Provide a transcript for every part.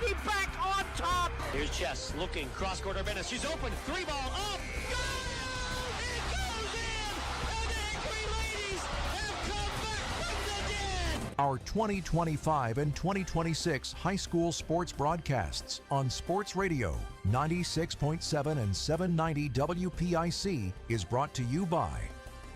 Brady back on top. Here's Chess looking, cross-quarter Venice. She's open, 3-ball, up, goal! It goes in! And the Hickory Ladies have come back from the dead! Our 2025 and 2026 high school sports broadcasts on Sports Radio 96.7 and 790 WPIC is brought to you by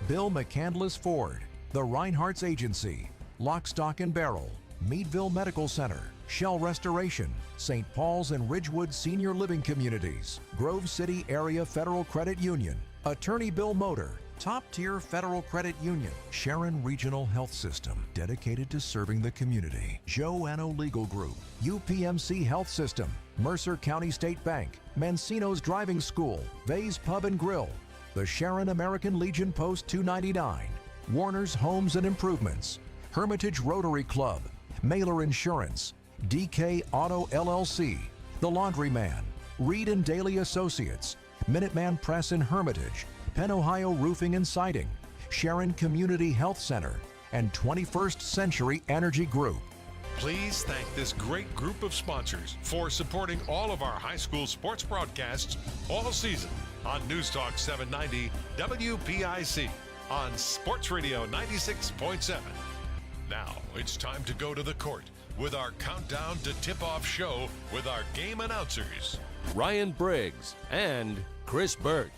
Bill McCandless Ford, the Reinhardt's Agency, Lock, Stock and Barrel, Meadville Medical Center, Shell Restoration, St. Paul's and Ridgewood Senior Living Communities, Grove City Area Federal Credit Union, Attorney Bill Motor, Top Tier Federal Credit Union, Sharon Regional Health System, dedicated to serving the community, Joanno Legal Group, UPMC Health System, Mercer County State Bank, Mancino's Driving School, Vay's Pub and Grill, the Sharon American Legion Post 299, Warner's Homes and Improvements, Hermitage Rotary Club, Mailer Insurance, DK Auto LLC, The Laundryman, Reed and Daly Associates, Minuteman Press in Hermitage, Penn Ohio Roofing and Siding, Sharon Community Health Center, and 21st Century Energy Group. Please thank this great group of sponsors for supporting all of our high school sports broadcasts all season on News Talk 790 WPIC on Sports Radio 96.7. Now it's time to go to the court with our countdown to tip-off show with our game announcers, Ryan Briggs and Chris Birch.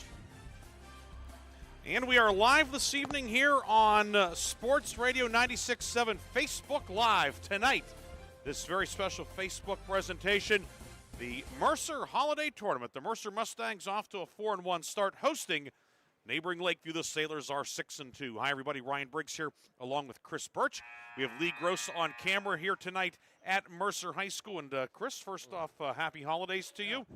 And we are live this evening here on Sports Radio 96.7 Facebook Live tonight. This very special Facebook presentation, the Mercer Holiday Tournament. The Mercer Mustangs off to a 4-1 start, hosting neighboring Lakeview. The Sailors are 6-2. Hi, everybody. Ryan Briggs here, along with Chris Birch. We have Lee Gross on camera here tonight at Mercer High School. And Chris, first off, happy holidays to you.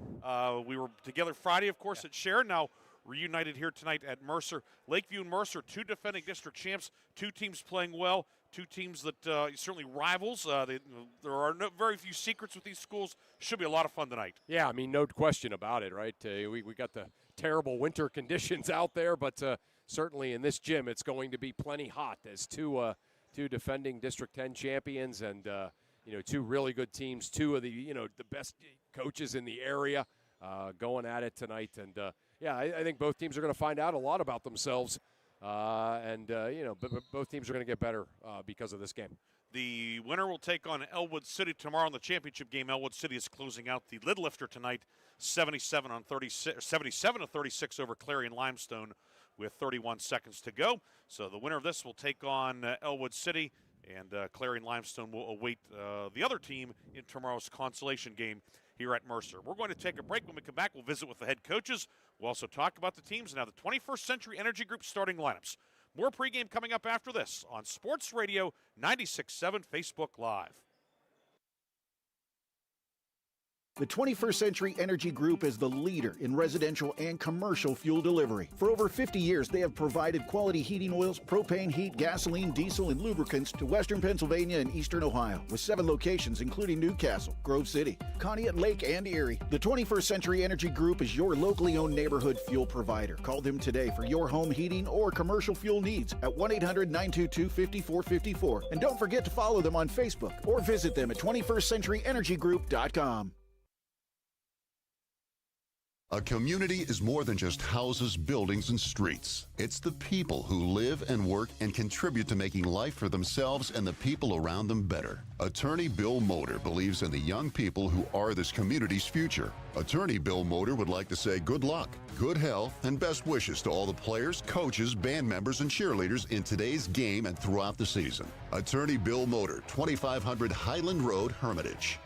We were together Friday, of course, at Sharon. Now reunited here tonight at Mercer. Lakeview and Mercer, two defending district champs, two teams playing well, two teams that certainly rivals. There are very few secrets with these schools. Should be a lot of fun tonight. Yeah, I mean, no question about it, right? We got the terrible winter conditions out there, but certainly in this gym it's going to be plenty hot as two defending District 10 champions and two really good teams, two of the the best coaches in the area going at it tonight. And I think both teams are going to find out a lot about themselves, but both teams are going to get better because of this game. The winner will take on Elwood City tomorrow in the championship game. Elwood City is closing out the lid lifter tonight, 77-36 over Clarion Limestone with 31 seconds to go. So the winner of this will take on Elwood City, and Clarion Limestone will await the other team in tomorrow's consolation game here at Mercer. We're going to take a break. When we come back, we'll visit with the head coaches. We'll also talk about the teams and now the 21st Century Energy Group starting lineups. More pregame coming up after this on Sports Radio 96.7 Facebook Live. The 21st Century Energy Group is the leader in residential and commercial fuel delivery. For over 50 years, they have provided quality heating oils, propane, heat, gasoline, diesel, and lubricants to western Pennsylvania and eastern Ohio, with 7 locations including Newcastle, Grove City, Conneaut, Lake, and Erie. The 21st Century Energy Group is your locally owned neighborhood fuel provider. Call them today for your home heating or commercial fuel needs at 1-800-922-5454. And don't forget to follow them on Facebook or visit them at 21stcenturyenergygroup.com. A community is more than just houses, buildings, and streets. It's the people who live and work and contribute to making life for themselves and the people around them better. Attorney Bill Motor believes in the young people who are this community's future. Attorney Bill Motor would like to say good luck, good health, and best wishes to all the players, coaches, band members, and cheerleaders in today's game and throughout the season. Attorney Bill Motor, 2500 Highland Road, Hermitage.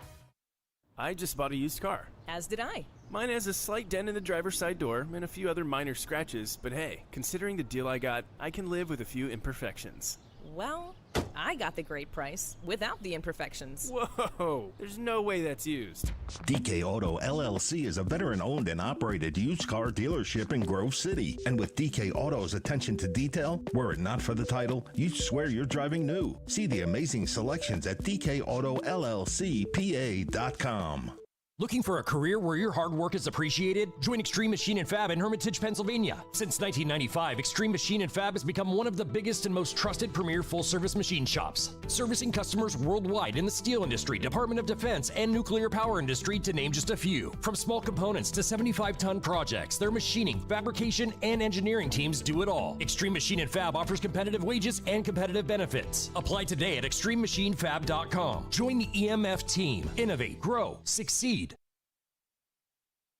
I just bought a used car. As did I. Mine has a slight dent in the driver's side door and a few other minor scratches, but hey, considering the deal I got, I can live with a few imperfections. Well, I got the great price without the imperfections. Whoa, there's no way that's used. DK Auto LLC is a veteran-owned and operated used car dealership in Grove City. And with DK Auto's attention to detail, were it not for the title, you'd swear you're driving new. See the amazing selections at DKAutoLLCPA.com. Looking for a career where your hard work is appreciated? Join Extreme Machine and Fab in Hermitage, Pennsylvania. Since 1995, Extreme Machine and Fab has become one of the biggest and most trusted premier full-service machine shops, servicing customers worldwide in the steel industry, Department of Defense, and nuclear power industry, to name just a few. From small components to 75-ton projects, their machining, fabrication, and engineering teams do it all. Extreme Machine and Fab offers competitive wages and competitive benefits. Apply today at extrememachinefab.com. Join the EMF team. Innovate, grow, succeed.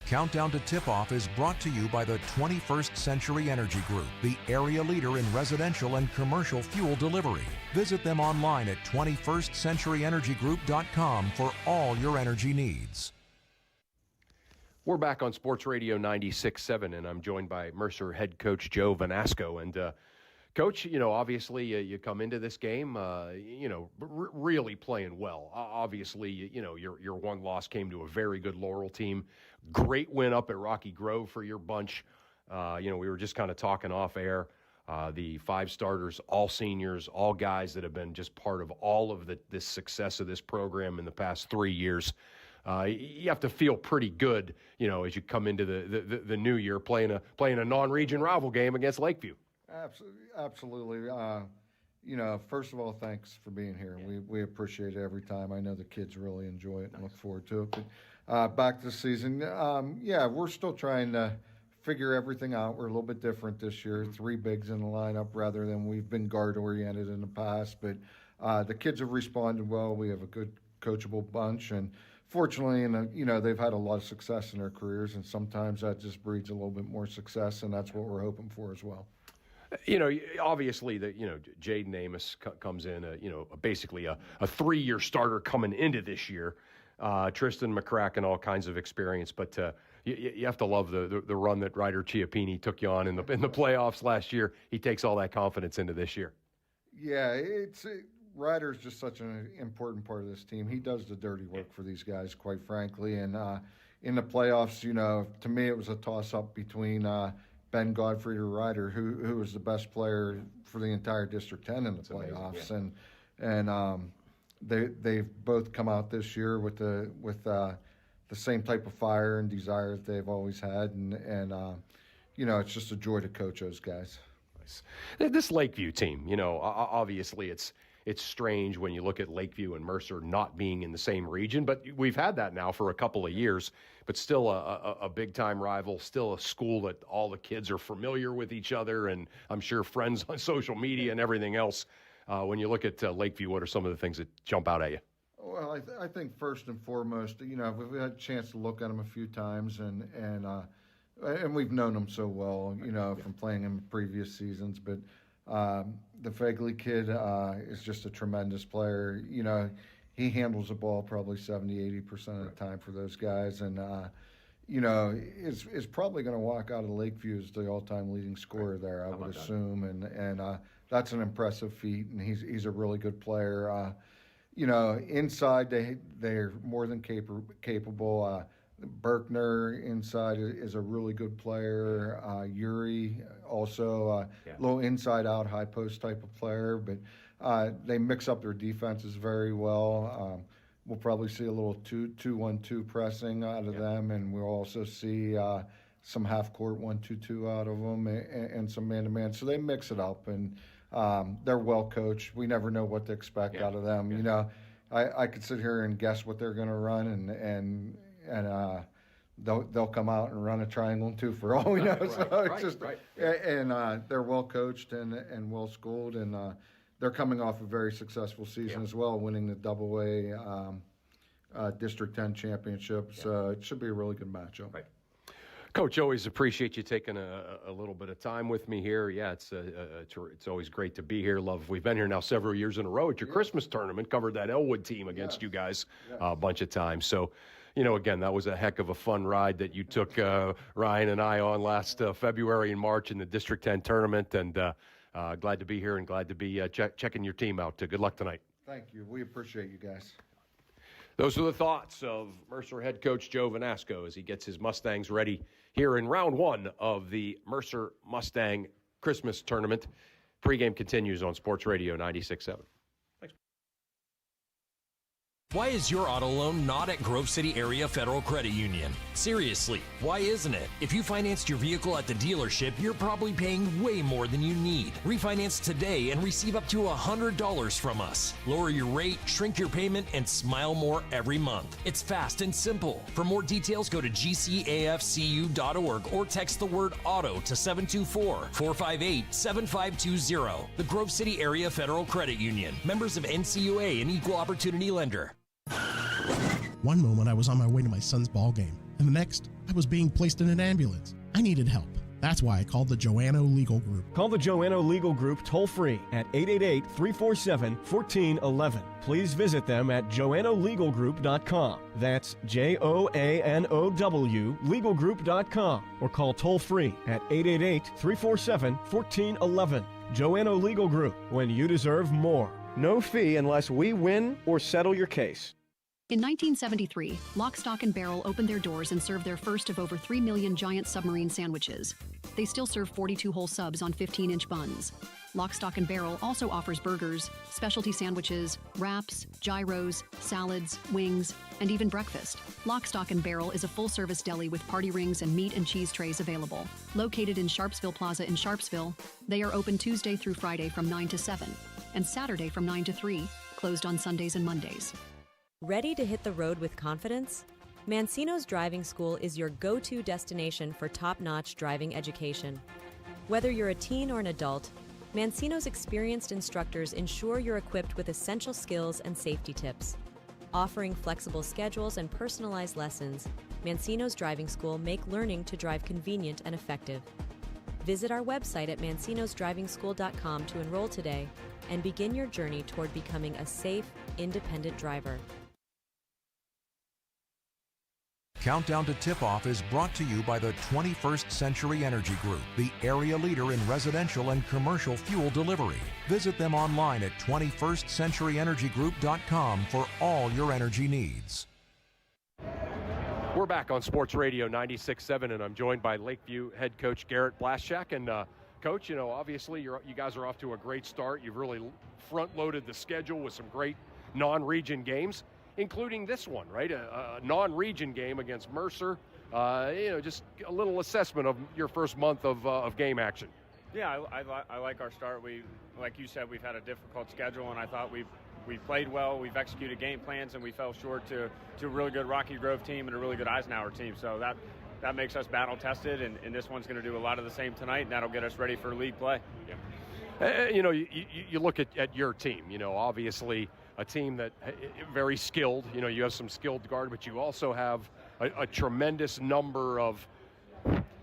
Countdown to Tip-Off is brought to you by the 21st Century Energy Group, the area leader in residential and commercial fuel delivery. Visit them online at 21stcenturyenergygroup.com for all your energy needs. We're back on Sports Radio 96.7, and I'm joined by Mercer head coach Joe Vanasco. And, Coach, obviously you come into this game, really playing well. Obviously, your one loss came to a very good Laurel team. Great win up at Rocky Grove for your bunch. We were just kind of talking off air. The 5 starters, all seniors, all guys that have been just part of all of this success of this program in the past 3 years. You have to feel pretty good, as you come into the new year playing a non-region rival game against Lakeview. Absolutely. First of all, thanks for being here. We appreciate it every time. I know the kids really enjoy it and look forward to it. But back to the season, we're still trying to figure everything out. We're a little bit different this year. 3 bigs in the lineup rather than we've been guard-oriented in the past. But the kids have responded well. We have a good coachable bunch. And fortunately, they've had a lot of success in their careers, and sometimes that just breeds a little bit more success, and that's what we're hoping for as well. Obviously, Jaden Amos comes in, basically a 3-year starter coming into this year. Tristan McCracken, all kinds of experience, but you have to love the run that Ryder Chiappini took you on in the playoffs last year. He takes all that confidence into this year. Yeah, Ryder's just such an important part of this team. He does the dirty work for these guys, quite frankly. And in the playoffs, to me, it was a toss-up between Ben Godfrey or Ryder, who was the best player for the entire District 10 in the playoffs. Yeah. And they've both come out this year with the same type of fire and desire that they've always had. And it's just a joy to coach those guys. Nice. This Lakeview team, obviously it's strange when you look at Lakeview and Mercer not being in the same region, but we've had that now for a couple of years, but still a big-time rival, still a school that all the kids are familiar with each other, and I'm sure friends on social media and everything else. When you look at Lakeview, what are some of the things that jump out at you? Well, I think first and foremost, we've had a chance to look at them a few times, and we've known them so well, from playing in previous seasons, but the Fegley kid is just a tremendous player. He handles the ball probably 70-80% of the time for those guys, and is probably going to walk out of Lakeview as the all-time leading scorer there, I would assume, and that's an impressive feat, and he's a really good player. Inside they're more than capable. Berkner inside is a really good player. Yuri also a little inside-out, high-post type of player, but they mix up their defenses very well. We'll probably see a little 2-1-2 pressing out of them, and we'll also see some half-court 1-2-2 out of them and some man-to-man. So they mix it up, and they're well-coached. We never know what to expect out of them. I could sit here and guess what they're going to run, and they'll come out and run a triangle and 2 for all we know. And they're well coached and well schooled, and they're coming off a very successful season as well, winning the AA District 10 championship. So it should be a really good matchup. Right. Coach, always appreciate you taking a little bit of time with me here. Yeah, it's always great to be here. We've been here now several years in a row at your Christmas tournament, covered that Elwood team against you guys a bunch of times. So, again, that was a heck of a fun ride that you took Ryan and I on last February and March in the District 10 tournament, and glad to be here and glad to be checking your team out. Good luck tonight. Thank you. We appreciate you guys. Those are the thoughts of Mercer head coach Joe Vanasco as he gets his Mustangs ready here in round 1 of the Mercer Mustang Christmas tournament. Pregame continues on Sports Radio 96.7. Why is your auto loan not at Grove City Area Federal Credit Union? Seriously, why isn't it? If you financed your vehicle at the dealership, you're probably paying way more than you need. Refinance today and receive up to $100 from us. Lower your rate, shrink your payment, and smile more every month. It's fast and simple. For more details, go to gcafcu.org or text the word auto to 724-458-7520. The Grove City Area Federal Credit Union. Members of NCUA and Equal Opportunity Lender. One moment I was on my way to my son's ball game, and the next I was being placed in an ambulance. I needed help. That's why I called the Joanno Legal Group. Call the Joanno Legal Group toll-free at 888-347-1411. Please visit them at joannolegalgroup.com. That's Joanow legalgroup.com, or call toll-free at 888-347-1411. Joanno Legal Group, when you deserve more. No fee unless we win or settle your case. In 1973, Lock, Stock, and Barrel opened their doors and served their first of over 3 million giant submarine sandwiches. They still serve 42-hole subs on 15-inch buns. Lock, Stock, and Barrel also offers burgers, specialty sandwiches, wraps, gyros, salads, wings, and even breakfast. Lock, Stock, and Barrel is a full-service deli with party rings and meat and cheese trays available. Located in Sharpsville Plaza in Sharpsville, they are open Tuesday through Friday from 9 to 7, and Saturday from 9 to 3, closed on Sundays and Mondays. Ready to hit the road with confidence? Mancino's Driving School is your go-to destination for top-notch driving education. Whether you're a teen or an adult, Mancino's experienced instructors ensure you're equipped with essential skills and safety tips. Offering flexible schedules and personalized lessons, Mancino's Driving School make learning to drive convenient and effective. Visit our website at mancinosdrivingschool.com to enroll today and begin your journey toward becoming a safe, independent driver. Countdown to Tip-Off is brought to you by the 21st Century Energy Group, the area leader in residential and commercial fuel delivery. Visit them online at 21stcenturyenergygroup.com for all your energy needs. We're back on Sports Radio 96.7, and I'm joined by Lakeview head coach Garrett Blaschak. And Coach, you know, obviously you guys are off to a great start. You've really front-loaded the schedule with some great non-region games, including this one, right? A non-region game against Mercer. Just a little assessment of your first month of game action. Yeah, I like our start. Like you said, we've had a difficult schedule, and I thought we played well. We've executed game plans, and we fell short to a really good Rocky Grove team and a really good Eisenhower team. So that makes us battle-tested, and this one's going to do a lot of the same tonight, and that'll get us ready for league play. Yeah. You look at your team, obviously a team that very skilled. You have some skilled guard, but you also have a tremendous number of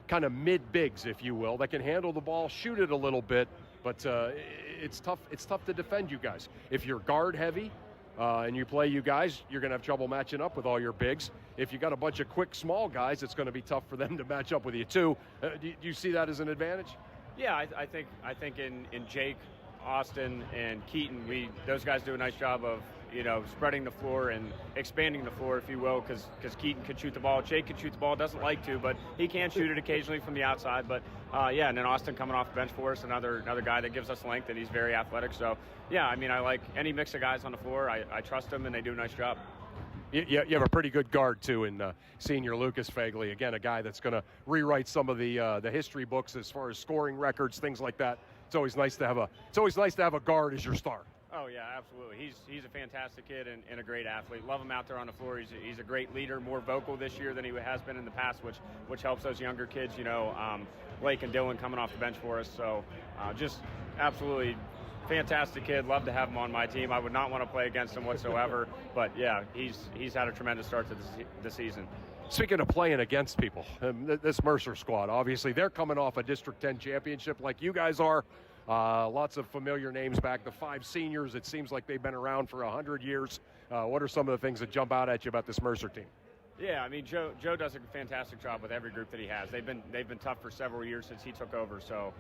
kind of mid-bigs, if you will, that can handle the ball, shoot it a little bit, but it's tough to defend you guys. If you're guard heavy and you play you guys, you're going to have trouble matching up with all your bigs. If you got a bunch of quick, small guys, it's going to be tough for them to match up with you too. Do you see that as an advantage? Yeah, I think in Jake, Austin, and Keaton, those guys do a nice job of spreading the floor and expanding the floor, if you will, because Keaton can shoot the ball. Jake can shoot the ball, doesn't like to, but he can shoot it occasionally from the outside. But and then Austin coming off the bench for us, another guy that gives us length, and he's very athletic. So yeah, I like any mix of guys on the floor. I trust them, and they do a nice job. You have a pretty good guard too in senior Lucas Fagley. Again, a guy that's going to rewrite some of the history books as far as scoring records, things like that. It's always nice to have a guard as your star. Oh yeah, absolutely. He's a fantastic kid and a great athlete. Love him out there on the floor. He's a great leader, more vocal this year than he has been in the past, which helps those younger kids. Blake and Dylan coming off the bench for us. So just absolutely fantastic kid. Love to have him on my team. I would not want to play against him whatsoever. But yeah, he's had a tremendous start to the season. Speaking of playing against people, this Mercer squad, obviously they're coming off a District 10 championship like you guys are. Lots of familiar names back. The 5 seniors, it seems like they've been around for 100 years. What are some of the things that jump out at you about this Mercer team? Yeah, Joe does a fantastic job with every group that he has. They've been tough for several years since he took over. So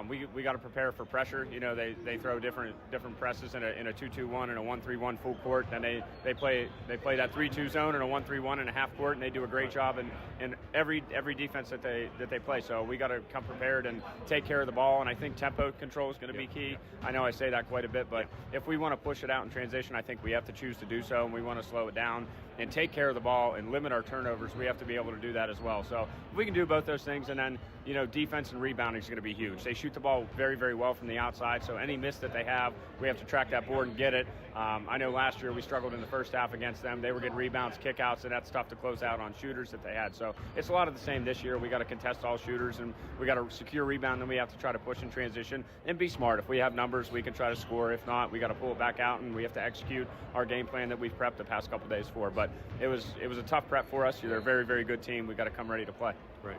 we got to prepare for pressure. You know, they throw different presses in a 2-2-1 and a 1-3-1 full court. Then they play that 3-2 zone and a 1-3-1 and a half court, and they do a great job in every defense that they play. So we got to come prepared and take care of the ball. And I think tempo control is going to be key. I know I say that quite a bit, but if we want to push it out in transition, I think we have to choose to do so, and we want to slow it down and take care of the ball and limit our turnovers. We have to be able to do that as well. So if we can do both those things, and then, you know, defense and rebounding is going to be huge. They shoot the ball very, very well from the outside, so any miss that they have, we have to track that board and get it. I know last year we struggled in the first half against them. They were getting rebounds, kickouts, and that's tough to close out on shooters that they had. So it's a lot of the same this year. We got to contest all shooters, and we got to secure rebound, and we have to try to push in transition and be smart. If we have numbers, we can try to score. If not, we got to pull it back out, and we have to execute our game plan that we've prepped the past couple days for. But it was a tough prep for us. They're a very, very good team. We got to come ready to play. Right.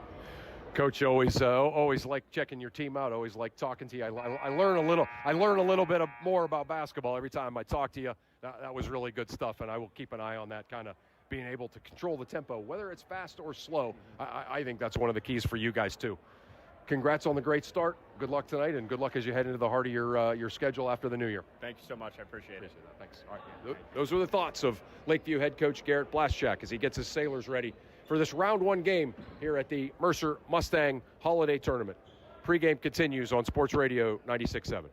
Coach, always like checking your team out. Always like talking to you. I learn a little bit more about basketball every time I talk to you. That was really good stuff, and I will keep an eye on that, kind of being able to control the tempo, whether it's fast or slow. I think that's one of the keys for you guys too. Congrats on the great start. Good luck tonight, and good luck as you head into the heart of your schedule after the new year. Thank you so much. I appreciate it. Thanks. All right. Those were the thoughts of Lakeview head coach Garrett Blaschak as he gets his Sailors ready for this round one game here at the Mercer Mustang Holiday Tournament. Pre-game continues on Sports Radio 96.7.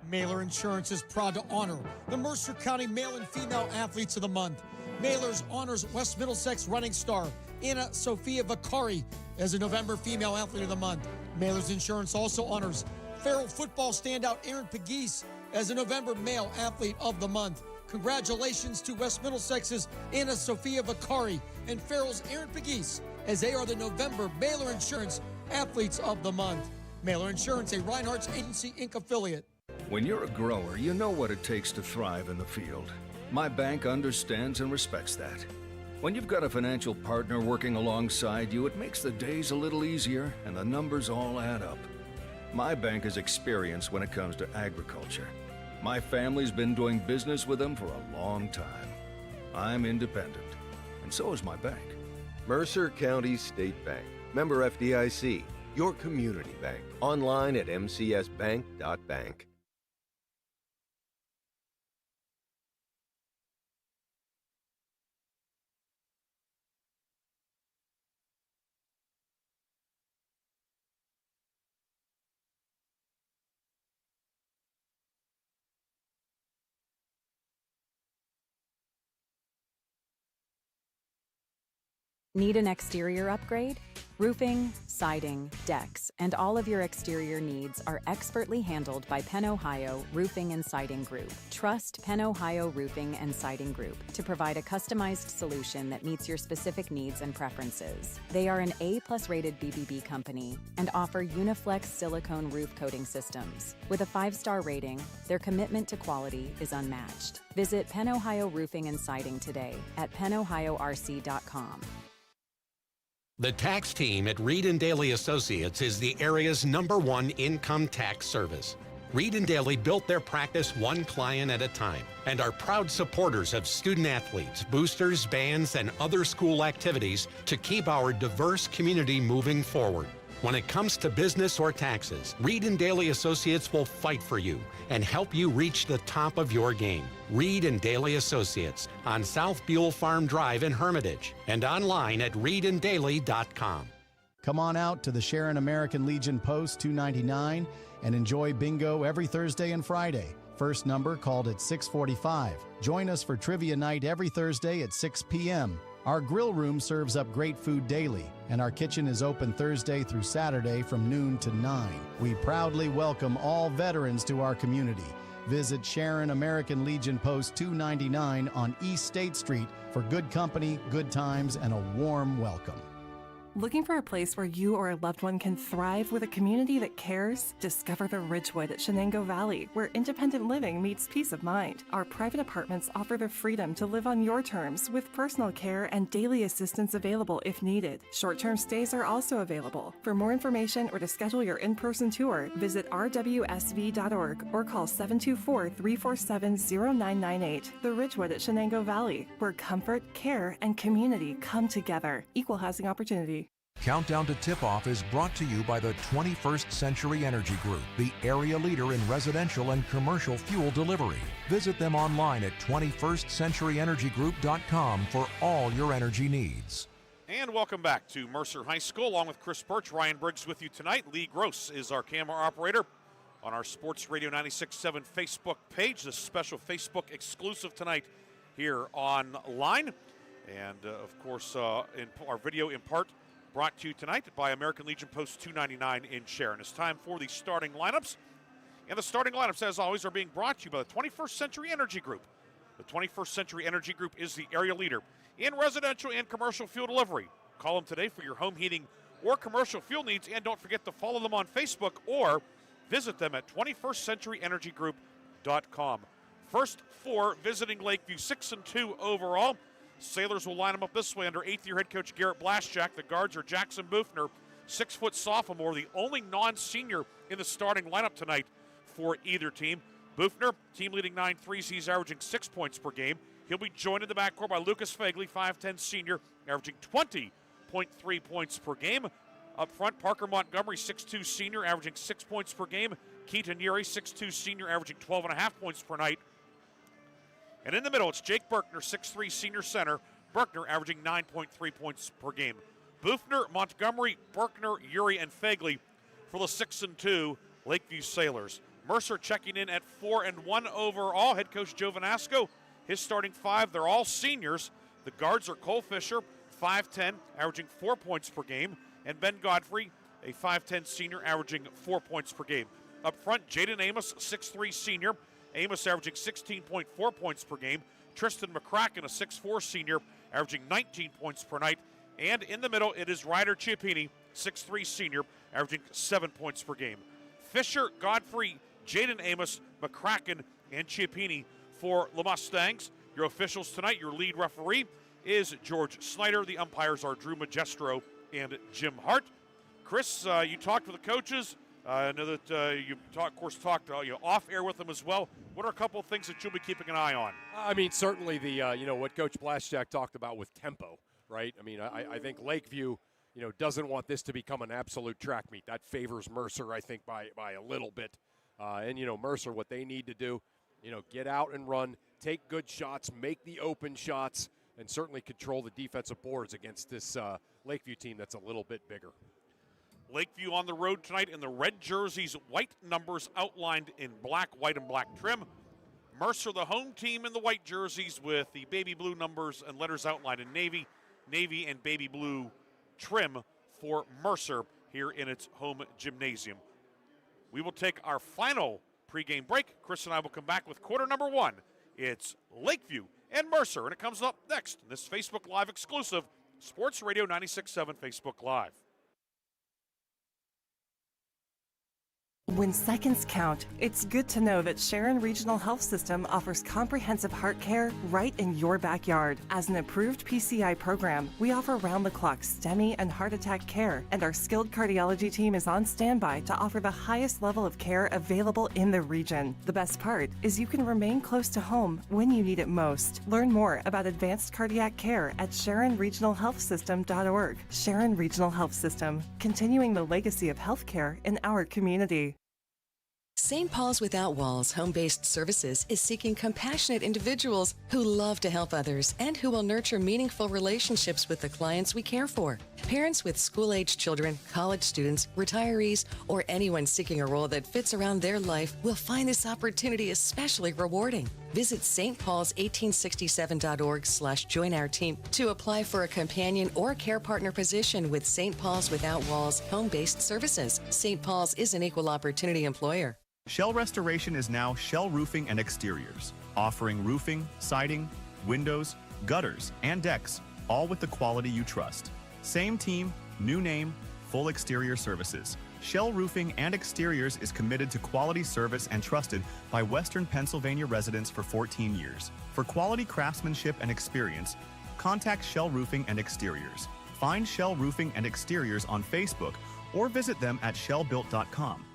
Mailer Insurance is proud to honor the Mercer County Male and Female Athletes of the Month. Mailer's honors West Middlesex running star Anna Sophia Vicari as a November Female Athlete of the Month. Mailer's Insurance also honors Farrell football standout Aaron Pegues as a November Male Athlete of the Month. Congratulations to West Middlesex's Anna Sophia Vicari and Farrell's Aaron Pegues as they are the November Mailer Insurance Athletes of the Month. Mailer Insurance, a Reinhardt's Agency Inc. affiliate. When you're a grower, you know what it takes to thrive in the field. My bank understands and respects that. When you've got a financial partner working alongside you, it makes the days a little easier and the numbers all add up. My bank has experience when it comes to agriculture. My family's been doing business with them for a long time. I'm independent, and so is my bank. Mercer County State Bank. Member FDIC. Your community bank. Online at mcsbank.bank. Need an exterior upgrade? Roofing, siding, decks, and all of your exterior needs are expertly handled by Penn Ohio Roofing and Siding Group. Trust Penn Ohio Roofing and Siding Group to provide a customized solution that meets your specific needs and preferences. They are an A+ rated BBB company and offer Uniflex silicone roof coating systems. With a 5-star rating, their commitment to quality is unmatched. Visit Penn Ohio Roofing and Siding today at pennohiorc.com. The tax team at Reed & Daly Associates is the area's #1 income tax service. Reed & Daly built their practice one client at a time and are proud supporters of student athletes, boosters, bands, and other school activities to keep our diverse community moving forward. When it comes to business or taxes, Reed & Daly Associates will fight for you and help you reach the top of your game. Reed & Daly Associates on South Buell Farm Drive in Hermitage and online at reedanddaly.com. Come on out to the Sharon American Legion Post 299 and enjoy bingo every Thursday and Friday. First number called at 6:45. Join us for trivia night every Thursday at 6 p.m. Our grill room serves up great food daily, and our kitchen is open Thursday through Saturday from noon to 9. We proudly welcome all veterans to our community. Visit Sharon American Legion Post 299 on East State Street for good company, good times, and a warm welcome. Looking for a place where you or a loved one can thrive with a community that cares? Discover the Ridgewood at Shenango Valley, where independent living meets peace of mind. Our private apartments offer the freedom to live on your terms with personal care and daily assistance available if needed. Short-term stays are also available. For more information or to schedule your in-person tour, visit rwsv.org or call 724-347-0998. The Ridgewood at Shenango Valley, where comfort, care, and community come together. Equal housing opportunity. Countdown to Tip-Off is brought to you by the 21st Century Energy Group, the area leader in residential and commercial fuel delivery. Visit them online at 21stcenturyenergygroup.com for all your energy needs. And welcome back to Mercer High School. Along with Chris Birch, Ryan Briggs with you tonight. Lee Gross is our camera operator on our Sports Radio 96.7 Facebook page. This special Facebook exclusive tonight here online. And, of course, in our video in part brought to you tonight by American Legion Post 299 in Sharon. It's time for the starting lineups. And the starting lineups, as always, are being brought to you by the 21st Century Energy Group. The 21st Century Energy Group is the area leader in residential and commercial fuel delivery. Call them today for your home heating or commercial fuel needs, and don't forget to follow them on Facebook or visit them at 21stcenturyenergygroup.com. First four visiting Lakeview, 6-2 overall. Sailors will line them up this way under 8th-year head coach Garrett Blaschak. The guards are Jackson Bufner, 6-foot sophomore, the only non-senior in the starting lineup tonight for either team. Bufner, team leading 9 threes. He's averaging 6 points per game. He'll be joined in the backcourt by Lucas Fagley, 5'10 senior, averaging 20.3 points per game. Up front, Parker Montgomery, 6'2 senior, averaging 6 points per game. Keaton Yeri, 6'2 senior, averaging 12.5 points per night. And in the middle, it's Jake Berkner, 6'3 senior center. Berkner averaging 9.3 points per game. Bufner, Montgomery, Berkner, Yuri, and Fagley for the 6-2 Lakeview Sailors. Mercer checking in at 4-1 overall. Head coach Joe Vanasco, his starting 5, they're all seniors. The guards are Cole Fisher, 5'10", averaging 4 points per game, and Ben Godfrey, a 5'10 senior, averaging 4 points per game. Up front, Jaden Amos, 6'3 senior, Amos averaging 16.4 points per game. Tristan McCracken, a 6'4 senior, averaging 19 points per night. And in the middle, it is Ryder Chiappini, 6'3 senior, averaging 7 points per game. Fisher, Godfrey, Jaden Amos, McCracken, and Chiappini for the Mustangs. Your officials tonight, your lead referee is George Snyder. The umpires are Drew Magestro and Jim Hart. Chris, you talked with the coaches. I know that you, talked off air with them as well. What are a couple of things that you'll be keeping an eye on? I mean, certainly the what Coach Blaschak talked about with tempo, right? I mean, I think Lakeview, doesn't want this to become an absolute track meet. That favors Mercer, I think, by a little bit. And Mercer, what they need to do, get out and run, take good shots, make the open shots, and certainly control the defensive boards against this Lakeview team that's a little bit bigger. Lakeview on the road tonight in the red jerseys, white numbers outlined in black, white, and black trim. Mercer, the home team, in the white jerseys with the baby blue numbers and letters outlined in navy and baby blue trim for Mercer here in its home gymnasium. We will take our final pregame break. Chris and I will come back with quarter number 1. It's Lakeview and Mercer, and it comes up next in this Facebook Live exclusive, Sports Radio 96.7 Facebook Live. When seconds count, it's good to know that Sharon Regional Health System offers comprehensive heart care right in your backyard. As an approved PCI program, we offer round-the-clock STEMI and heart attack care, and our skilled cardiology team is on standby to offer the highest level of care available in the region. The best part is you can remain close to home when you need it most. Learn more about advanced cardiac care at SharonRegionalHealthSystem.org. Sharon Regional Health System, continuing the legacy of healthcare in our community. St. Paul's Without Walls Home-Based Services is seeking compassionate individuals who love to help others and who will nurture meaningful relationships with the clients we care for. Parents with school-aged children, college students, retirees, or anyone seeking a role that fits around their life will find this opportunity especially rewarding. Visit stpaul's1867.org/join our team to apply for a companion or care partner position with St. Paul's Without Walls Home-Based Services. St. Paul's is an equal opportunity employer. Shell Restoration is now Shell Roofing and Exteriors, offering roofing, siding, windows, gutters, and decks, all with the quality you trust. Same team, new name, full exterior services. Shell Roofing and Exteriors is committed to quality service and trusted by Western Pennsylvania residents for 14 years. For quality craftsmanship and experience, contact Shell Roofing and Exteriors. Find Shell Roofing and Exteriors on Facebook or visit them at shellbuilt.com.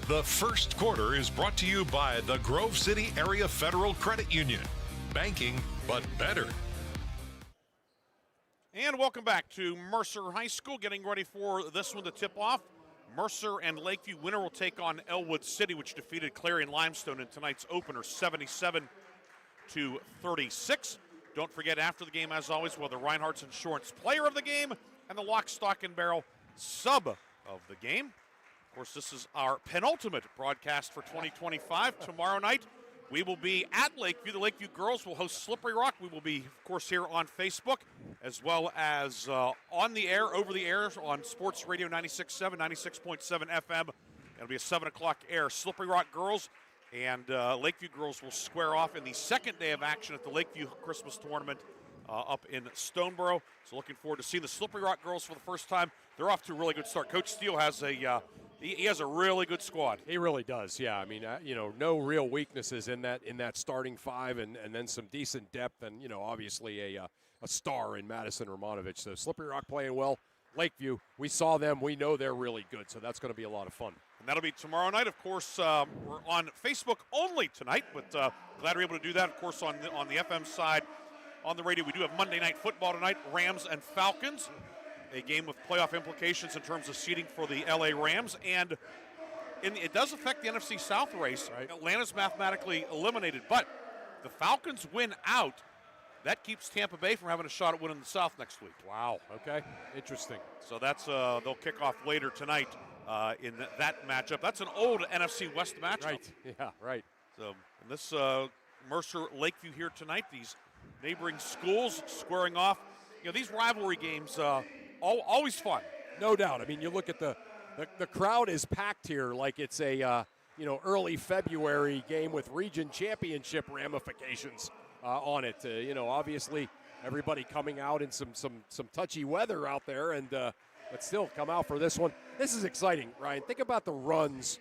The first quarter is brought to you by the Grove City Area Federal Credit Union. Banking, but better. And welcome back to Mercer High School. Getting ready for this one to tip off. Mercer and Lakeview. Winner will take on Elwood City, which defeated Clarion Limestone in tonight's opener, 77-36. Don't forget, after the game, as always, we'll have the Reinhardt's Insurance Player of the Game and the Lock, Stock, and Barrel Sub of the Game. Of course, this is our penultimate broadcast for 2025. Tomorrow night, we will be at Lakeview. The Lakeview girls will host Slippery Rock. We will be, of course, here on Facebook, as well as on the air, over the air, on Sports Radio 96.7, 96.7 FM. It'll be a 7 o'clock air. Slippery Rock girls and Lakeview girls will square off in the second day of action at the Lakeview Christmas Tournament up in Stoneboro. So looking forward to seeing the Slippery Rock girls for the first time. They're off to a really good start. Coach Steele has he has a really good squad. He really does, yeah. I mean, no real weaknesses in that starting five, and then some decent depth, and obviously a star in Madison Romanovich. So Slippery Rock playing well. Lakeview, we saw them. We know they're really good, so that's going to be a lot of fun. And that'll be tomorrow night. Of course, we're on Facebook only tonight, but glad we're able to do that. Of course, on the FM side, on the radio, we do have Monday Night Football tonight, Rams and Falcons. A game with playoff implications in terms of seeding for the LA Rams, and it does affect the NFC South race. Right. Atlanta's mathematically eliminated, but the Falcons win out. That keeps Tampa Bay from having a shot at winning the South next week. Wow, okay, interesting. So that's they'll kick off later tonight in that matchup. That's an old NFC West matchup. Right, yeah, right. So in this Mercer Lakeview here tonight, these neighboring schools squaring off. These rivalry games, always fun. No doubt. I mean, you look at the crowd is packed here like it's a early February game with region championship ramifications on it. Obviously everybody coming out in some touchy weather out there, and but still come out for this one. This is exciting, Ryan. Think about the runs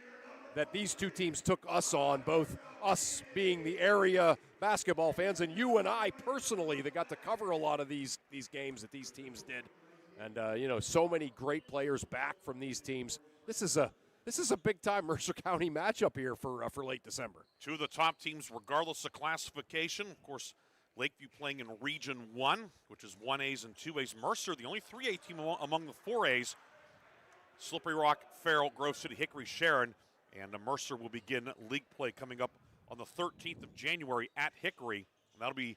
that these two teams took us on, both us being the area basketball fans and you and I personally that got to cover a lot of these games that these teams did. And so many great players back from these teams. This is a big-time Mercer County matchup here for late December. Two of the top teams, regardless of classification. Of course, Lakeview playing in Region 1, which is 1As and 2As. Mercer, the only 3A team among the 4As. Slippery Rock, Farrell, Grove City, Hickory, Sharon. And Mercer will begin league play coming up on the 13th of January at Hickory. And that'll be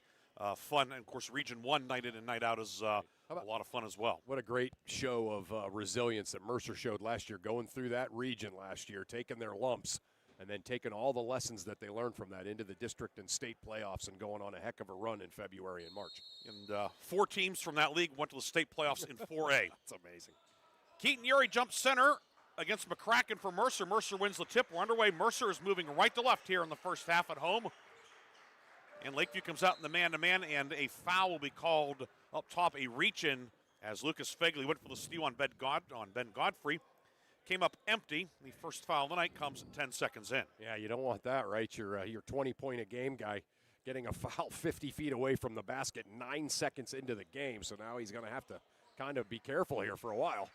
fun. And, of course, Region 1 night in and night out is a lot of fun as well. What a great show of resilience that Mercer showed last year, going through that region last year, taking their lumps, and then taking all the lessons that they learned from that into the district and state playoffs and going on a heck of a run in February and March. And 4 teams from that league went to the state playoffs in 4A. That's amazing. Keaton Urey jumps center against McCracken for Mercer. Mercer wins the tip. We're underway. Mercer is moving right to left here in the first half at home. And Lakeview comes out in the man-to-man, and a foul will be called up top, a reach-in, as Lucas Fegley went for the steal on Ben Godfrey. Came up empty. The first foul of the night comes 10 seconds in. Yeah, you don't want that, right? Your 20-point-a-game guy getting a foul 50 feet away from the basket 9 seconds into the game, so now he's going to have to kind of be careful here for a while.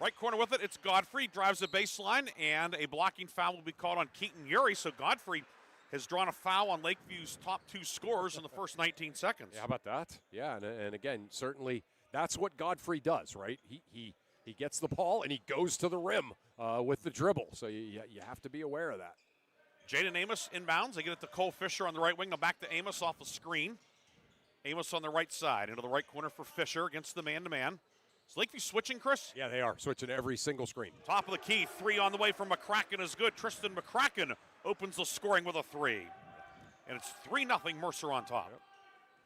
Right corner with it, it's Godfrey, drives the baseline, and a blocking foul will be called on Keaton Urey, so Godfrey has drawn a foul on Lakeview's top 2 scorers in the first 19 seconds. Yeah, how about that? Yeah, and again, certainly that's what Godfrey does, right? He gets the ball and he goes to the rim with the dribble, so you have to be aware of that. Jaden Amos inbounds. They get it to Cole Fisher on the right wing. Now back to Amos off the screen. Amos on the right side, into the right corner for Fisher against the man-to-man. Is Lakeview switching, Chris? Yeah, they are switching every single screen. Top of the key, 3 on the way from McCracken is good. Tristan McCracken opens the scoring with a 3. And it's 3-0 Mercer on top.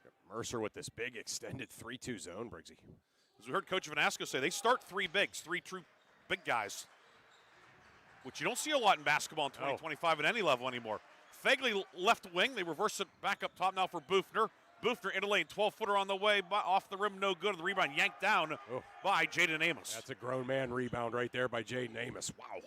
Yep. Mercer with this big extended 3-2 zone, Briggsy. As we heard Coach Vanasco say, they start 3 bigs, 3 true big guys, which you don't see a lot in basketball in 2025 at any level anymore. Fegley left wing. They reverse it back up top now for Bufner. Bufner in a lane, 12-footer on the way, off the rim, no good. The rebound yanked down by Jaden Amos. That's a grown man rebound right there by Jaden Amos. Wow.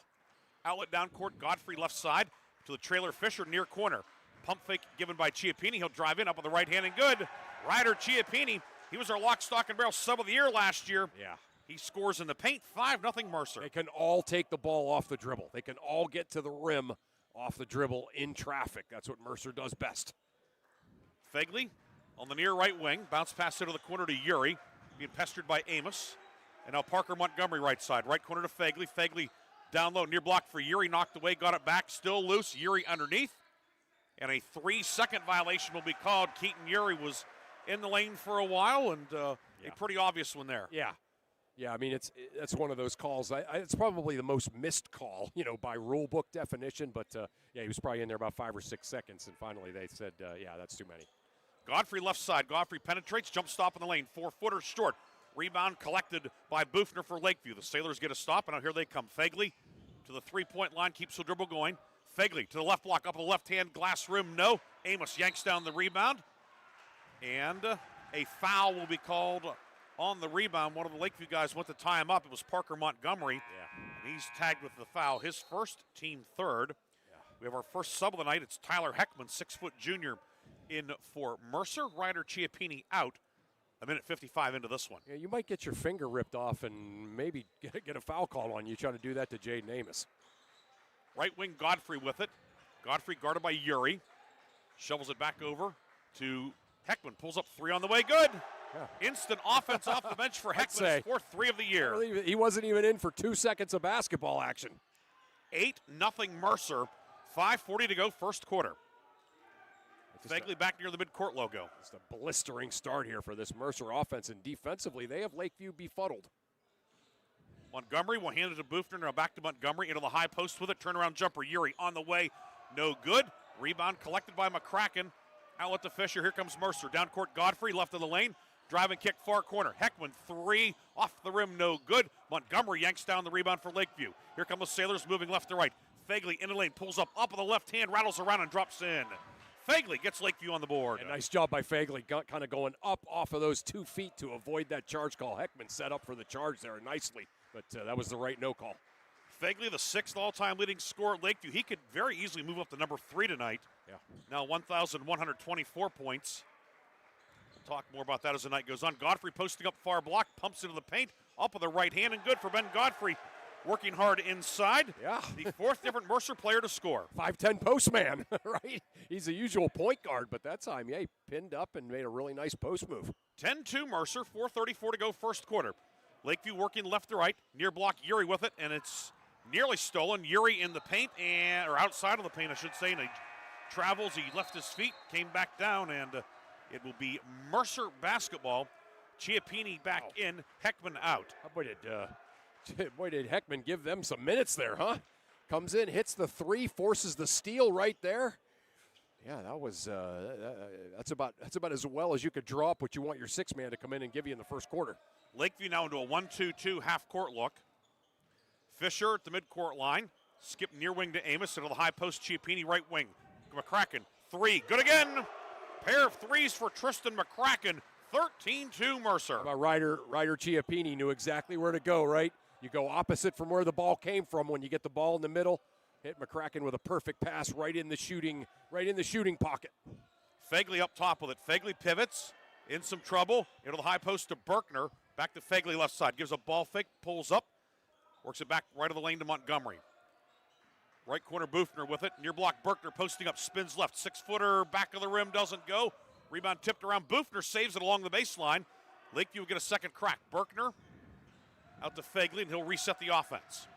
Outlet down court, Godfrey left side to the trailer Fisher near corner. Pump fake given by Chiappini. He'll drive in up on the right hand and good. Ryder Chiappini, he was our lock, stock, and barrel sub of the year last year. Yeah. He scores in the paint, 5-0 Mercer. They can all take the ball off the dribble. They can all get to the rim off the dribble in traffic. That's what Mercer does best. Fegley on the near right wing, bounce pass into the corner to Urey. being pestered by Amos. And now Parker Montgomery right side. Right corner to Fagley. Fagley down low, near block for Uri. Knocked away, got it back. Still loose. Uri underneath. And a 3-second violation will be called. Keaton Uri was in the lane for a while, and a pretty obvious one there. Yeah. Yeah, I mean, that's one of those calls. It's probably the most missed call, by rule book definition. But, he was probably in there about 5 or 6 seconds, and finally they said, that's too many. Godfrey left side. Godfrey penetrates, jump stop in the lane. 4-footer short. Rebound collected by Bufner for Lakeview. The Sailors get a stop, and now here they come. Fagley to the three-point line, keeps the dribble going. Fagley to the left block, up the left-hand glass rim, no. Amos yanks down the rebound. And a foul will be called on the rebound. One of the Lakeview guys went to tie him up. It was Parker Montgomery. And he's tagged with the foul. His first, team third. We have our first sub of the night. It's Tyler Heckman, 6-foot junior, in for Mercer. Ryder Chiappini out. A minute 55 into this one. Yeah, you might get your finger ripped off and maybe get a foul call on you trying to do that to Jaden Amos. Right wing Godfrey with it. Godfrey guarded by Uri. Shovels it back over to Heckman. Pulls up 3 on the way. Good. Yeah. Instant offense off the bench for Heckman. His fourth 3 of the year. He wasn't even in for 2 seconds of basketball action. 8-0 Mercer. 5:40 to go, first quarter. Fagley back near the midcourt logo. It's a blistering start here for this Mercer offense, and defensively, they have Lakeview befuddled. Montgomery will hand it to Bufner. Now back to Montgomery into the high post with it. Turnaround jumper. Uri on the way. No good. Rebound collected by McCracken. Outlet to Fisher. Here comes Mercer. Down court, Godfrey left of the lane. Driving kick far corner. Heckman 3 off the rim. No good. Montgomery yanks down the rebound for Lakeview. Here come the Sailors moving left to right. Fagley in the lane. Pulls up on the left hand. Rattles around and drops in. Fagley gets Lakeview on the board. And nice job by Fagley, kind of going up off of those 2 feet to avoid that charge call. Heckman set up for the charge there nicely, but that was the right no call. Fagley, the 6th all-time leading scorer at Lakeview. He could very easily move up to number 3 tonight. Yeah. Now 1,124 points. We'll talk more about that as the night goes on. Godfrey posting up far block, pumps into the paint, up with the right hand, and good for Ben Godfrey. Working hard inside. Yeah. The 4th different Mercer player to score. 5'10" postman, right? He's the usual point guard, but that time, he pinned up and made a really nice post move. 10-2 Mercer, 4:34 to go first quarter. Lakeview working left to right, near block Uri with it, and it's nearly stolen. Uri in the paint, or outside of the paint, I should say, and he travels, he left his feet, came back down, and it will be Mercer basketball. Chiappini back in, Heckman out. Boy, did Heckman give them some minutes there, huh? Comes in, hits the 3, forces the steal right there. Yeah, that was that's about as well as you could draw up what you want your 6-man to come in and give you in the first quarter. Lakeview now into a 1-2-2 half-court look. Fisher at the midcourt line. Skip near wing to Amos into the high post. Chiappini right wing. McCracken 3, good again. Pair of 3s for Tristan McCracken. 13-2 Mercer. How about Ryder Chiappini knew exactly where to go, right? You go opposite from where the ball came from when you get the ball in the middle. Hit McCracken with a perfect pass right in the shooting pocket. Fagley up top with it. Fagley pivots, in some trouble, into the high post to Berkner. Back to Fagley left side. Gives a ball fake, pulls up, works it back right of the lane to Montgomery. Right corner Bufner with it. Near block Berkner posting up, spins left. 6-footer, back of the rim, doesn't go. Rebound tipped around. Bufner saves it along the baseline. Lakeview will get a second crack. Berkner out to Fagley, and he'll reset the offense.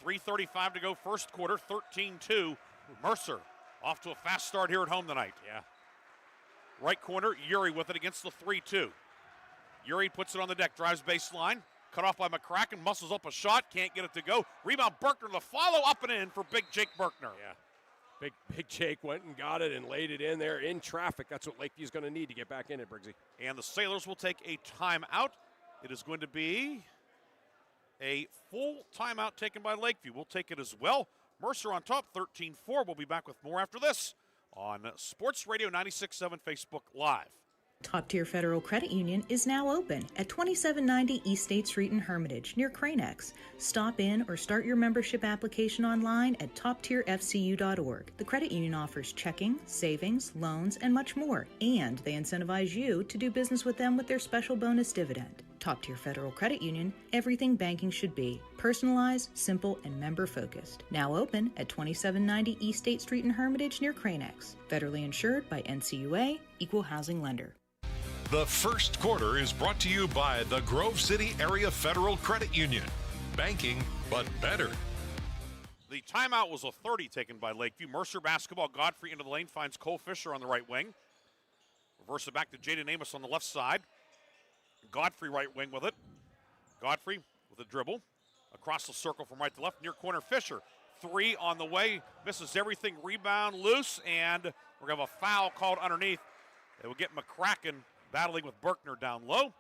3:35 to go first quarter, 13-2. Mercer off to a fast start here at home tonight. Yeah. Right corner, Uri with it against the 3-2. Uri puts it on the deck, drives baseline. Cut off by McCracken, muscles up a shot, can't get it to go. Rebound, Berkner, the follow up and in for Big Jake Berkner. Yeah. Big Jake went and got it and laid it in there in traffic. That's what Lakeview's going to need to get back in it, Briggsy. And the Sailors will take a timeout. It is going to be a full timeout taken by Lakeview. We'll take it as well. Mercer on top, 13-4. We'll be back with more after this on Sports Radio 96.7 Facebook Live. Top Tier Federal Credit Union is now open at 2790 East State Street in Hermitage, near Cranex. Stop in or start your membership application online at toptierfcu.org. The credit union offers checking, savings, loans, and much more, and they incentivize you to do business with them with their special bonus dividend. Top Tier Federal Credit Union, everything banking should be. Personalized, simple, and member-focused. Now open at 2790 East State Street in Hermitage, near Cranex. Federally insured by NCUA, Equal Housing Lender. The first quarter is brought to you by the Grove City Area Federal Credit Union. Banking, but better. The timeout was a 30 taken by Lakeview. Mercer basketball. Godfrey into the lane, finds Cole Fisher on the right wing. Reverse it back to Jaden Amos on the left side. Godfrey right wing with it. Godfrey with a dribble. Across the circle from right to left. Near corner Fisher. 3 on the way. Misses everything. Rebound loose. And we're going to have a foul called underneath. It will get McCracken battling with Berkner down low.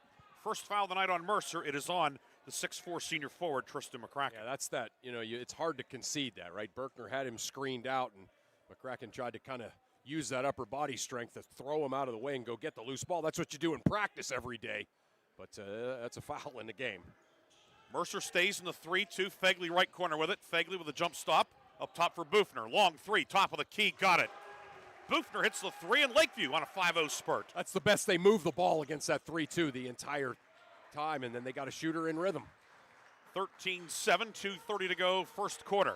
First foul of the night on Mercer. It is on the 6'4" senior forward, Tristan McCracken. Yeah, that's that. It's hard to concede that, right? Berkner had him screened out, and McCracken tried to kind of use that upper body strength to throw him out of the way and go get the loose ball. That's what you do in practice every day. But that's a foul in the game. Mercer stays in the 3-2. Fegley right corner with it. Fegley with a jump stop. Up top for Bufner. Long 3, top of the key, got it. Bufner hits the 3 in Lakeview on a 5-0 spurt. That's the best they move the ball against that 3-2 the entire time, and then they got a shooter in rhythm. 13-7, 2:30 to go, first quarter.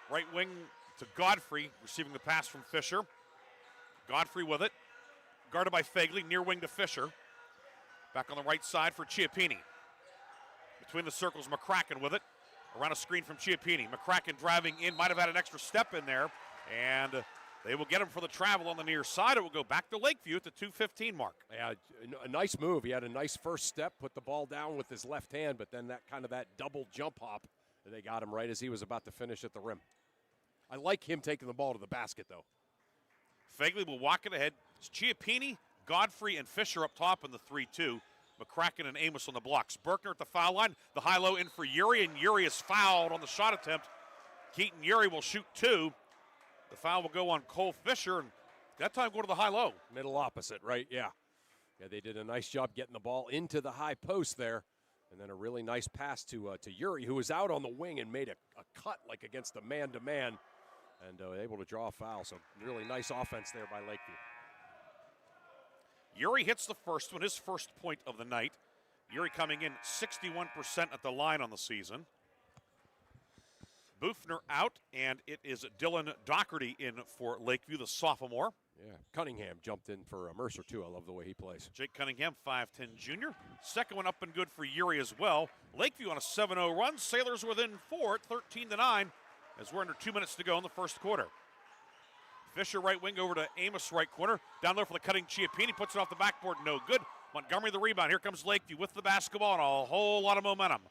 Right wing to Godfrey, receiving the pass from Fisher. Godfrey with it, guarded by Fegley, near wing to Fisher. Back on the right side for Chiappini. Between the circles, McCracken with it. Around a screen from Chiappini. McCracken driving in, might have had an extra step in there, and they will get him for the travel on the near side. It will go back to Lakeview at the 2:15 mark. Yeah, a nice move. He had a nice first step, put the ball down with his left hand, but then that double jump hop, they got him right as he was about to finish at the rim. I like him taking the ball to the basket, though. Fegley will walk it ahead. It's Chiappini, Godfrey, and Fisher up top in the 3-2. McCracken and Amos on the blocks. Berkner at the foul line. The high-low in for Uri, and Uri is fouled on the shot attempt. Keaton Uri will shoot 2. The foul will go on Cole Fisher, and that time go to the high-low. Middle opposite, right? Yeah. Yeah, they did a nice job getting the ball into the high post there, and then a really nice pass to Uri, who was out on the wing and made a cut like against a man-to-man, and able to draw a foul. So really nice offense there by Lakeview. Uri hits the first one, his first point of the night. Uri coming in 61% at the line on the season. Bufner out, and it is Dylan Doherty in for Lakeview, the sophomore. Yeah, Cunningham jumped in for Mercer, too. I love the way he plays. Jake Cunningham, 5'10 junior. Second one up and good for Uri as well. Lakeview on a 7-0 run. Sailors within 4 at 13-9 as we're under 2 minutes to go in the first quarter. Fisher right wing over to Amos right corner. Down there for the cutting Chiappini, puts it off the backboard, no good. Montgomery the rebound. Here comes Lakeview with the basketball and a whole lot of momentum.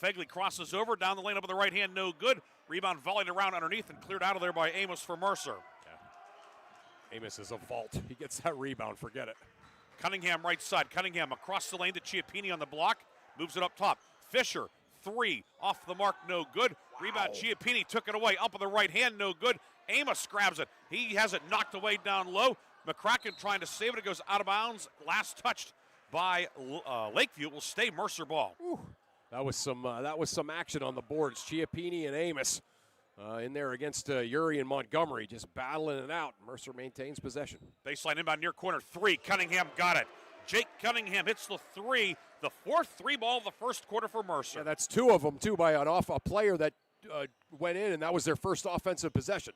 Fegley crosses over, down the lane up with the right hand, no good. Rebound volleyed around underneath and cleared out of there by Amos for Mercer. Yeah. Amos is a vault. He gets that rebound, forget it. Cunningham right side. Cunningham across the lane to Chiappini on the block. Moves it up top. Fisher, 3, off the mark, no good. Wow. Rebound, Chiappini took it away, up with the right hand, no good. Amos grabs it. He has it knocked away down low. McCracken trying to save it. It goes out of bounds. Last touched by Lakeview. It will stay Mercer ball. Whew. That was some action on the boards. Chiappini and Amos in there against Uri and Montgomery, just battling it out. Mercer maintains possession. Baseline inbound near corner 3. Cunningham got it. Jake Cunningham hits the 3. The fourth 3 ball of the first quarter for Mercer. Yeah, that's 2 of them, too, by a player that went in, and that was their first offensive possession.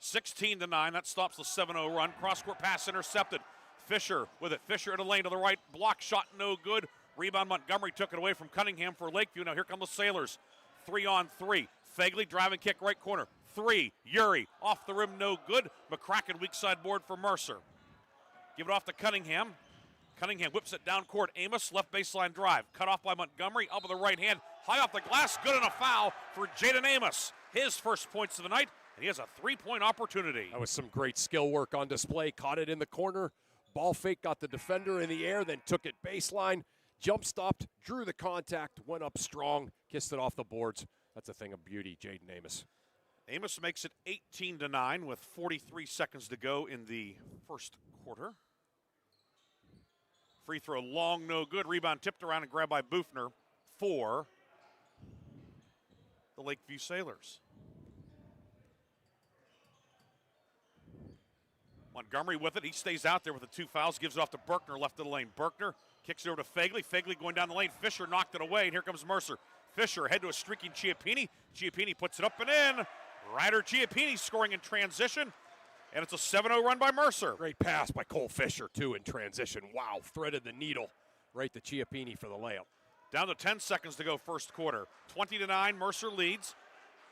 16-9. That stops the 7-0 run. Cross-court pass intercepted. Fisher with it. Fisher in the lane to the right. Block shot no good. Rebound, Montgomery took it away from Cunningham for Lakeview. Now here come the Sailors. 3-on-3. Fegley driving kick right corner. 3. Uri off the rim, no good. McCracken weak side board for Mercer. Give it off to Cunningham. Cunningham whips it down court. Amos left baseline drive. Cut off by Montgomery. Up with the right hand. High off the glass. Good and a foul for Jaden Amos. His first points of the night. And he has a 3-point opportunity. That was some great skill work on display. Caught it in the corner. Ball fake, got the defender in the air, then took it baseline. Jump stopped, drew the contact, went up strong, kissed it off the boards. That's a thing of beauty, Jaden Amos. Amos makes it 18-9 with 43 seconds to go in the first quarter. Free throw long, no good. Rebound tipped around and grabbed by Bufner for the Lakeview Sailors. Montgomery with it. He stays out there with the 2 fouls. Gives it off to Berkner, left of the lane. Berkner kicks it over to Fegley. Fegley going down the lane. Fisher knocked it away, and here comes Mercer. Fisher ahead to a streaking Chiappini. Chiappini puts it up and in. Ryder Chiappini scoring in transition. And it's a 7-0 run by Mercer. Great pass by Cole Fisher, too, in transition. Wow, threaded the needle right to Chiappini for the layup. Down to 10 seconds to go first quarter. 20-9, Mercer leads.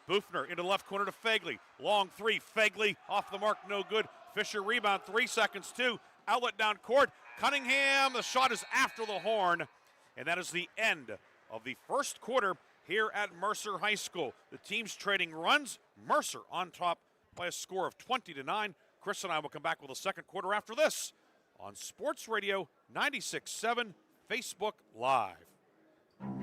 Bufner into the left corner to Fagley. Long three, Fagley off the mark, no good. Fisher rebound, 3 seconds, 2. Outlet down court. Cunningham, the shot is after the horn. And that is the end of the first quarter here at Mercer High School. The teams trading runs. Mercer on top by a score of 20-9. Chris and I will come back with a second quarter after this on Sports Radio 96.7 Facebook Live.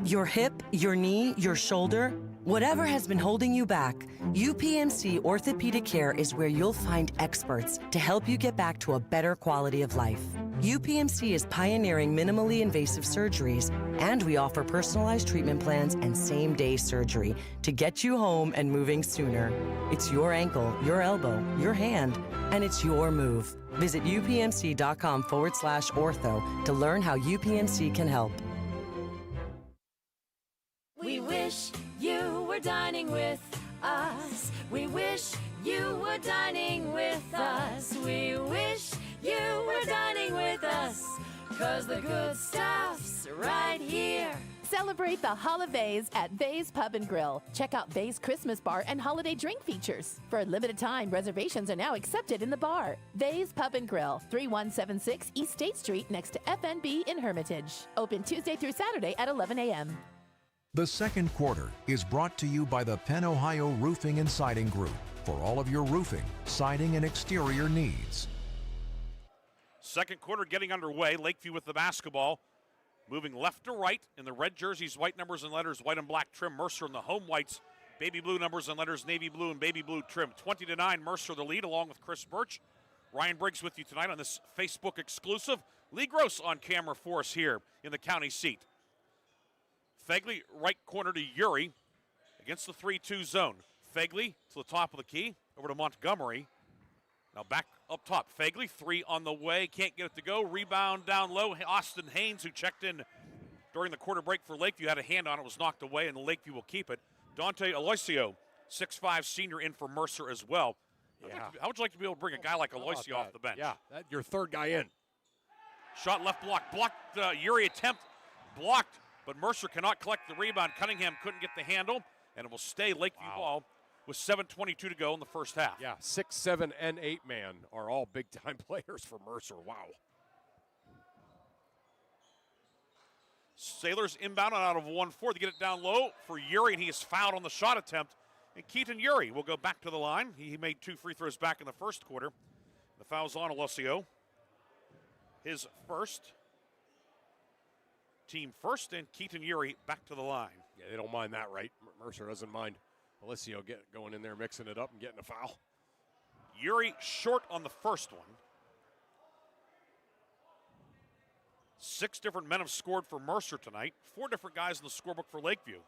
Your hip, your knee, your shoulder, whatever has been holding you back, UPMC Orthopedic Care is where you'll find experts to help you get back to a better quality of life. UPMC is pioneering minimally invasive surgeries, and we offer personalized treatment plans and same-day surgery to get you home and moving sooner. It's your ankle, your elbow, your hand, and it's your move. Visit upmc.com/ortho to learn how UPMC can help. We wish you were dining with us. We wish you were dining with us. We wish you were dining with us. 'Cause the good stuff's right here. Celebrate the holidays at Vay's Pub and Grill. Check out Vay's Christmas bar and holiday drink features. For a limited time, reservations are now accepted in the bar. Vay's Pub and Grill, 3176 East State Street next to FNB in Hermitage. Open Tuesday through Saturday at 11 a.m. The second quarter is brought to you by the Penn Ohio Roofing and Siding Group for all of your roofing, siding, and exterior needs. Second quarter getting underway. Lakeview with the basketball. Moving left to right in the red jerseys, white numbers and letters, white and black trim. Mercer in the home whites, baby blue numbers and letters, navy blue and baby blue trim. 20-9, Mercer the lead along with Chris Birch. Ryan Briggs with you tonight on this Facebook exclusive. Lee Gross on camera for us here in the county seat. Fagley, right corner to Uri against the 3-2 zone. Fagley to the top of the key, over to Montgomery. Now back up top. Fagley, 3 on the way, can't get it to go. Rebound down low. Austin Haynes, who checked in during the quarter break for Lakeview, had a hand on it, was knocked away, and Lakeview will keep it. Dante Aloisio, 6'5 senior, in for Mercer as well. Yeah. How would you like to be able to bring a guy like Aloisio off the bench? Yeah, your third guy in. Shot left block. Blocked. Uri attempt. Blocked. But Mercer cannot collect the rebound. Cunningham couldn't get the handle, and it will stay Lakeview ball with 7:22 to go in the first half. Yeah, 6, 7, and 8 man are all big-time players for Mercer. Wow. Sailors inbound out of 1-4. They get it down low for Uri, and he is fouled on the shot attempt. And Keaton Uri will go back to the line. He made 2 free throws back in the first quarter. The foul's on Alessio. His first. Team first, and Keaton Uri back to the line. Yeah, they don't mind that, right? Mercer doesn't mind Alessio going in there, mixing it up, and getting a foul. Uri short on the first one. 6 different men have scored for Mercer tonight. 4 different guys in the scorebook for Lakeview.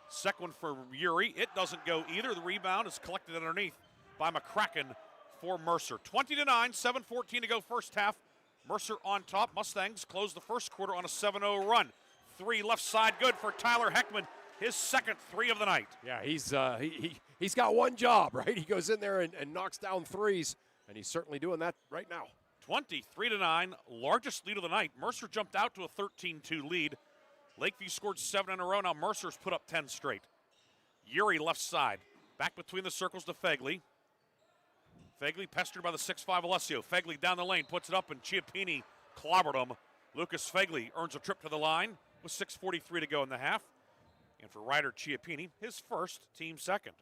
Second one for Uri. It doesn't go either. The rebound is collected underneath by McCracken for Mercer. 20-9, 7:14 to go first half. Mercer on top. Mustangs close the first quarter on a 7-0 run. 3 left side, good for Tyler Heckman. His second 3 of the night. Yeah, he's got one job, right? He goes in there and knocks down threes, and he's certainly doing that right now. 23-9, largest lead of the night. Mercer jumped out to a 13-2 lead. Lakeview scored 7 in a row. Now Mercer's put up 10 straight. Uri left side. Back between the circles to Fagley. Fagley pestered by the 6'5 Alessio. Fagley down the lane, puts it up, and Chiappini clobbered him. Lucas Fagley earns a trip to the line with 6:43 to go in the half. And for Ryder Chiappini, his first, team second.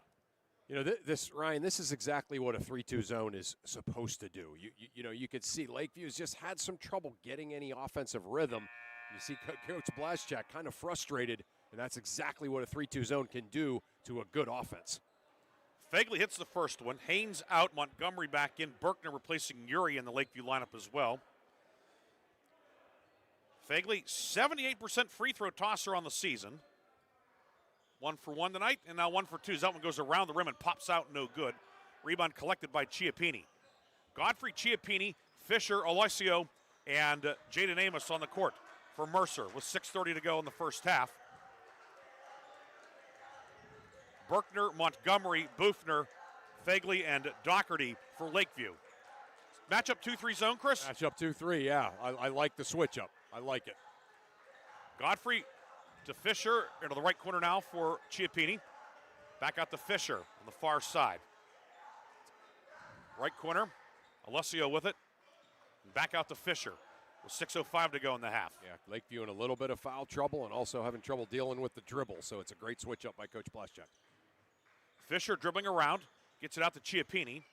You know, Ryan, this is exactly what a 3-2 zone is supposed to do. You know, you could see Lakeview's just had some trouble getting any offensive rhythm. You see Coach Blaschak kind of frustrated, and that's exactly what a 3-2 zone can do to a good offense. Fagley hits the first one. Haynes out, Montgomery back in. Berkner replacing Uri in the Lakeview lineup as well. Fagley, 78% free throw tosser on the season. 1 for 1 tonight, and now 1 for 2. That one goes around the rim and pops out, no good. Rebound collected by Chiappini. Godfrey Chiappini, Fisher, Aloisio, and Jaden Amos on the court for Mercer with 6:30 to go in the first half. Berkner, Montgomery, Bufner, Fagley and Doherty for Lakeview. Matchup 2-3 zone, Chris? Matchup 2-3, yeah. I like the switch up. I like it. Godfrey to Fisher into the right corner now for Chiappini. Back out to Fisher on the far side. Right corner, Alessio with it. And back out to Fisher with 6:05 to go in the half. Yeah, Lakeview in a little bit of foul trouble and also having trouble dealing with the dribble, so it's a great switch up by Coach Blaschak. Fisher dribbling around, gets it out to Chiappini.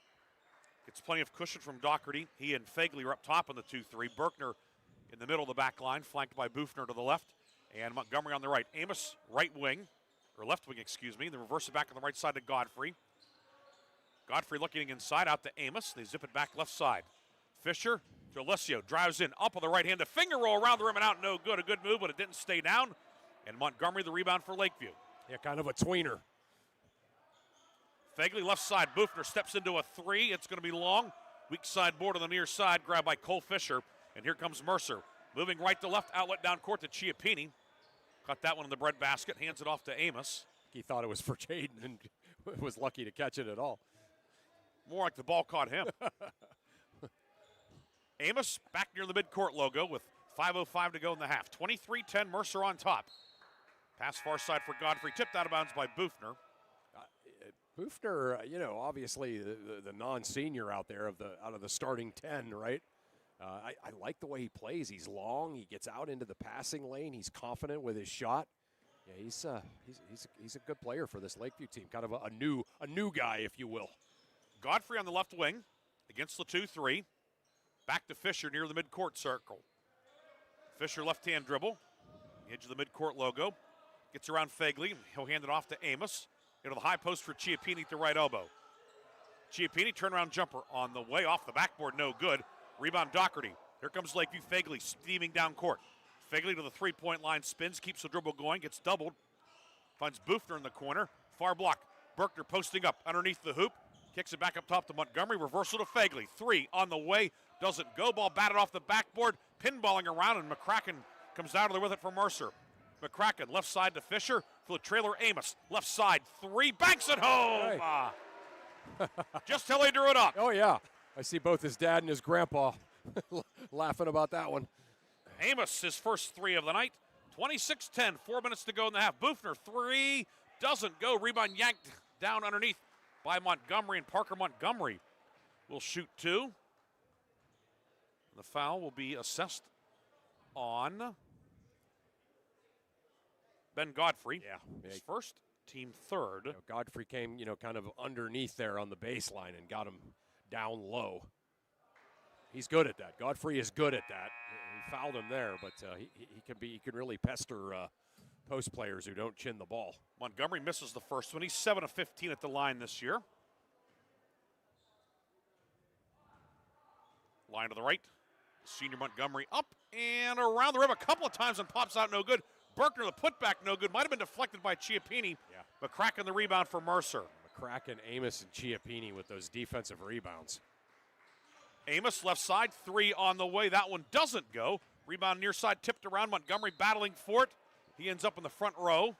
Gets plenty of cushion from Doherty. He and Fagley are up top on the 2-3. Berkner in the middle of the back line, flanked by Bufner to the left, and Montgomery on the right. Amos, right wing, or left wing, excuse me. They reverse it back on the right side to Godfrey. Godfrey looking inside, out to Amos. They zip it back left side. Fisher to Alessio, drives in, up on the right hand, a finger roll around the rim and out, no good. A good move, but it didn't stay down. And Montgomery the rebound for Lakeview. Yeah, kind of a tweener. Fagley left side, Bufner steps into a three. It's going to be long. Weak side board on the near side, grabbed by Cole Fisher. And here comes Mercer. Moving right to left, outlet down court to Chiappini. Caught that one in the breadbasket, hands it off to Amos. He thought it was for Jaden and was lucky to catch it at all. More like the ball caught him. Amos back near the midcourt logo with 5:05 to go in the half. 23-10, Mercer on top. Pass far side for Godfrey, tipped out of bounds by Bufner. Bufner, obviously the non-senior out there out of the starting 10, right? I like the way he plays. He's long. He gets out into the passing lane. He's confident with his shot. Yeah, he's a good player for this Lakeview team. Kind of a new guy, if you will. Godfrey on the left wing against the 2-3. Back to Fisher near the midcourt circle. Fisher left-hand dribble. Edge of the midcourt logo. Gets around Fagley. He'll hand it off to Amos. Into the high post for Chiappini at the right elbow. Chiappini turnaround jumper on the way off the backboard, no good. Rebound Doherty. Here comes Lakeview. Fagley steaming down court. Fagley to the three-point line, spins, keeps the dribble going, gets doubled. Finds Bufner in the corner. Far block. Berkner posting up underneath the hoop. Kicks it back up top to Montgomery. Reversal to Fagley. Three on the way. Doesn't go. Ball batted off the backboard. Pinballing around, and McCracken comes out of there with it for Mercer. McCracken left side to Fisher for the trailer. Amos left side three, banks it home. Hey. Just till he drew it up. Oh yeah, I see both his dad and his grandpa laughing about that one. Amos his first three of the night. 26-10, 4 minutes to go in the half. Bufner three doesn't go. Rebound yanked down underneath by Montgomery, and Parker Montgomery will shoot two. The foul will be assessed on Ben Godfrey. Yeah. His first, team third. Godfrey came, kind of underneath there on the baseline and got him down low. He's good at that. Godfrey is good at that. He fouled him there, but he can really pester post players who don't chin the ball. Montgomery misses the first one. He's 7 of 15 at the line this year. Line to the right. Senior Montgomery up and around the rim a couple of times and pops out no good. Berkner, the putback, no good. Might have been deflected by Chiappini. Yeah. McCracken the rebound for Mercer. McCracken, Amos, and Chiappini with those defensive rebounds. Amos left side, three on the way. That one doesn't go. Rebound near side, tipped around. Montgomery battling for it. He ends up in the front row.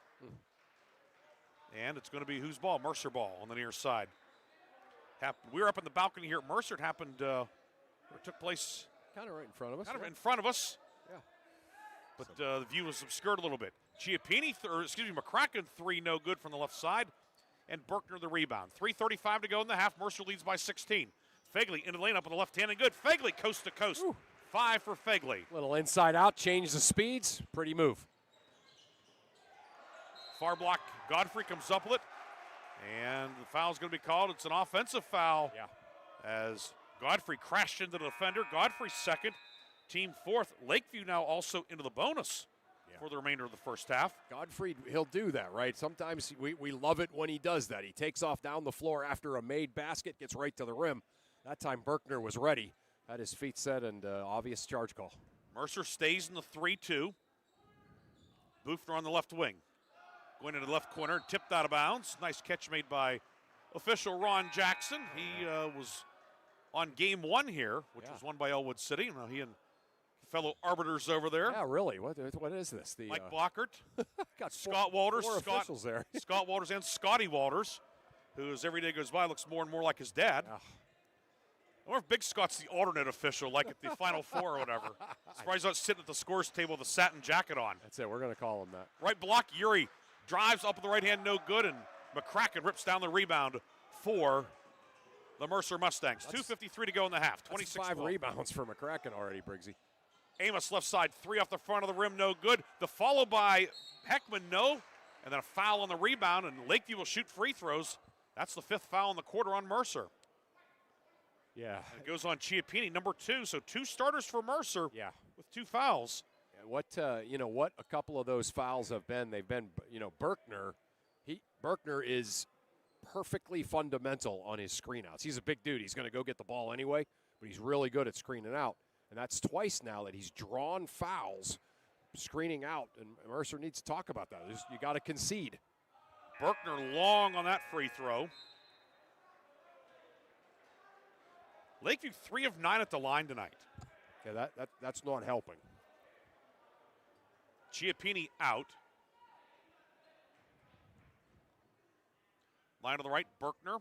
And it's going to be whose ball? Mercer ball on the near side. We were up in the balcony here at Mercer. It happened, it took place kind of right in front of us. Kind of in front of us. Yeah. But the view was obscured a little bit. Chiappini, McCracken three, no good from the left side. And Berkner the rebound. 3:35 to go in the half. Mercer leads by 16. Fagley into the lane up on the left hand and good. Fagley coast to coast. Ooh. 5 for Fagley. Little inside out, change the speeds. Pretty move. Far block. Godfrey comes up with it. And the foul's going to be called. It's an offensive foul. Yeah. As Godfrey crashed into the defender. Godfrey second. Team fourth. Lakeview now also into the bonus for the remainder of the first half. Godfrey, he'll do that, right? Sometimes we love it when he does that. He takes off down the floor after a made basket, gets right to the rim. That time Berkner was ready. Had his feet set and obvious charge call. Mercer stays in the 3-2. Bufner on the left wing. Going into the left corner, tipped out of bounds. Nice catch made by official Ron Jackson. He was on game one here, which was won by Elwood City. Now he and fellow arbiters over there. Yeah, really. What is this? The Mike Blockert, got Scott Walters, officials there. Scott Walters and Scotty Walters. who, as every day goes by, looks more and more like his dad. Ugh. I wonder if Big Scott's the alternate official, like at the Final Four or whatever. Surprised he's not sitting at the scores table with a satin jacket on. That's it. We're going to call him that. Right block, Yuri drives up with the right hand, no good, and McCracken rips down the rebound for the Mercer Mustangs. 2:53 to go in the half. 26 5 rebounds for McCracken already, Briggsy. Amos left side, 3 off the front of the rim, no good. The follow by Heckman, no. And then a foul on the rebound, and Lakeview will shoot free throws. That's the 5th foul in the quarter on Mercer. Yeah. It goes on Chiappini, number 2. So 2 starters for Mercer with 2 fouls. What a couple of those fouls have been. They've been, Berkner. Berkner is perfectly fundamental on his screenouts. He's a big dude. He's going to go get the ball anyway, but he's really good at screening out. And that's twice now that he's drawn fouls screening out, and Mercer needs to talk about that. You got to concede. Berkner long on that free throw. Lakeview 3 of 9 at the line tonight. Okay, that's not helping. Chiappini out. Line to the right, Berkner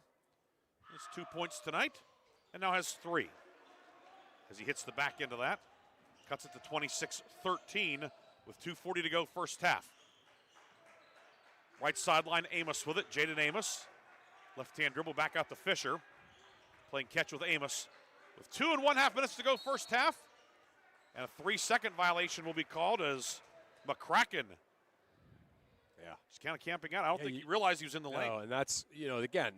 has 2 points tonight and now has 3. As he hits the back end of that, cuts it to 26-13 with 2:40 to go first half. Right sideline, Amos with it, Jaden Amos. Left-hand dribble back out to Fisher. Playing catch with Amos with 2.5 minutes to go first half. And a 3-second violation will be called as McCracken. Yeah. He's kind of camping out. I don't think he realized he was in the lane. No, and that's, again,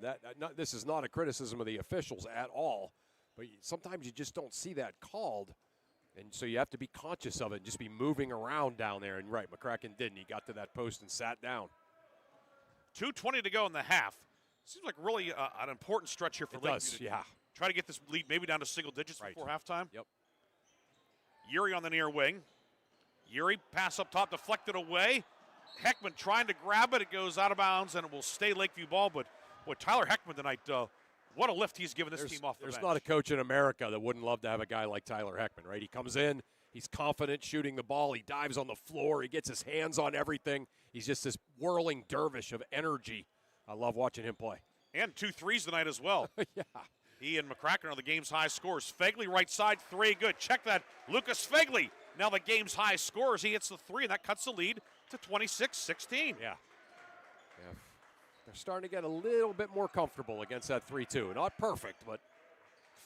this is not a criticism of the officials at all, but sometimes you just don't see that called, and so you have to be conscious of it and just be moving around down there. And right, McCracken didn't. He got to that post and sat down. 2:20 to go in the half. Seems like really an important stretch here for Lakeview. Try to get this lead maybe down to single digits before halftime. Yep. Yuri on the near wing. Yuri pass up top, deflected away. Heckman trying to grab it. It goes out of bounds, and it will stay Lakeview ball. But, boy, Tyler Heckman tonight, what a lift he's given this team off the bench. There's not a coach in America that wouldn't love to have a guy like Tyler Heckman, right? He comes in, he's confident shooting the ball. He dives on the floor. He gets his hands on everything. He's just this whirling dervish of energy. I love watching him play. And 2 threes tonight as well. Yeah. He and McCracken are the game's high scorers. Fegley right side, 3, good. Check that. Lucas Fegley, now the game's high scorers. He hits the 3, and that cuts the lead to 26-16. Yeah. They're starting to get a little bit more comfortable against that 3-2. Not perfect, but.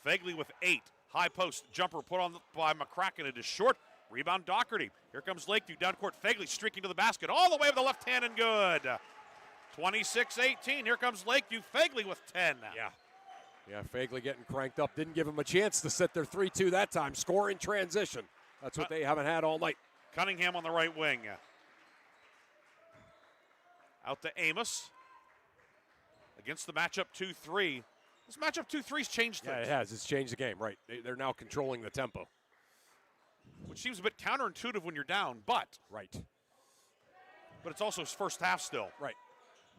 Fegley with 8. High post jumper put on by McCracken. It is short. Rebound Doherty. Here comes Lakeview. Down court, Fegley streaking to the basket. All the way with the left hand and good. 26-18. Here comes Lakeview. Fegley with 10. Yeah, Fegley getting cranked up. Didn't give him a chance to set their 3-2 that time. Score in transition. That's what they haven't had all night. Cunningham on the right wing. Out to Amos. Against the matchup 2-3. This matchup 2-3's changed things. Yeah, it has. It's changed the game, right. They're now controlling the tempo. Which seems a bit counterintuitive when you're down, but. Right. But it's also his first half still. Right.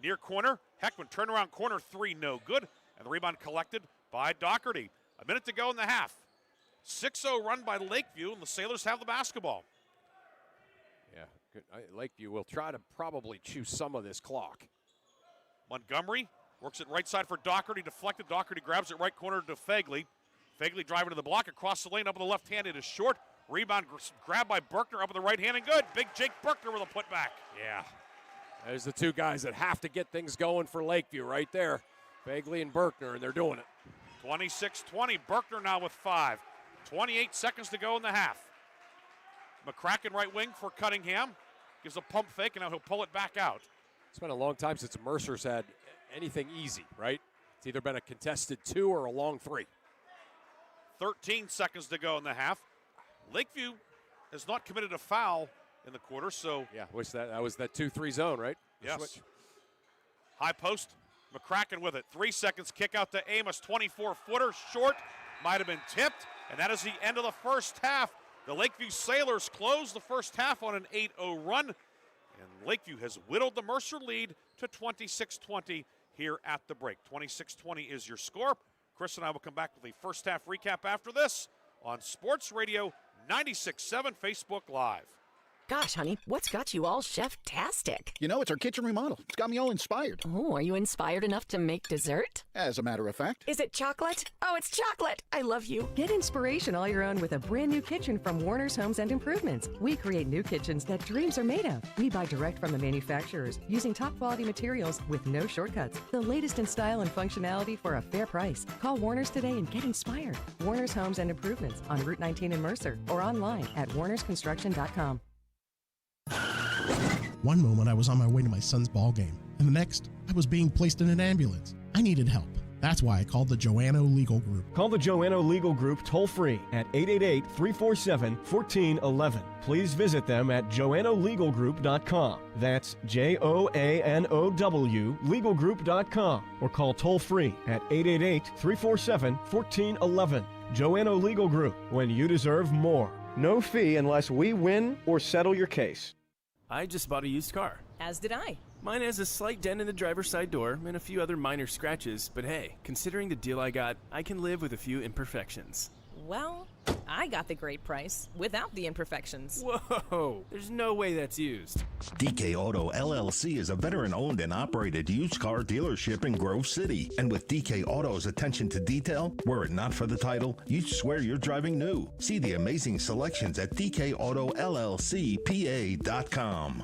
Near corner, Heckman, turnaround corner 3, no good. And the rebound collected by Doherty. A minute to go in the half. 6-0 run by Lakeview, and the Sailors have the basketball. Yeah, good. Lakeview will try to probably chew some of this clock. Montgomery works it right side for Doherty, deflected. Doherty grabs it right corner to Fegley. Fegley driving to the block, across the lane, up with the left hand. It is short. Rebound grabbed by Berkner, up with the right hand, and good. Big Jake Berkner with a putback. Yeah. There's the two guys that have to get things going for Lakeview right there. Fegley and Berkner, and they're doing it. 26-20. Berkner now with 5. 28 seconds to go in the half. McCracken right wing for Cunningham. Gives a pump fake, and now he'll pull it back out. It's been a long time since Mercer's had anything easy, right? It's either been a contested 2 or a long 3. 13 seconds to go in the half. Lakeview has not committed a foul in the quarter, so. Yeah, that was that 2-3 zone, right? Yes. Switch. High post. McCracken with it. 3 seconds. Kick out to Amos. 24-footer. Short. Might have been tipped. And that is the end of the first half. The Lakeview Sailors close the first half on an 8-0 run. And Lakeview has whittled the Mercer lead to 26-20 here at the break. 26-20 is your score. Chris and I will come back with a first half recap after this on Sports Radio 96.7 Facebook Live. Gosh, honey, what's got you all chef-tastic? You know, it's our kitchen remodel. It's got me all inspired. Oh, are you inspired enough to make dessert? As a matter of fact. Is it chocolate? Oh, it's chocolate. I love you. Get inspiration all your own with a brand new kitchen from Warner's Homes and Improvements. We create new kitchens that dreams are made of. We buy direct from the manufacturers using top quality materials with no shortcuts. The latest in style and functionality for a fair price. Call Warner's today and get inspired. Warner's Homes and Improvements on Route 19 in Mercer or online at warnersconstruction.com. One moment I was on my way to my son's ball game, and the next I was being placed in an ambulance. I needed help. That's why I called the Joanno Legal Group. Call the Joanno Legal Group toll-free at 888-347-1411. Please visit them at joannolegalgroup.com. That's Joanow legalgroup.com. Or call toll-free at 888-347-1411. Joanno Legal Group, when you deserve more. No fee unless we win or settle your case. I just bought a used car. As did I. Mine has a slight dent in the driver's side door and a few other minor scratches, but hey, considering the deal I got, I can live with a few imperfections. Well, I got the great price without the imperfections. Whoa, there's no way that's used. DK Auto LLC is a veteran-owned and operated used car dealership in Grove City. And with DK Auto's attention to detail, were it not for the title, you'd swear you're driving new. See the amazing selections at DKAutoLLCPA.com.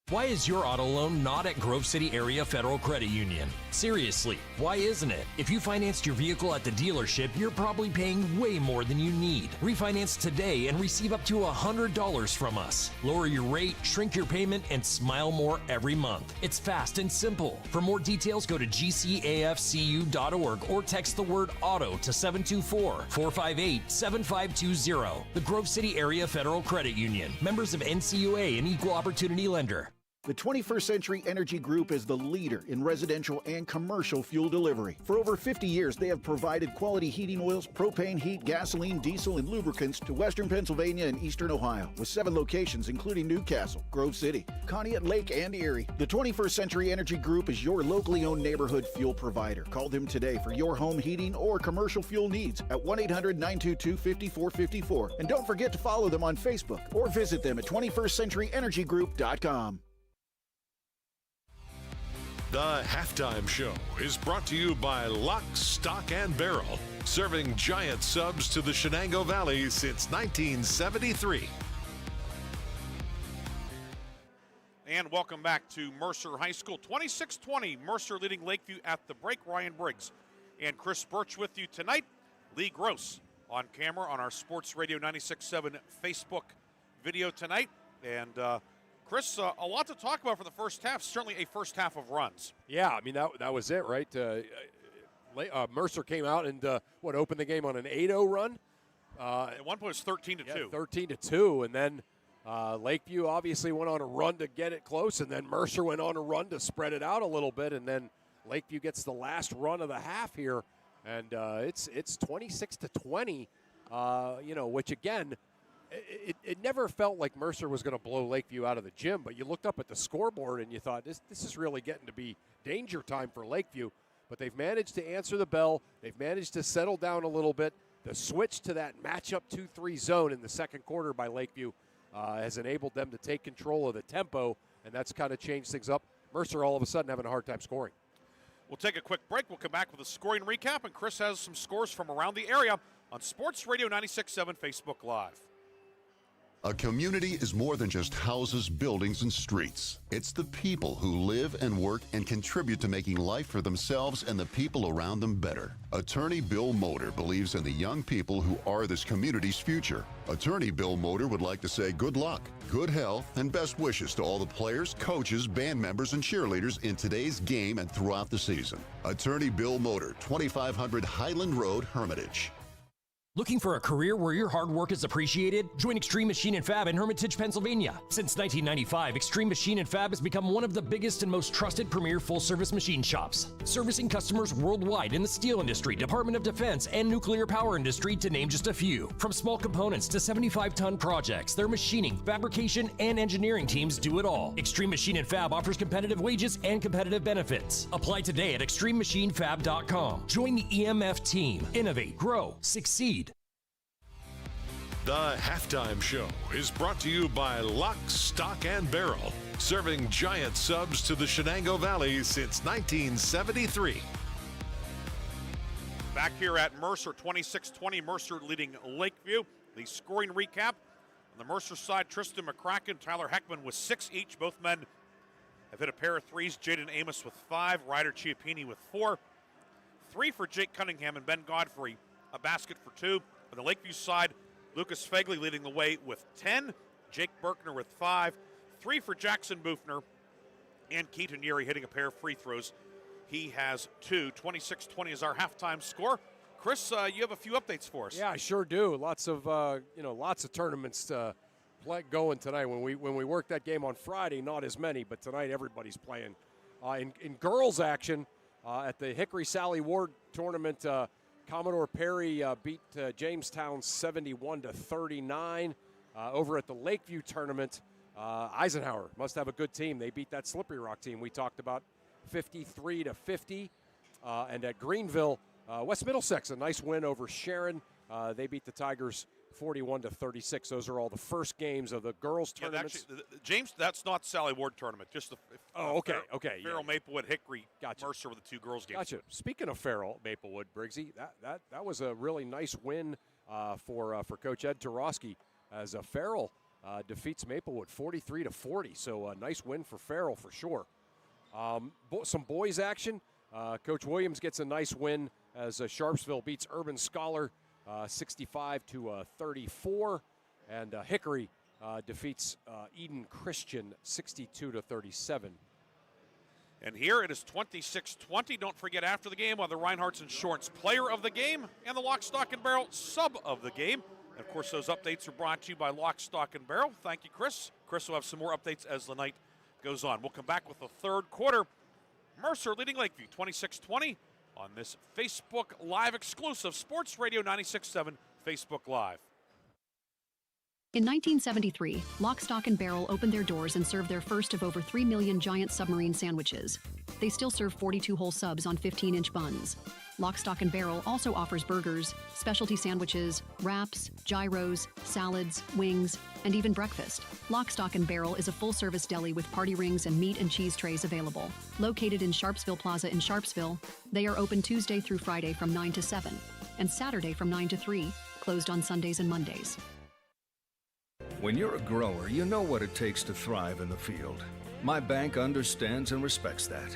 Why is your auto loan not at Grove City Area Federal Credit Union? Seriously, why isn't it? If you financed your vehicle at the dealership, you're probably paying way more than you need. Refinance today and receive up to $100 from us. Lower your rate, shrink your payment, and smile more every month. It's fast and simple. For more details, go to gcafcu.org or text the word auto to 724-458-7520. The Grove City Area Federal Credit Union. Members of NCUA and Equal Opportunity Lender. The 21st Century Energy Group is the leader in residential and commercial fuel delivery. For over 50 years, they have provided quality heating oils, propane, heat, gasoline, diesel, and lubricants to Western Pennsylvania and Eastern Ohio, with 7 locations including Newcastle, Grove City, Conneaut, Lake, and Erie. The 21st Century Energy Group is your locally owned neighborhood fuel provider. Call them today for your home heating or commercial fuel needs at 1-800-922-5454. And don't forget to follow them on Facebook or visit them at 21stCenturyEnergyGroup.com. The Halftime Show is brought to you by Lock, Stock, and Barrel, serving giant subs to the Shenango Valley since 1973. And welcome back to Mercer High School. 26-20, Mercer leading Lakeview at the break. Ryan Briggs and Chris Birch with you tonight. Lee Gross on camera on our Sports Radio 96.7 Facebook video tonight. And Chris, a lot to talk about for the first half. Certainly a first half of runs. Yeah, I mean, that was it, right? Mercer came out and, opened the game on an 8-0 run? At one point, it was 13-2. Yeah, 13-2, and then Lakeview obviously went on a run to get it close, and then Mercer went on a run to spread it out a little bit, and then Lakeview gets the last run of the half here, and it's 26-20, which, again, it never felt like Mercer was going to blow Lakeview out of the gym, but you looked up at the scoreboard and you thought, this is really getting to be danger time for Lakeview. But they've managed to answer the bell. They've managed to settle down a little bit. The switch to that matchup 2-3 zone in the second quarter by Lakeview has enabled them to take control of the tempo, and that's kind of changed things up. Mercer all of a sudden having a hard time scoring. We'll take a quick break. We'll come back with a scoring recap, and Chris has some scores from around the area on Sports Radio 96.7 Facebook Live. A community is more than just houses, buildings, and streets. It's the people who live and work and contribute to making life for themselves and the people around them better. Attorney Bill Motor believes in the young people who are this community's future. Attorney Bill Motor would like to say good luck, good health, and best wishes to all the players, coaches, band members, and cheerleaders in today's game and throughout the season. Attorney Bill Motor, 2500 Highland Road, Hermitage. Looking for a career where your hard work is appreciated? Join Extreme Machine & Fab in Hermitage, Pennsylvania. Since 1995, Extreme Machine & Fab has become one of the biggest and most trusted premier full-service machine shops, servicing customers worldwide in the steel industry, Department of Defense, and nuclear power industry, to name just a few. From small components to 75-ton projects, their machining, fabrication, and engineering teams do it all. Extreme Machine & Fab offers competitive wages and competitive benefits. Apply today at extrememachinefab.com. Join the EMF team. Innovate, grow, succeed. The Halftime Show is brought to you by Lock, Stock, and Barrel, serving giant subs to the Shenango Valley since 1973. Back here at Mercer, 26-20, Mercer leading Lakeview. The scoring recap. On the Mercer side, Tristan McCracken, Tyler Heckman with 6 each. Both men have hit a pair of threes. Jaden Amos with 5, Ryder Chiappini with 4. 3 for Jake Cunningham and Ben Godfrey, a basket for 2. On the Lakeview side, Lucas Fagley leading the way with 10, Jake Berkner with 5, 3 for Jackson Bufner, and Keaton Yeary hitting a pair of free throws. He has 2. 26-20 is our halftime score. Chris, you have a few updates for us. Yeah, I sure do. Lots of tournaments going tonight. When we worked that game on Friday, not as many, but tonight everybody's playing. In girls action, at the Hickory Sally Ward tournament, Commodore Perry beat Jamestown 71-39. Over at the Lakeview tournament, Eisenhower must have a good team. They beat that Slippery Rock team we talked about 53-50. And at Greenville, West Middlesex, a nice win over Sharon. They beat the Tigers 41-36. Those are all the first games of the girls tournaments. Actually, James, that's not Sally Ward tournament. Just the okay. Farrell, Maplewood, Hickory, Gotcha. Mercer were the 2 girls games. Gotcha. Speaking of Farrell, Maplewood, Briggsy, that was a really nice win for Coach Ed Tarosky as Farrell defeats Maplewood 43-40. So a nice win for Farrell for sure. Some boys action. Coach Williams gets a nice win as Sharpsville beats Urban Scholar 65-34, and Hickory defeats Eden Christian 62-37. And here it is 26-20. Don't forget after the game on the Reinhardt's Insurance Player of the Game and the Lock, Stock, and Barrel Sub of the Game. And of course, those updates are brought to you by Lock, Stock, and Barrel. Thank you, Chris. Chris will have some more updates as the night goes on. We'll come back with the third quarter. Mercer leading Lakeview 26-20 on this Facebook Live exclusive Sports Radio 96.7 Facebook Live. In 1973, Lock, Stock, and Barrel opened their doors and served their first of over 3 million giant submarine sandwiches. They still serve 42-hole subs on 15-inch buns. Lock, Stock, and Barrel also offers burgers, specialty sandwiches, wraps, gyros, salads, wings, and even breakfast. Lock, Stock, and Barrel is a full-service deli with party rings and meat and cheese trays available. Located in Sharpsville Plaza in Sharpsville, they are open Tuesday through Friday from 9 to 7, and Saturday from 9 to 3, closed on Sundays and Mondays. When you're a grower, you know what it takes to thrive in the field. My bank understands and respects that.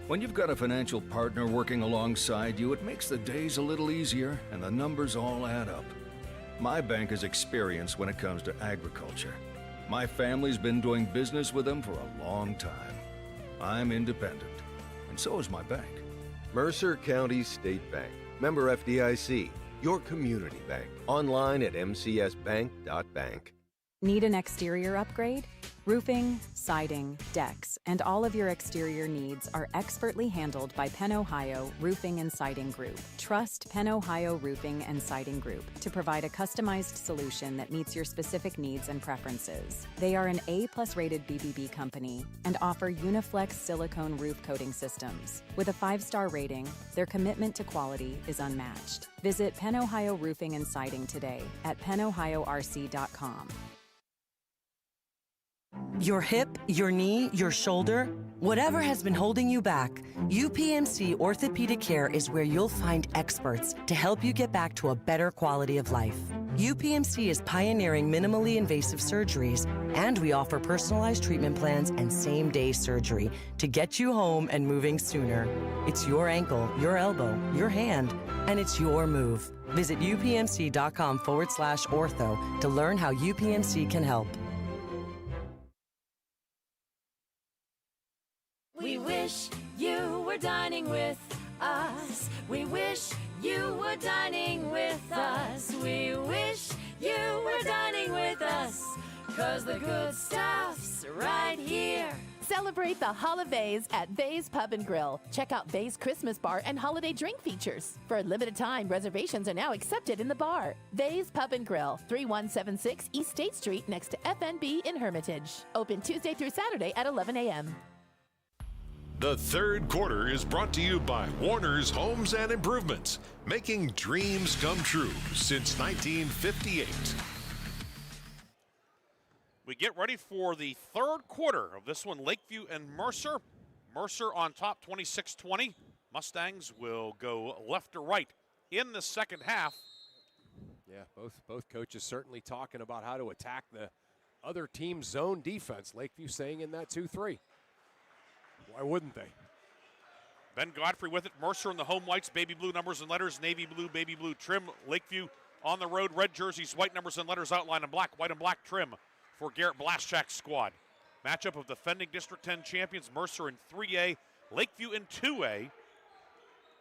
When you've got a financial partner working alongside you, it makes the days a little easier and the numbers all add up. My bank is experienced when it comes to agriculture. My family's been doing business with them for a long time. I'm independent, and so is my bank. Mercer County State Bank. Member FDIC. Your community bank. Online at mcsbank.bank. Need an exterior upgrade? Roofing, siding, decks, and all of your exterior needs are expertly handled by Penn Ohio Roofing and Siding Group. Trust Penn Ohio Roofing and Siding Group to provide a customized solution that meets your specific needs and preferences. They are an A+ rated BBB company and offer Uniflex silicone roof coating systems. With a 5-star rating, their commitment to quality is unmatched. Visit Penn Ohio Roofing and Siding today at pennohiorc.com. Your hip, your knee, your shoulder, whatever has been holding you back, UPMC Orthopedic Care is where you'll find experts to help you get back to a better quality of life. UPMC is pioneering minimally invasive surgeries, and we offer personalized treatment plans and same-day surgery to get you home and moving sooner. It's your ankle, your elbow, your hand, and it's your move. Visit upmc.com/ortho to learn how UPMC can help. We wish you were dining with us. We wish you were dining with us. We wish you were dining with us. 'Cause the good stuff's right here. Celebrate the holidays at Bay's Pub and Grill. Check out Bay's Christmas bar and holiday drink features. For a limited time, reservations are now accepted in the bar. Bay's Pub and Grill, 3176 East State Street next to FNB in Hermitage. Open Tuesday through Saturday at 11 a.m. The third quarter is brought to you by Warner's Homes and Improvements, making dreams come true since 1958. We get ready for the third quarter of this one, Lakeview and Mercer. Mercer on top 26-20. Mustangs will go left to right in the second half. Yeah, both coaches certainly talking about how to attack the other team's zone defense. Lakeview staying in that 2-3. Why wouldn't they? Ben Godfrey with it. Mercer in the home whites, baby blue numbers and letters, navy blue, baby blue trim. Lakeview on the road, red jerseys, white numbers and letters outlined in black, white and black trim for Garrett Blaschak's squad. Matchup of defending District 10 champions, Mercer in 3A, Lakeview in 2A.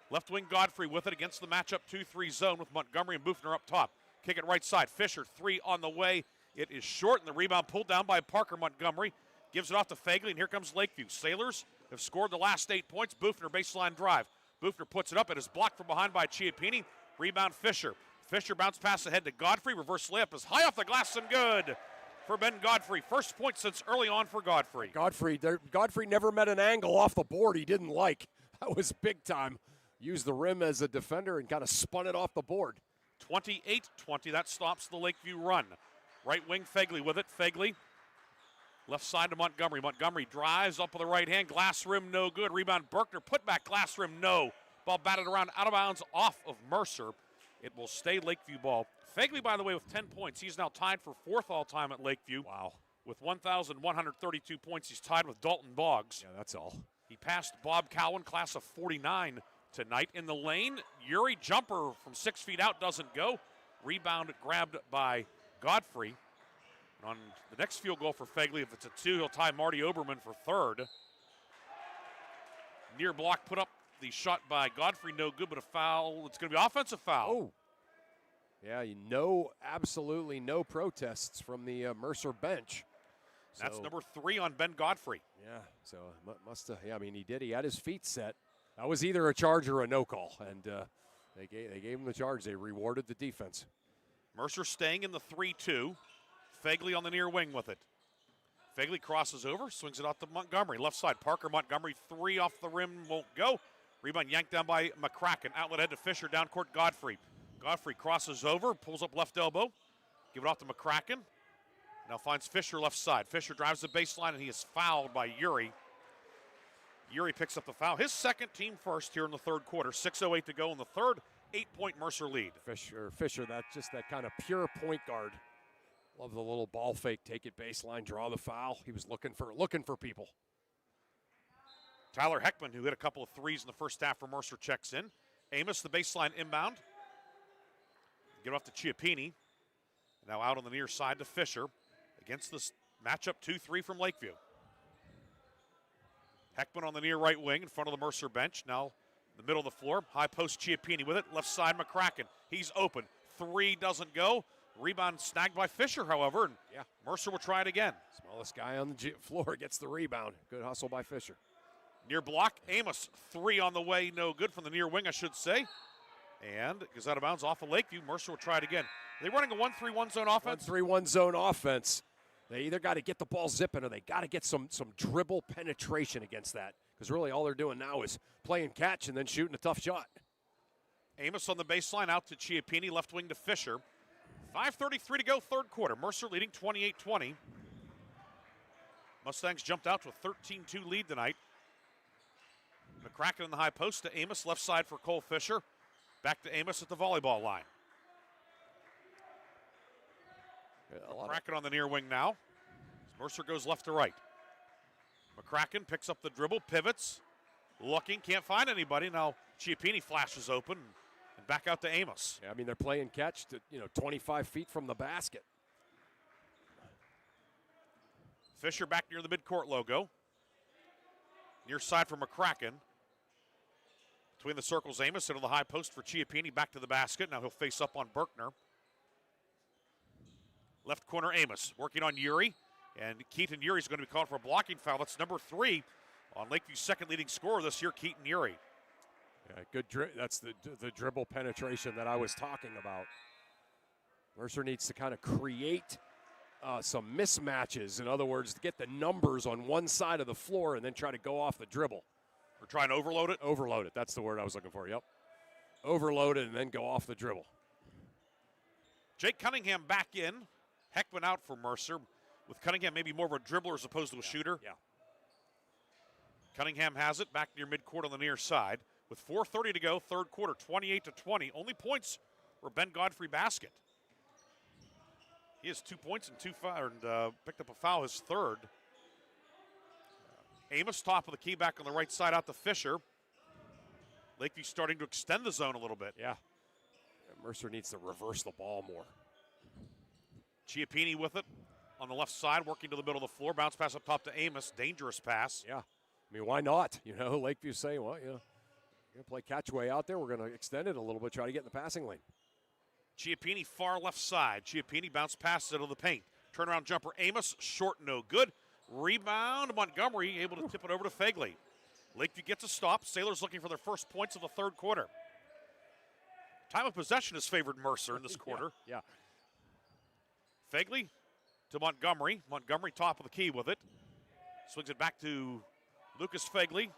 Left wing Godfrey with it against the matchup 2-3 zone with Montgomery and Bufner up top. Kick it right side. Fisher, 3 on the way. It is short, and the rebound pulled down by Parker Montgomery. Gives it off to Fagley, and here comes Lakeview. Sailors have scored the last 8 points. Bufner baseline drive. Bufner puts it up. It is blocked from behind by Chiappini. Rebound Fisher. Fisher bounce pass ahead to Godfrey. Reverse layup is high off the glass and good for Ben Godfrey. First point since early on for Godfrey. Godfrey never met an angle off the board he didn't like. That was big time. Used the rim as a defender and kind of spun it off the board. 28-20. That stops the Lakeview run. Right wing Fagley with it. Fagley left side to Montgomery. Montgomery drives up with the right hand. Glass rim no good. Rebound Berkner. Put back glass rim no. Ball batted around out of bounds off of Mercer. It will stay Lakeview ball. Fagley, by the way, with 10 points. He's now tied for fourth all-time at Lakeview. Wow. With 1,132 points, he's tied with Dalton Boggs. Yeah, that's all. He passed Bob Cowan, class of 49 tonight. In the lane, Uri jumper from 6 feet out doesn't go. Rebound grabbed by Godfrey. On the next field goal for Fagley, if it's a 2, he'll tie Marty Oberman for third. Near block put up the shot by Godfrey, no good, but a foul. It's going to be offensive foul. Oh. Yeah, absolutely no protests from the Mercer bench. That's number 3 on Ben Godfrey. Yeah, so must have. Yeah, I mean, he did. He had his feet set. That was either a charge or a no call, and they gave him the charge. They rewarded the defense. Mercer staying in the 3-2. Fagley on the near wing with it. Fagley crosses over, swings it out to Montgomery. Left side, Parker Montgomery, 3 off the rim, won't go. Rebound yanked down by McCracken. Outlet head to Fisher, down court Godfrey. Godfrey crosses over, pulls up left elbow. Give it off to McCracken. Now finds Fisher left side. Fisher drives the baseline, and he is fouled by Uri. Uri picks up the foul. His second, team first here in the third quarter. 6:08 to go in the third. 8-point Mercer lead. Fisher, that's that kind of pure point guard. Love the little ball fake, take it baseline, draw the foul. He was looking for people. Tyler Heckman, who hit a couple of threes in the first half for Mercer, checks in. Amos, the baseline inbound. Get off to Chiappini. Now out on the near side to Fisher against this matchup 2-3 from Lakeview. Heckman on the near right wing in front of the Mercer bench. Now the middle of the floor. High post Chiappini with it. Left side McCracken. He's open. 3 doesn't go. Rebound snagged by Fisher, however. And yeah, Mercer will try it again. Smallest guy on the floor gets the rebound. Good hustle by Fisher. Near block. Amos, 3 on the way. No good from the near wing, I should say. And it goes out of bounds off of Lakeview. Mercer will try it again. Are they running a 1-3-1 zone offense? 1-3-1 zone offense. They either got to get the ball zipping or they got to get some dribble penetration against that. Because really all they're doing now is playing catch and then shooting a tough shot. Amos on the baseline out to Chiappini, left wing to Fisher. 5:33 to go, third quarter. Mercer leading 28-20. Mustangs jumped out to a 13-2 lead tonight. McCracken in the high post to Amos, left side for Cole Fisher. Back to Amos at the volleyball line. McCracken on the near wing now. Mercer goes left to right. McCracken picks up the dribble, pivots, looking, can't find anybody. Now Chiappini flashes open and back out to Amos. Yeah, I mean, they're playing catch to 25 feet from the basket. Fisher back near the midcourt logo. Near side for McCracken. Between the circles, Amos into the high post for Chiappini, back to the basket. Now he'll face up on Berkner. Left corner, Amos working on Uri. And Keaton Uri's going to be called for a blocking foul. That's number 3 on Lakeview's second leading scorer this year, Keaton Uri. Yeah, good. That's the dribble penetration that I was talking about. Mercer needs to kind of create some mismatches. In other words, to get the numbers on one side of the floor and then try to go off the dribble. We're trying to overload it? Overload it. That's the word I was looking for. Yep. Overload it and then go off the dribble. Jake Cunningham back in. Heckman out for Mercer. with Cunningham maybe more of a dribbler as opposed to a shooter. Yeah. Cunningham has it back near midcourt on the near side. With 4:30 to go, third quarter, 28-20. Only points were Ben Godfrey basket. He has 2 points and picked up a foul, his third. Amos, top of the key, back on the right side out to Fisher. Lakeview starting to extend the zone a little bit. Yeah. Mercer needs to reverse the ball more. Chiappini with it on the left side, working to the middle of the floor. Bounce pass up top to Amos. Dangerous pass. Yeah. I mean, why not? Lakeview saying, well, you're going to play catch-away out there. We're going to extend it a little bit, try to get in the passing lane. Chiappini far left side. Chiappini bounce passes into the paint. Turnaround jumper Amos, short, no good. Rebound, Montgomery able to tip it over to Fegley. Lakeview gets a stop. Sailors looking for their first points of the third quarter. Time of possession has favored Mercer in this quarter. Yeah. Fegley to Montgomery. Montgomery top of the key with it. Swings it back to Lucas Fegley,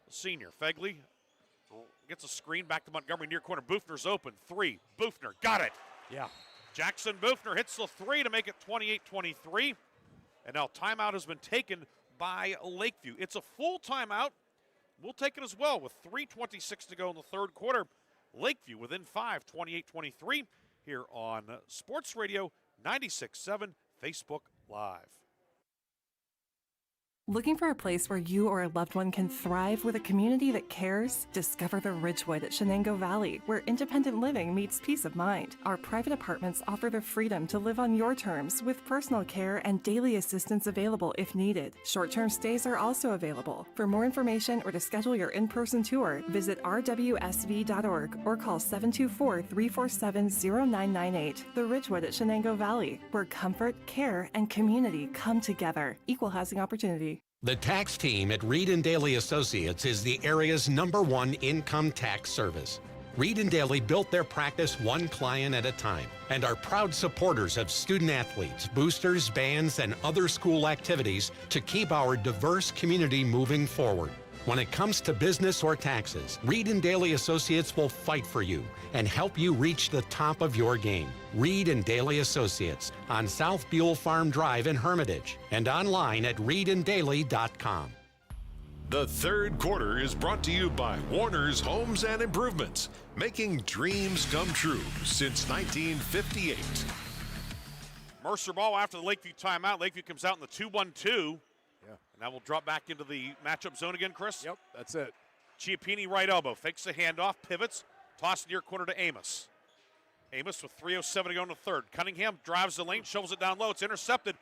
the senior. Fegley gets a screen back to Montgomery near corner. Bufner's open. Three. Bufner got it. Yeah. Jackson Bufner hits the three to make it 28-23. And now timeout has been taken by Lakeview. It's a full timeout. We'll take it as well with 3:26 to go in the third quarter. Lakeview within 5, 28-23 here on Sports Radio 96.7 Facebook Live. Looking for a place where you or a loved one can thrive with a community that cares? Discover the Ridgewood at Shenango Valley, where independent living meets peace of mind. Our private apartments offer the freedom to live on your terms with personal care and daily assistance available if needed. Short-term stays are also available. For more information or to schedule your in-person tour, visit rwsv.org or call 724-347-0998. The Ridgewood at Shenango Valley, where comfort, care, and community come together. Equal housing opportunity. The tax team at Reed & Daly Associates is the area's #1 income tax service. Reed & Daly built their practice one client at a time and are proud supporters of student athletes, boosters, bands, and other school activities to keep our diverse community moving forward. When it comes to business or taxes, Reed & Daly Associates will fight for you and help you reach the top of your game. Reed & Daly Associates on South Buell Farm Drive in Hermitage and online at reedanddaly.com. The third quarter is brought to you by Warner's Homes and Improvements, making dreams come true since 1958. Mercer ball after the Lakeview timeout. Lakeview comes out in the 2-1-2. Yeah. And now we'll drop back into the matchup zone again, Chris. Yep, that's it. Chiappini right elbow, fakes the handoff, pivots, toss near corner to Amos. Amos with 3:07 to go in the third. Cunningham drives the lane, shovels it down low. It's intercepted.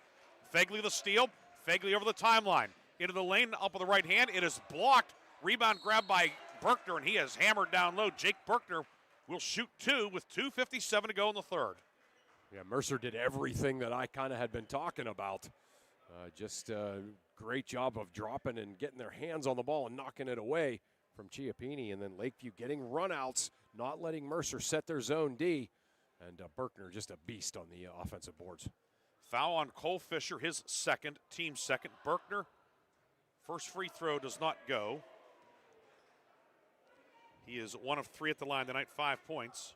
Fegley the steal. Fegley over the timeline. Into the lane, up with the right hand. It is blocked. Rebound grabbed by Berkner, and he has hammered down low. Jake Berkner will shoot two with 2:57 to go in the third. Yeah, Mercer did everything that I kind of had been talking about. Just great job of dropping and getting their hands on the ball and knocking it away from Chiappini. And then Lakeview getting runouts, not letting Mercer set their zone D. And Berkner just a beast on the offensive boards. Foul on Cole Fisher, his second, team second. Berkner, first free throw does not go. He is 1 of 3 at the line tonight, 5 points.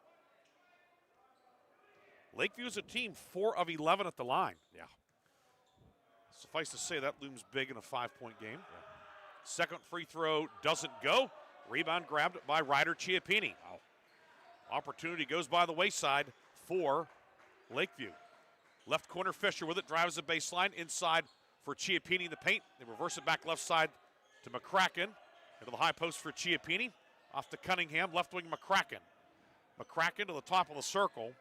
Lakeview is a team 4 of 11 at the line. Yeah. Suffice to say, that looms big in a 5-point game. Yeah. Second free throw doesn't go. Rebound grabbed by Ryder Chiappini. Wow. Opportunity goes by the wayside for Lakeview. Left corner, Fisher with it, drives the baseline. Inside for Chiappini in the paint. They reverse it back left side to McCracken. Into the high post for Chiappini. Off to Cunningham, left wing McCracken. McCracken to the top of the circle.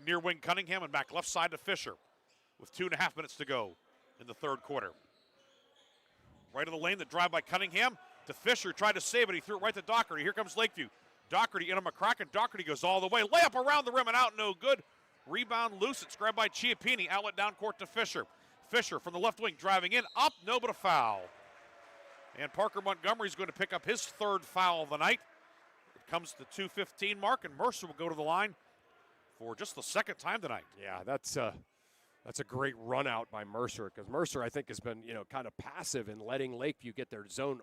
Near wing Cunningham and back left side to Fisher. With 2.5 minutes to go in the third quarter. Right of the lane, the drive by Cunningham to Fisher. Tried to save it. He threw it right to Doherty. Here comes Lakeview. Doherty into McCracken. Doherty goes all the way. Layup around the rim and out. No good. Rebound loose. It's grabbed by Chiappini. Outlet down court to Fisher. Fisher from the left wing driving in. Up. No, but a foul. And Parker Montgomery is going to pick up his third foul of the night. It comes to the 2:15 mark, and Mercer will go to the line for just the second time tonight. Yeah, that's a great run out by Mercer, because Mercer, I think, has been, kind of passive in letting Lakeview get their zone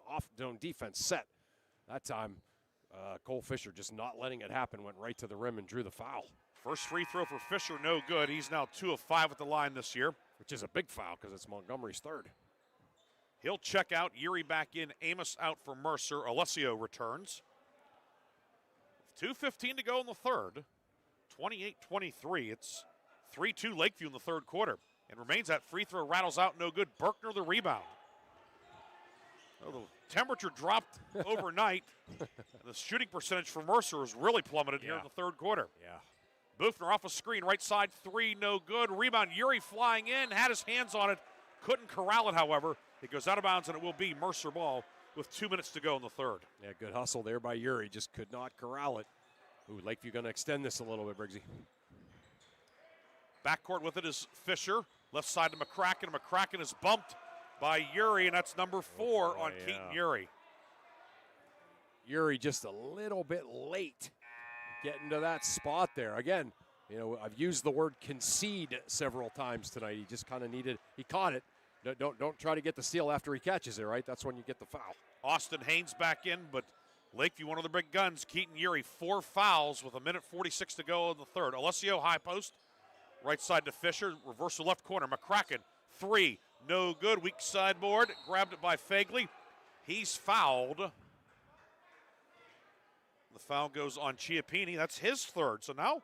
defense set. That time, Cole Fisher just not letting it happen, went right to the rim and drew the foul. First free throw for Fisher, no good. He's now 2 of 5 at the line this year. Which is a big foul because it's Montgomery's third. He'll check out. Uri back in. Amos out for Mercer. Alessio returns. 2:15 to go in the third. 28-23. It's 3-2 Lakeview in the third quarter. And remains that free throw rattles out, no good. Berkner the rebound. Oh, the temperature dropped overnight. And the shooting percentage for Mercer has really plummeted here in the third quarter. Yeah. Buchner off a screen, right side three, no good. Rebound, Uri flying in, had his hands on it. Couldn't corral it, however. It goes out of bounds, and it will be Mercer ball with 2 minutes to go in the third. Yeah, good hustle there by Uri. Just could not corral it. Ooh, Lakeview going to extend this a little bit, Briggsy. Backcourt with it is Fisher. Left side to McCracken. McCracken is bumped by Uri, and that's number 4 on Keaton Uri. Uri just a little bit late getting to that spot there. Again, you know, I've used the word concede several times tonight. He just kind of needed, he caught it. Don't try to get the steal after he catches it, right? That's when you get the foul. Austin Haynes back in, but Lakeview, one of the big guns. Keaton Uri, 4 fouls with 1:46 to go in the third. Alessio high post, right side to Fisher, reversal left corner. McCracken, 3, no good. Weak sideboard, grabbed it by Fagley. He's fouled. The foul goes on Chiappini. That's his third. So now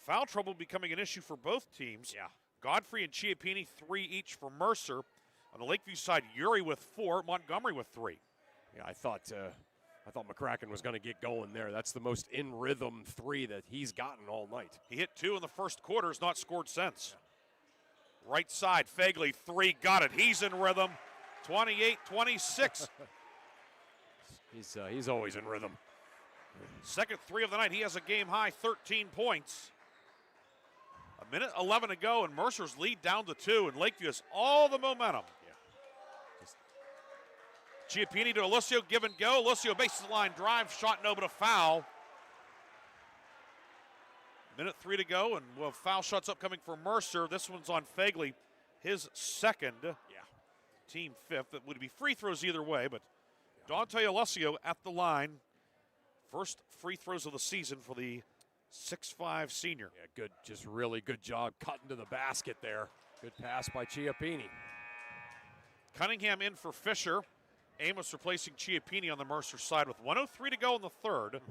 foul trouble becoming an issue for both teams. Yeah. Godfrey and Chiappini, 3 each for Mercer. On the Lakeview side, Uri with 4, Montgomery with 3. Yeah, I thought McCracken was going to get going there. That's the most in rhythm 3 that he's gotten all night. He hit 2 in the first quarter, has not scored since. Right side, Fagley, 3, got it. He's in rhythm. 28-26. He's always in rhythm. Second 3 of the night. He has a game high 13 points. 1:11 to go, and Mercer's lead down to 2, and Lakeview has all the momentum. Chiappini to Alessio, give and go. Alessio baseline drive, shot no, but a foul. 1:03 to go, and we'll have foul shots upcoming for Mercer. This one's on Fagley, his second. Yeah. Team 5th. It would be free throws either way, but Dante Alessio at the line. First free throws of the season for the 6'5 senior. Yeah, good, just really good job cutting to the basket there. Good pass by Chiappini. Cunningham in for Fisher. Amos replacing Chiappini on the Mercer side with 1:03 to go in the third.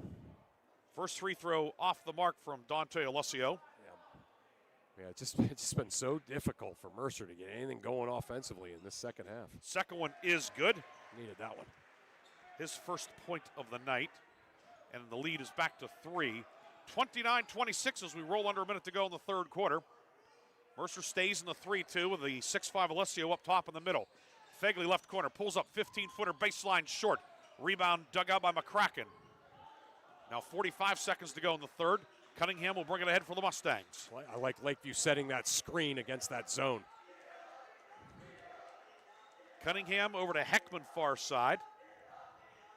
First free throw off the mark from Dante Alessio. Yeah, it's just been so difficult for Mercer to get anything going offensively in this second half. Second one is good. Needed that one. His first point of the night. And the lead is back to 3. 29-26 as we roll under a minute to go in the third quarter. Mercer stays in the 3-2 with the 6'5 Alessio up top in the middle. Fagley left corner, pulls up 15-footer baseline short. Rebound dug out by McCracken. Now 45 seconds to go in the third. Cunningham will bring it ahead for the Mustangs. I like Lakeview setting that screen against that zone. Cunningham over to Heckman far side.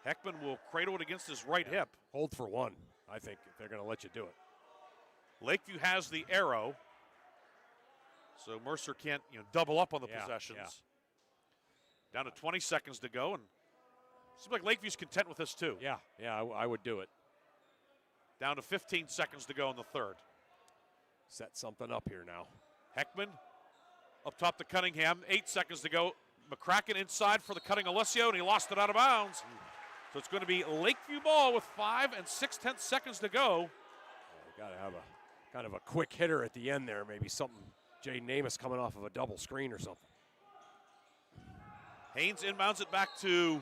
Heckman will cradle it against his right hip. Hold for one, I think, if they're going to let you do it. Lakeview has the arrow, so Mercer can't double up on the possessions. Yeah. Down to 20 seconds to go, and seems like Lakeview's content with this too. Yeah, I would do it. Down to 15 seconds to go in the third. Set something up here now. Heckman up top to Cunningham. 8 seconds to go. McCracken inside for the cutting Alessio, and he lost it out of bounds. So it's going to be Lakeview ball with 5 6/10 seconds to go. You got to have a kind of a quick hitter at the end there. Maybe something, Jaden Amos coming off of a double screen or something. Haynes inbounds it back to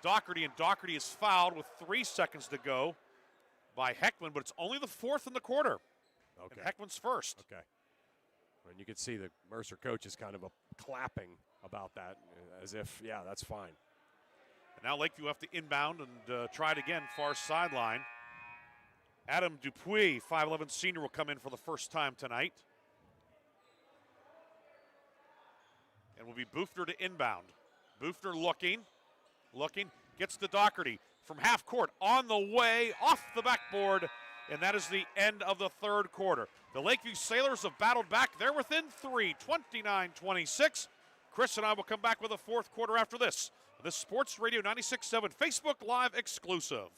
Doherty, and Doherty is fouled with 3 seconds to go by Heckman, but it's only the 4th in the quarter. Okay. And Heckman's first. Okay. And you can see the Mercer coach is kind of clapping about that as if, yeah, that's fine. And now Lakeview have to inbound and try it again, far sideline. Adam Dupuis, 5'11 senior, will come in for the first time tonight. And will be Buchner to inbound. Buchner looking, gets to Doherty from half court, on the way, off the backboard, and that is the end of the third quarter. The Lakeview Sailors have battled back. They're within 3, 29-26. Chris and I will come back with a fourth quarter after this. The Sports Radio 96.7 Facebook Live exclusive.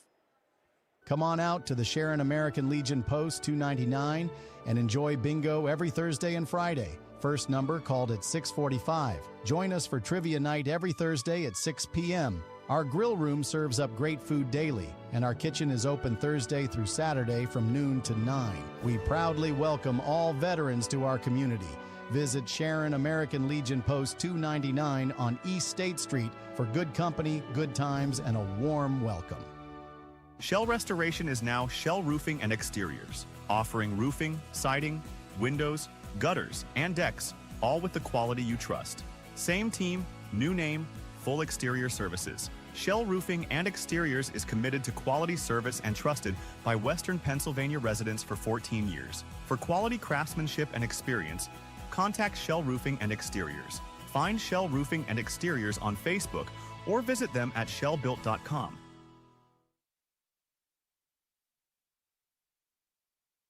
Come on out to the Sharon American Legion Post 299 and enjoy bingo every Thursday and Friday. First number called at 6:45. Join us for trivia night every Thursday at 6 p.m. Our grill room serves up great food daily, and our kitchen is open Thursday through Saturday from noon to 9. We proudly welcome all veterans to our community. Visit Sharon American Legion Post 299 on East State Street for good company, good times, and a warm welcome. Shell Restoration is now Shell Roofing and Exteriors, offering roofing, siding, windows, gutters, and decks, all with the quality you trust. Same team, new name, full exterior services. Shell Roofing and Exteriors is committed to quality service and trusted by Western Pennsylvania residents for 14 years. For quality craftsmanship and experience, contact Shell Roofing and Exteriors. Find Shell Roofing and Exteriors on Facebook or visit them at shellbuilt.com.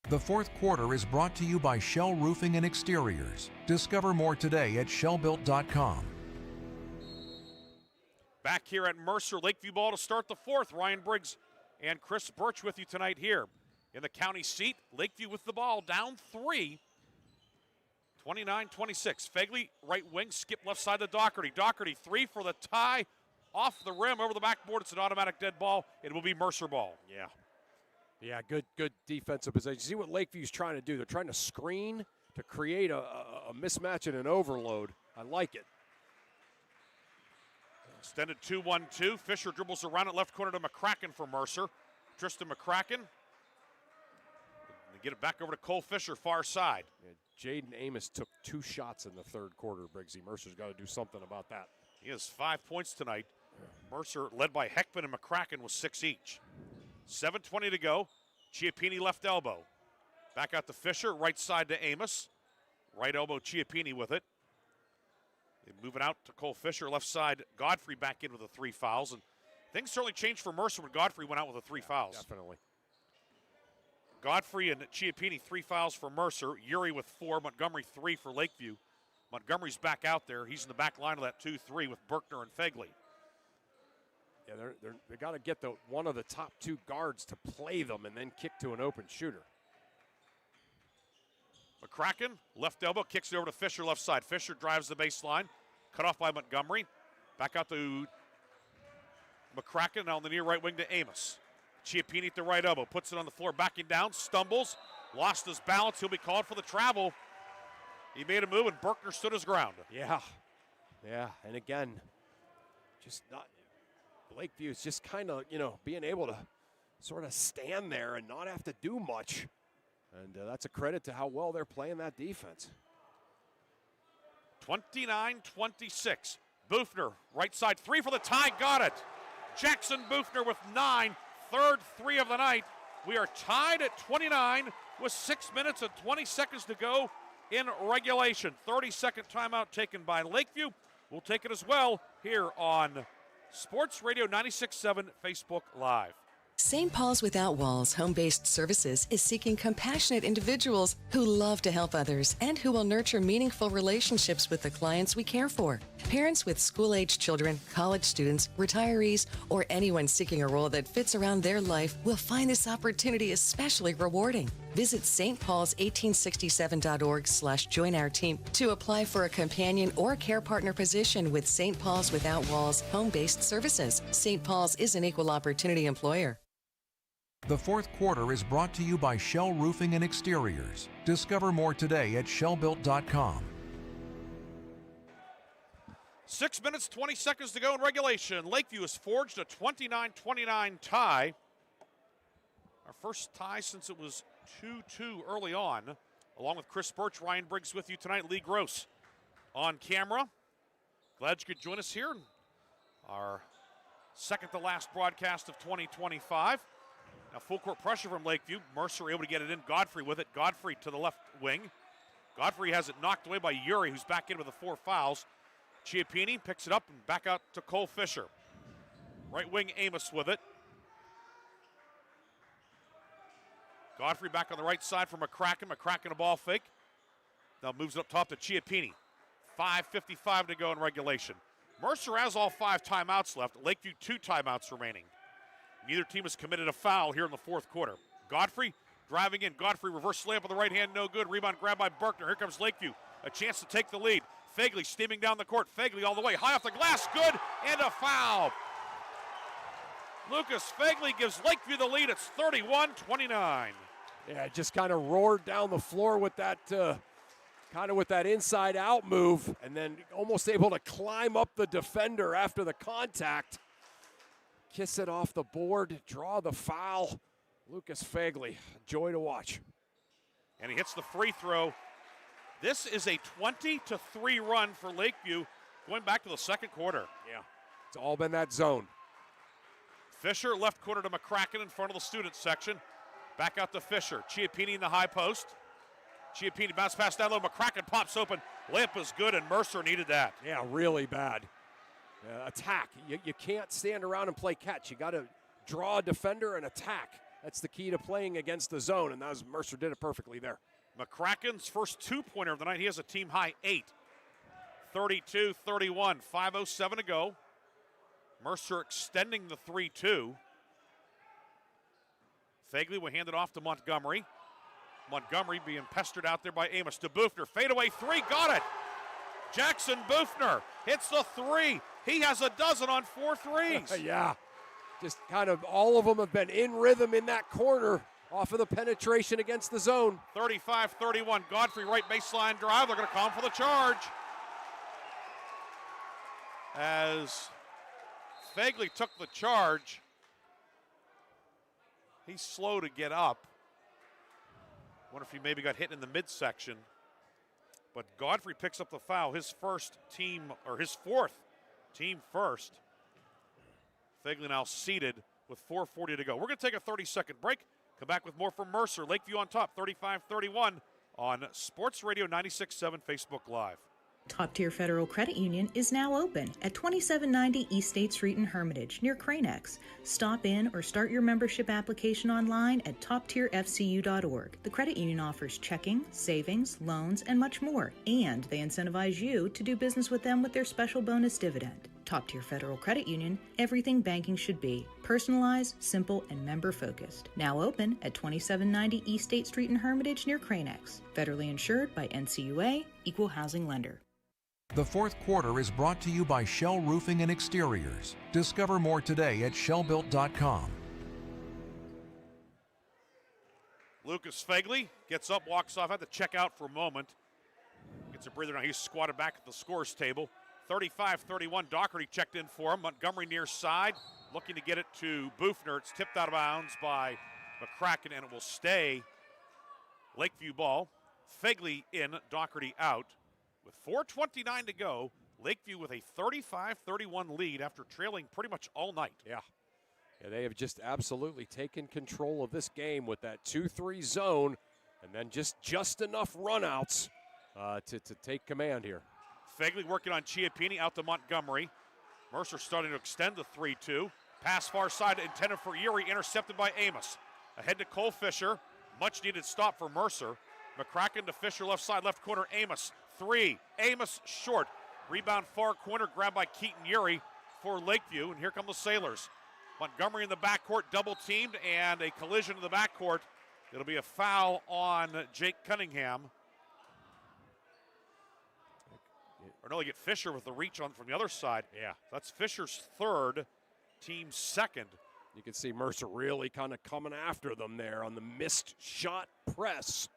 The fourth quarter is brought to you by Shell Roofing and Exteriors. Discover more today at shellbuilt.com. Back here at Mercer, Lakeview ball to start the fourth. Ryan Briggs and Chris Birch with you tonight here in the county seat. Lakeview with the ball, down 3. 29-26. Fegley, right wing, skip left side to Doherty. Doherty, 3 for the tie. Off the rim, over the backboard. It's an automatic dead ball. It will be Mercer ball. Yeah, good defensive possession. See what Lakeview's trying to do. They're trying to screen to create a mismatch and an overload. I like it. Extended 2-1-2. Fisher dribbles around it, left corner to McCracken for Mercer. Tristan McCracken. They get it back over to Cole Fisher, far side. Yeah, Jaden Amos took 2 shots in the third quarter, Briggsy. Mercer's got to do something about that. He has 5 points tonight. Mercer, led by Heckman and McCracken, with 6 each. 7:20 to go. Chiappini left elbow. Back out to Fisher, right side to Amos. Right elbow, Chiappini with it. They move it out to Cole Fisher, left side. Godfrey back in with the 3 fouls. And things certainly changed for Mercer when Godfrey went out with the 3 fouls. Definitely. Godfrey and Chiappini, 3 fouls for Mercer. Uri with 4, Montgomery 3 for Lakeview. Montgomery's back out there. He's in the back line of that 2-3 with Berkner and Fegley. Yeah, they got to get one of the top 2 guards to play them and then kick to an open shooter. McCracken, left elbow, kicks it over to Fisher, left side. Fisher drives the baseline, cut off by Montgomery. Back out to McCracken, now on the near right wing to Amos. Chiappini at the right elbow, puts it on the floor, backing down, stumbles, lost his balance. He'll be called for the travel. He made a move, and Berkner stood his ground. Yeah, and again, just not. Lakeview is just kind of, being able to sort of stand there and not have to do much. And that's a credit to how well they're playing that defense. 29-26. Boothner, right side, 3 for the tie, got it. Jackson Boothner with 9, third 3 of the night. We are tied at 29 with 6 minutes and 20 seconds to go in regulation. 30-second timeout taken by Lakeview. We'll take it as well here on Sports Radio 96.7 Facebook Live. St. Paul's Without Walls Home-Based Services is seeking compassionate individuals who love to help others and who will nurture meaningful relationships with the clients we care for. Parents with school-age children, college students, retirees, or anyone seeking a role that fits around their life will find this opportunity especially rewarding. Visit stpaul's1867.org/join our team to apply for a companion or care partner position with St. Paul's Without Walls Home-Based Services. St. Paul's is an equal opportunity employer. The fourth quarter is brought to you by Shell Roofing and Exteriors. Discover more today at shellbuilt.com. 6 minutes, 20 seconds to go in regulation. Lakeview has forged a 29-29 tie. Our first tie since it was 2-2 early on. Along with Chris Birch, Ryan Briggs with you tonight, Lee Gross on camera. Glad you could join us here. Our second to last broadcast of 2025. Now full court pressure from Lakeview. Mercer able to get it in. Godfrey with it. Godfrey to the left wing. Godfrey has it knocked away by Uri, who's back in with the 4 fouls. Chiappini picks it up and back out to Cole Fisher. Right wing Amos with it. Godfrey back on the right side for McCracken. McCracken a ball fake. Now moves it up top to Chiappini. 5:55 to go in regulation. Mercer has all 5 timeouts left. Lakeview 2 timeouts remaining. Neither team has committed a foul here in the fourth quarter. Godfrey driving in. Godfrey reverse layup with the right hand, no good. Rebound grabbed by Berkner. Here comes Lakeview. a chance to take the lead. Fagley steaming down the court. Fagley all the way, high off the glass, good, and a foul. Lucas Fagley gives Lakeview the lead. It's 31-29. Yeah, just kind of roared down the floor with that with that inside-out move, and then almost able to climb up the defender after the contact. Kiss it off the board, draw the foul. Lucas Fagley, joy to watch. And he hits the free throw. This is a 20-3 run for Lakeview going back to the second quarter. Yeah, it's all been that zone. Fisher left corner to McCracken in front of the student section. Back out to Fisher. Chiappini in the high post. Chiappini bounce pass down low. McCracken pops open. Layup is good, and Mercer needed that. Yeah, really bad. Attack. You can't stand around and play catch. You got to draw a defender and attack. That's the key to playing against the zone, and Mercer did it perfectly there. McCracken's first two-pointer of the night. He has a team-high 8. 32-31, 5:07 to go. Mercer extending the 3-2. Fagley will hand it off to Montgomery. Montgomery being pestered out there by Amos. To Bufner, fadeaway three, got it! Jackson Bufner hits the three. He has a dozen on 4 threes. Yeah, just kind of all of them have been in rhythm in that corner off of the penetration against the zone. 35-31, Godfrey right baseline drive. They're going to call him for the charge. As Fagley took the charge, he's slow to get up. Wonder if he maybe got hit in the midsection. But Godfrey picks up the foul, his fourth team first. Fagley now seated with 4:40 to go. We're going to take a 30-second break. Come back with more from Mercer. Lakeview on top, 35-31 on Sports Radio 96.7 Facebook Live. Top Tier Federal Credit Union is now open at 2790 East State Street in Hermitage, near Cranex. Stop in or start your membership application online at toptierfcu.org. The credit union offers checking, savings, loans, and much more, and they incentivize you to do business with them with their special bonus dividend. Top Tier Federal Credit Union, everything banking should be. Personalized, simple, and member-focused. Now open at 2790 East State Street in Hermitage, near Cranex. Federally insured by NCUA, Equal Housing Lender. The fourth quarter is brought to you by Shell Roofing and Exteriors. Discover more today at shellbuilt.com. Lucas Fagley gets up, walks off, had to check out for a moment. Gets a breather now. He's squatted back at the scores table. 35-31, Doherty checked in for him. Montgomery near side, looking to get it to Bufner. It's tipped out of bounds by McCracken, and it will stay Lakeview ball. Fagley in, Doherty out. With 4:29 to go, Lakeview with a 35-31 lead after trailing pretty much all night. Yeah, they have just absolutely taken control of this game with that 2-3 zone, and then just enough runouts to take command here. Fagley working on Chiappini, out to Montgomery. Mercer starting to extend the 3-2. Pass far side intended for Erie, intercepted by Amos. Ahead to Cole Fisher. Much needed stop for Mercer. McCracken to Fisher, left side, left corner, Amos. 3, Amos short. Rebound far corner, grabbed by Keaton Urie for Lakeview, and here come the Sailors. Montgomery in the backcourt, double teamed, and a collision in the backcourt. It'll be a foul on Jake Cunningham. Or no, they get Fisher with the reach on from the other side. Yeah. That's Fisher's third, team second. You can see Mercer really kind of coming after them there on the missed shot press.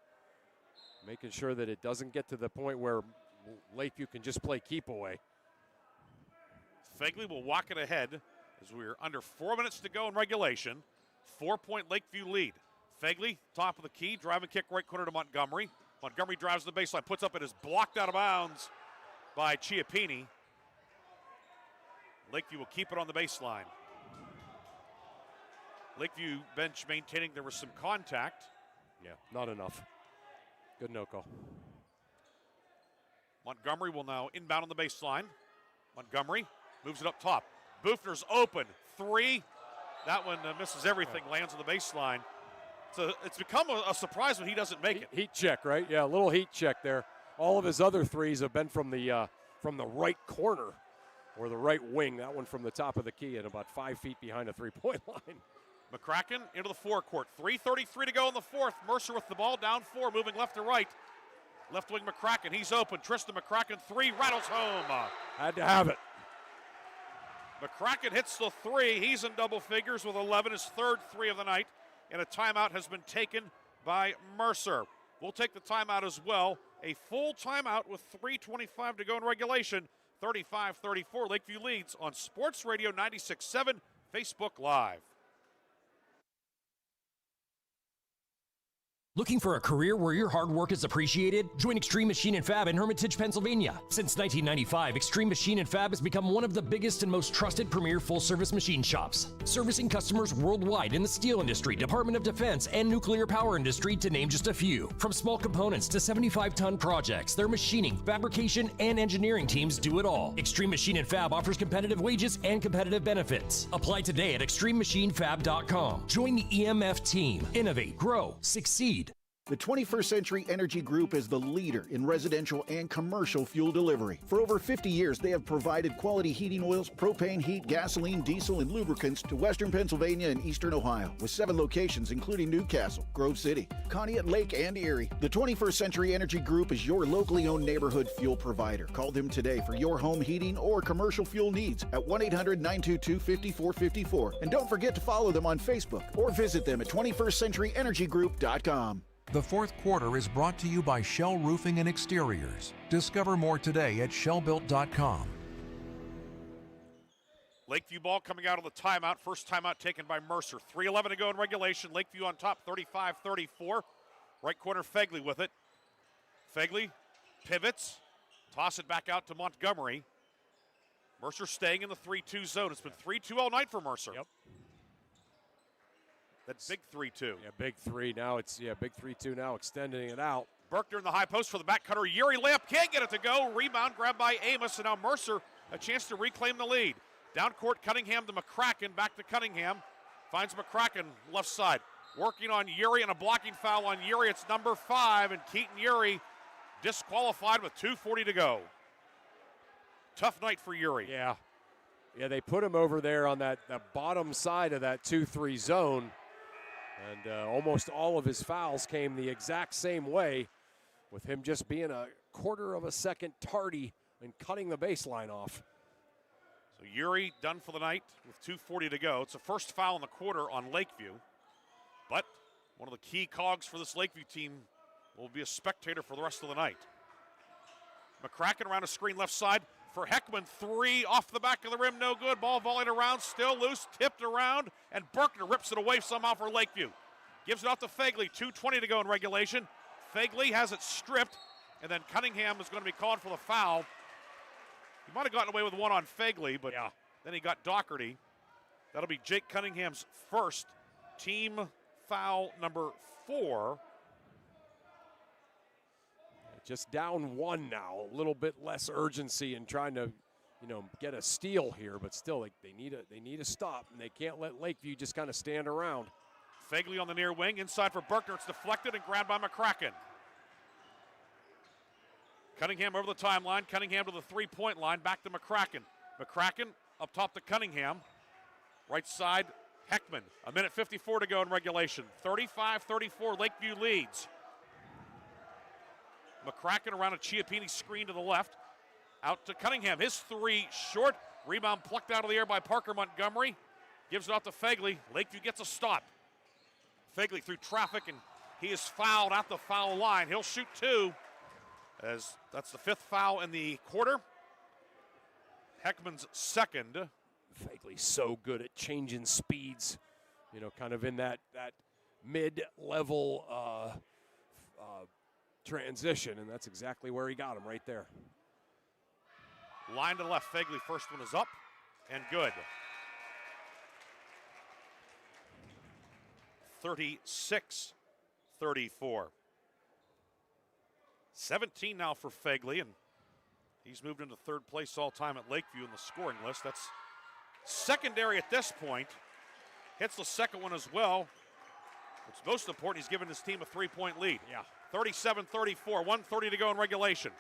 Making sure that it doesn't get to the point where Lakeview can just play keep away. Fagley will walk it ahead as we're under 4 minutes to go in regulation. 4-point Lakeview lead. Fagley, top of the key, driving kick right corner to Montgomery. Montgomery drives the baseline, puts up, it is blocked out of bounds by Chiappini. Lakeview will keep it on the baseline. Lakeview bench maintaining there was some contact. Yeah, not enough. Good no call. Montgomery will now inbound on the baseline. Montgomery moves it up top. Bufner's open. 3. That one misses everything, lands on the baseline. So it's become a surprise when he doesn't make it. Heat check, right? Yeah, a little heat check there. All of his other threes have been from the right corner or the right wing. That one from the top of the key and about 5 feet behind the three-point line. McCracken into the forecourt. 3:33 to go in the fourth. Mercer with the ball, down 4, moving left to right. Left wing McCracken, he's open. Tristan McCracken, three, rattles home. Had to have it. McCracken hits the three. He's in double figures with 11, his third three of the night. And a timeout has been taken by Mercer. We'll take the timeout as well. A full timeout with 3:25 to go in regulation. 35-34, Lakeview leads on Sports Radio 96.7, Facebook Live. Looking for a career where your hard work is appreciated? Join Extreme Machine and Fab in Hermitage, Pennsylvania. Since 1995, Extreme Machine and Fab has become one of the biggest and most trusted premier full-service machine shops, servicing customers worldwide in the steel industry, Department of Defense, and nuclear power industry, to name just a few. From small components to 75-ton projects, their machining, fabrication, and engineering teams do it all. Extreme Machine and Fab offers competitive wages and competitive benefits. Apply today at extrememachinefab.com. Join the EMF team. Innovate, grow, succeed. The 21st Century Energy Group is the leader in residential and commercial fuel delivery. For over 50 years, they have provided quality heating oils, propane heat, gasoline, diesel, and lubricants to Western Pennsylvania and Eastern Ohio, with 7 locations including Newcastle, Grove City, Conneaut Lake, and Erie. The 21st Century Energy Group is your locally owned neighborhood fuel provider. Call them today for your home heating or commercial fuel needs at 1-800-922-5454. And don't forget to follow them on Facebook or visit them at 21stcenturyenergygroup.com. The fourth quarter is brought to you by Shell Roofing and Exteriors. Discover more today at shellbuilt.com. Lakeview ball coming out of the timeout. First timeout taken by Mercer. 3:11 to go in regulation. Lakeview on top, 35-34. Right corner, Fegley with it. Fegley pivots. Toss it back out to Montgomery. Mercer staying in the 3-2 zone. It's been 3-2 all night for Mercer. Yep. That big 3-2. Yeah, big 3 now. It's big 3-2 now, extending it out. Berkner in the high post for the back cutter. Yuri layup can't get it to go. Rebound grabbed by Amos, and now Mercer a chance to reclaim the lead. Down court, Cunningham to McCracken. Back to Cunningham. Finds McCracken left side. Working on Yuri and a blocking foul on Yuri. It's number 5, and Keaton Yuri disqualified with 2:40 to go. Tough night for Yuri. Yeah, they put him over there on the bottom side of that 2-3 zone. And almost all of his fouls came the exact same way, with him just being a quarter of a second tardy and cutting the baseline off. So Yuri done for the night with 2:40 to go. It's the first foul in the quarter on Lakeview. But one of the key cogs for this Lakeview team will be a spectator for the rest of the night. McCracken around a screen left side for Heckman. 3 off the back of the rim, no good. Ball volleyed around, still loose, tipped around, and Berkner rips it away somehow for Lakeview. Gives it out to Fegley, 2:20 to go in regulation. Fegley has it stripped, and then Cunningham is going to be called for the foul. He might have gotten away with one on Fegley, but then he got Doherty. That'll be Jake Cunningham's first, team foul number 4. Just down 1 now, a little bit less urgency in trying to, get a steal here, but still, they need a stop, and they can't let Lakeview just kind of stand around. Fegley on the near wing, inside for Berkner. It's deflected and grabbed by McCracken. Cunningham over the timeline. Cunningham to the three-point line. Back to McCracken. McCracken up top to Cunningham. Right side, Heckman. 1:54 to go in regulation. 35-34, Lakeview leads. McCracken around a Chiappini screen to the left. Out to Cunningham. His 3 short. Rebound plucked out of the air by Parker Montgomery. Gives it out to Fegley. Lakeview gets a stop. Fegley through traffic, and he is fouled at the foul line. He'll shoot 2, as that's the 5th foul in the quarter. Heckman's second. Fegley's so good at changing speeds, kind of in that mid-level transition, and that's exactly where he got him right there. Line to the left, Fegley, first one is up and good. 36-34. 17 now for Fegley, and he's moved into 3rd place all time at Lakeview in the scoring list. That's secondary at this point. Hits the second one as well. What's most important, he's given his team a 3-point lead. Yeah. 37-34, 1:30 to go in regulation.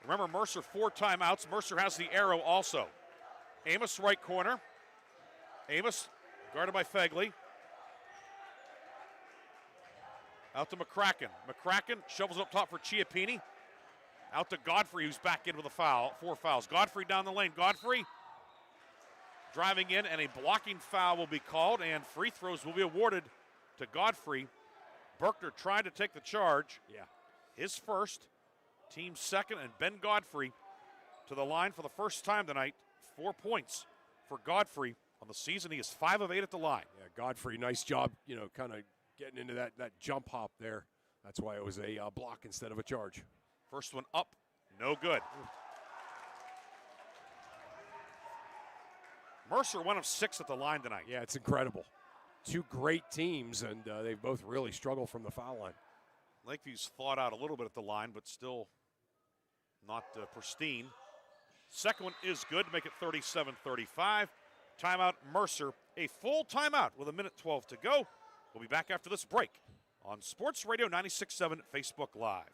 Remember, Mercer 4 timeouts. Mercer has the arrow also. Amos right corner. Amos guarded by Fegley. Out to McCracken. McCracken shovels it up top for Chiappini. Out to Godfrey, who's back in with a foul. 4 fouls. Godfrey down the lane. Godfrey driving in, and a blocking foul will be called, and free throws will be awarded to Godfrey. Berkner trying to take the charge. Yeah. His first, team second, and Ben Godfrey to the line for the first time tonight. 4 points for Godfrey on the season. He is 5 of 8 at the line. Yeah, Godfrey, nice job, kind of getting into that jump hop there. That's why it was a block instead of a charge. First one up, no good. Mercer 1 of 6 at the line tonight. Yeah, it's incredible. 2 great teams, and they've both really struggled from the foul line. Lakeview's thawed out a little bit at the line, but still not pristine. Second one is good to make it 37-35. Timeout, Mercer. A full timeout with 1:12 to go. We'll be back after this break on Sports Radio 96.7 Facebook Live.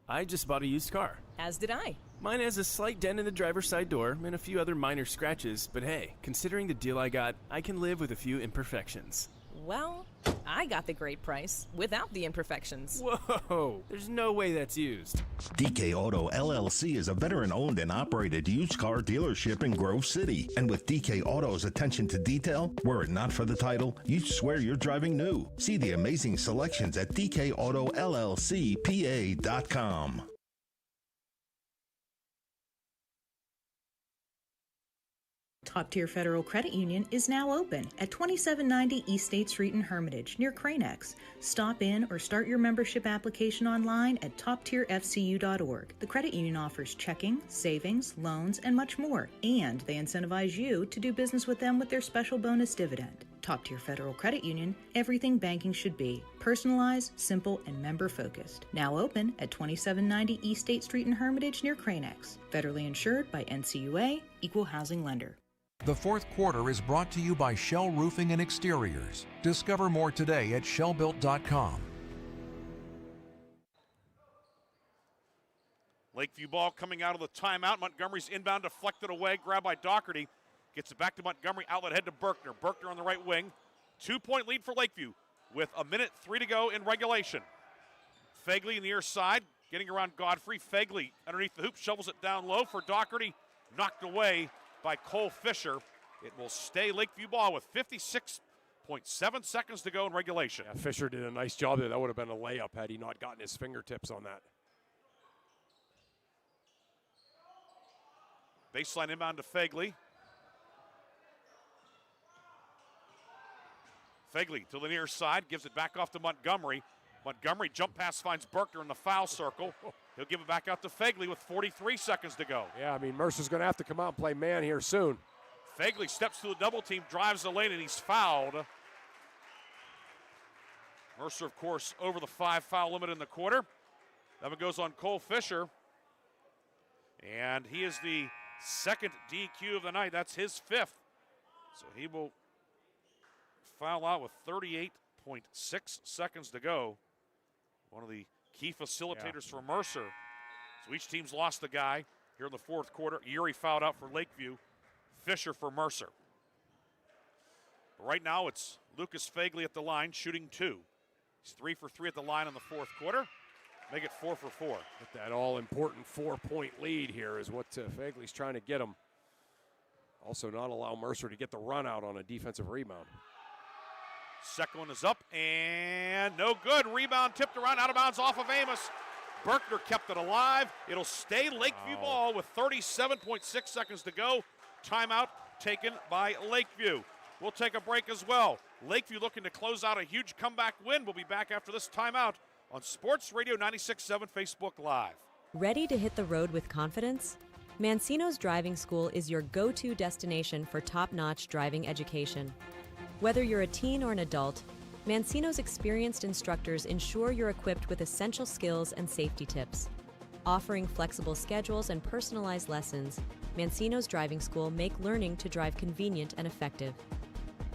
I just bought a used car. As did I. Mine has a slight dent in the driver's side door and a few other minor scratches, but hey, considering the deal I got, I can live with a few imperfections. Well, I got the great price without the imperfections. Whoa, there's no way that's used. DK Auto LLC is a veteran-owned and operated used car dealership in Grove City. And with DK Auto's attention to detail, were it not for the title, you'd swear you're driving new. See the amazing selections at DKAutoLLCPA.com. Top Tier Federal Credit Union is now open at 2790 East State Street in Hermitage, near Cranex. Stop in or start your membership application online at toptierfcu.org. The credit union offers checking, savings, loans, and much more, and they incentivize you to do business with them with their special bonus dividend. Top Tier Federal Credit Union, everything banking should be. Personalized, simple, and member-focused. Now open at 2790 East State Street in Hermitage, near Cranex. Federally insured by NCUA, Equal Housing Lender. The fourth quarter is brought to you by Shell Roofing and Exteriors. Discover more today at shellbuilt.com. Lakeview ball coming out of the timeout. Montgomery's inbound deflected away, grabbed by Doherty. Gets it back to Montgomery, outlet head to Berkner. Berkner on the right wing. 2-point lead for Lakeview with 1:03 to go in regulation. Fagley in the near side, getting around Godfrey. Fagley underneath the hoop, shovels it down low for Doherty. Knocked away by Cole Fisher. It will stay Lakeview ball with 56.7 seconds to go in regulation. Yeah, Fisher did a nice job there. That would have been a layup had he not gotten his fingertips on that. Baseline inbound to Fagley. Fagley to the near side, gives it back off to Montgomery. Montgomery jump pass finds Berkner in the foul circle. He'll give it back out to Fagley with 43 seconds to go. Yeah, I mean, Mercer's going to have to come out and play man here soon. Fagley steps to the double team, drives the lane, and he's fouled. Mercer, of course, over the 5-foul limit in the quarter. That one goes on Cole Fisher. And he is the second DQ of the night. That's his 5th. So he will foul out with 38.6 seconds to go. One of the key facilitators for Mercer. So each team's lost a guy here in the fourth quarter. Urey fouled out for Lakeview. Fisher for Mercer. But right now it's Lucas Fagley at the line, shooting 2. He's 3 for 3 at the line in the fourth quarter. Make it 4 for 4. Get that all-important 4-point lead here is what Fagley's trying to get him. Also not allow Mercer to get the run out on a defensive rebound. Second one is up and no good. Rebound tipped around, out of bounds off of Amos. Berkner kept it alive. It'll stay Lakeview ball with 37.6 seconds to go. Timeout taken by Lakeview. We'll take a break as well. Lakeview looking to close out a huge comeback win. We'll be back after this timeout on Sports Radio 96.7 Facebook Live. Ready to hit the road with confidence? Mancino's Driving School is your go-to destination for top-notch driving education. Whether you're a teen or an adult, Mancino's experienced instructors ensure you're equipped with essential skills and safety tips. Offering flexible schedules and personalized lessons, Mancino's Driving School make learning to drive convenient and effective.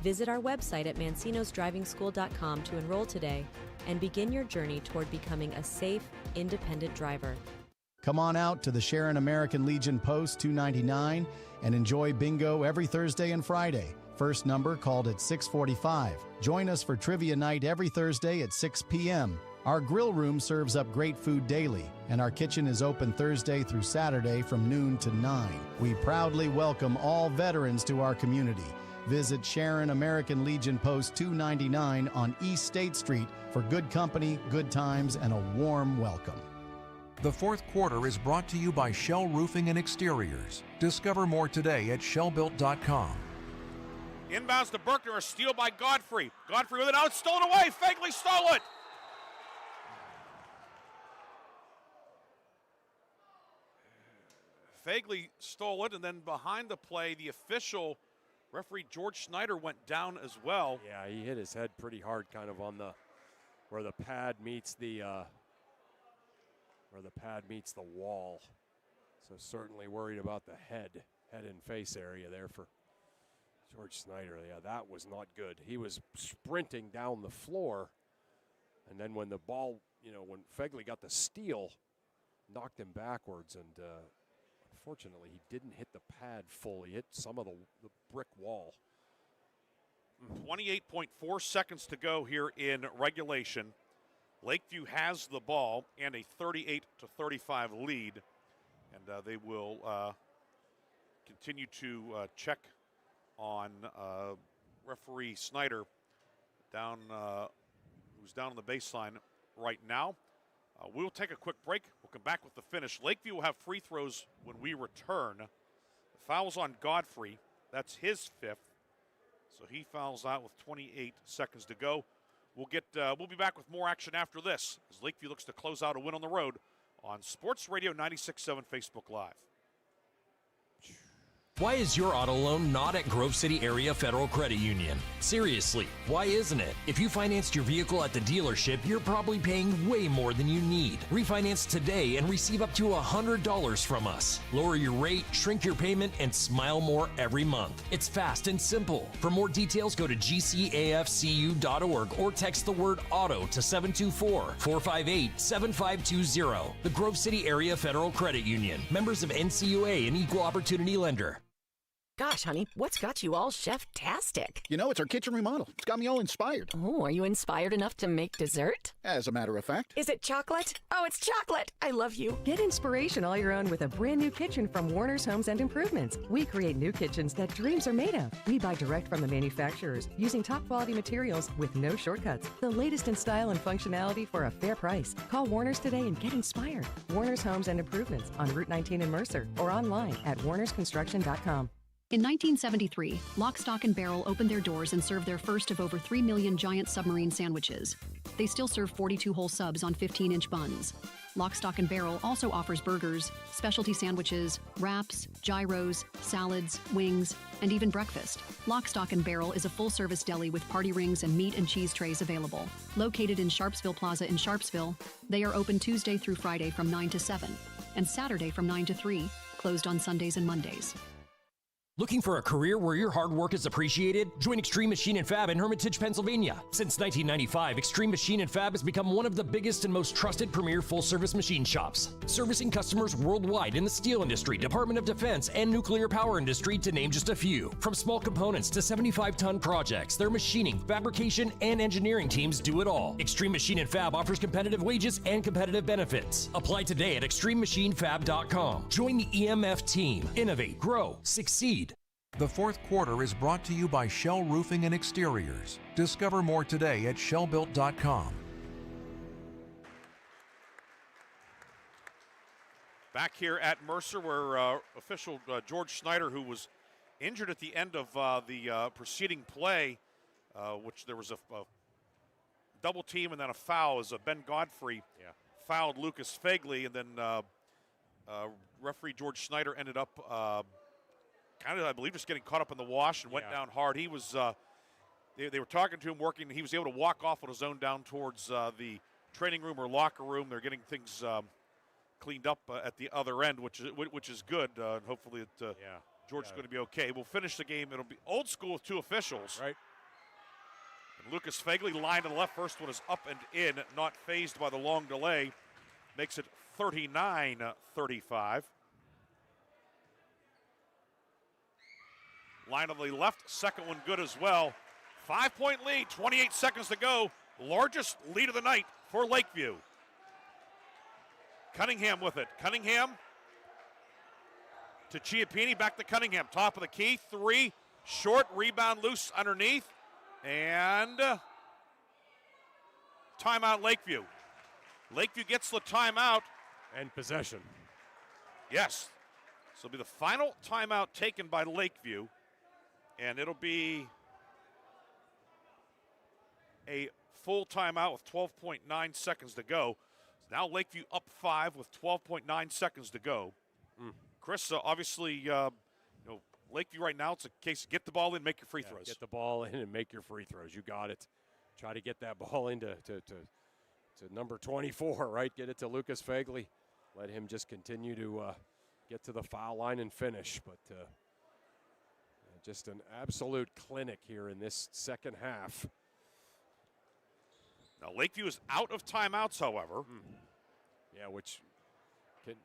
Visit our website at mancinosdrivingschool.com to enroll today and begin your journey toward becoming a safe, independent driver. Come on out to the Sharon American Legion Post 299 and enjoy bingo every Thursday and Friday. First number called at 6:45. Join us for trivia night every Thursday at 6 p.m. Our grill room serves up great food daily, and our kitchen is open Thursday through Saturday from noon to 9. We proudly welcome all veterans to our community. Visit Sharon American Legion Post 299 on East State Street for good company, good times, and a warm welcome. The fourth quarter is brought to you by Shell Roofing and Exteriors. Discover more today at shellbuilt.com. Inbounds to Berkner, a steal by Godfrey. Godfrey with it out, stolen away. Fegley stole it. Fegley stole it, and then behind the play, the official, referee George Snyder, went down as well. Yeah, he hit his head pretty hard, kind of on where the pad meets the wall. So certainly worried about the head and face area there for George Snyder. Yeah, that was not good. He was sprinting down the floor, and then when the ball, when Fegley got the steal, knocked him backwards, and unfortunately he didn't hit the pad full. He hit some of the brick wall. 28.4 seconds to go here in regulation. Lakeview has the ball and a 38-35 lead, and they will continue to check on referee Snyder who's down on the baseline right now. We'll take a quick break. We'll come back with the finish. Lakeview will have free throws when we return. The foul's on Godfrey. That's his fifth. So he fouls out with 28 seconds to go. We'll be back with more action after this as Lakeview looks to close out a win on the road on Sports Radio 96.7 Facebook Live. Why is your auto loan not at Grove City Area Federal Credit Union? Seriously, why isn't it? If you financed your vehicle at the dealership, you're probably paying way more than you need. Refinance today and receive up to $100 from us. Lower your rate, shrink your payment, and smile more every month. It's fast and simple. For more details, go to gcafcu.org or text the word AUTO to 724-458-7520. The Grove City Area Federal Credit Union. Members of NCUA and Equal Opportunity Lender. Gosh, honey, what's got you all chef-tastic? It's our kitchen remodel. It's got me all inspired. Oh, are you inspired enough to make dessert? As a matter of fact. Is it chocolate? Oh, it's chocolate. I love you. Get inspiration all your own with a brand new kitchen from Warner's Homes and Improvements. We create new kitchens that dreams are made of. We buy direct from the manufacturers using top quality materials with no shortcuts. The latest in style and functionality for a fair price. Call Warner's today and get inspired. Warner's Homes and Improvements on Route 19 in Mercer or online at warnersconstruction.com. In 1973, Lock, Stock, and Barrel opened their doors and served their first of over 3 million giant submarine sandwiches. They still serve 42 whole subs on 15-inch buns. Lock, Stock, and Barrel also offers burgers, specialty sandwiches, wraps, gyros, salads, wings, and even breakfast. Lock, Stock, and Barrel is a full-service deli with party rings and meat and cheese trays available. Located in Sharpsville Plaza in Sharpsville, they are open Tuesday through Friday from 9 to 7, and Saturday from 9 to 3, closed on Sundays and Mondays. Looking for a career where your hard work is appreciated? Join Extreme Machine and Fab in Hermitage, Pennsylvania. Since 1995, Extreme Machine and Fab has become one of the biggest and most trusted premier full-service machine shops, servicing customers worldwide in the steel industry, Department of Defense, and nuclear power industry, to name just a few. From small components to 75-ton projects, their machining, fabrication, and engineering teams do it all. Extreme Machine and Fab offers competitive wages and competitive benefits. Apply today at extrememachinefab.com. Join the EMF team. Innovate, grow, succeed. The fourth quarter is brought to you by Shell Roofing and Exteriors. Discover more today at shellbuilt.com. Back here at Mercer, where official George Snyder, who was injured at the end of the preceding play, which there was a double team and then a foul, as Ben Godfrey fouled Lucas Fegley, and then referee George Snyder ended up kind of, I believe, just getting caught up in the wash and went down hard. He was, they were talking to him, working. He was able to walk off on his own down towards the training room or locker room. They're getting things cleaned up at the other end, which is good. And hopefully, George is going to be okay. We'll finish the game. It'll be old school with two officials. Right. And Lucas Fegley, line to the left. First one is up and in, not fazed by the long delay. Makes it 39-35. Line on the left, second one good as well. 5-point lead, 28 seconds to go. Largest lead of the night for Lakeview. Cunningham with it. Cunningham to Chiappini, back to Cunningham. Top of the key, 3, short, rebound loose underneath, and timeout Lakeview. Lakeview gets the timeout. And possession. Yes. So it'll be the final timeout taken by Lakeview, and it'll be a full timeout with 12.9 seconds to go. Now Lakeview up 5 with 12.9 seconds to go. Chris, obviously, Lakeview right now, it's a case of get the ball in, make your free throws. Get the ball in and make your free throws. You got it. Try to get that ball into to number 24, right? Get it to Lucas Fagley. Let him just continue to get to the foul line and finish. But just an absolute clinic here in this second half. Now Lakeview is out of timeouts, however. Yeah, which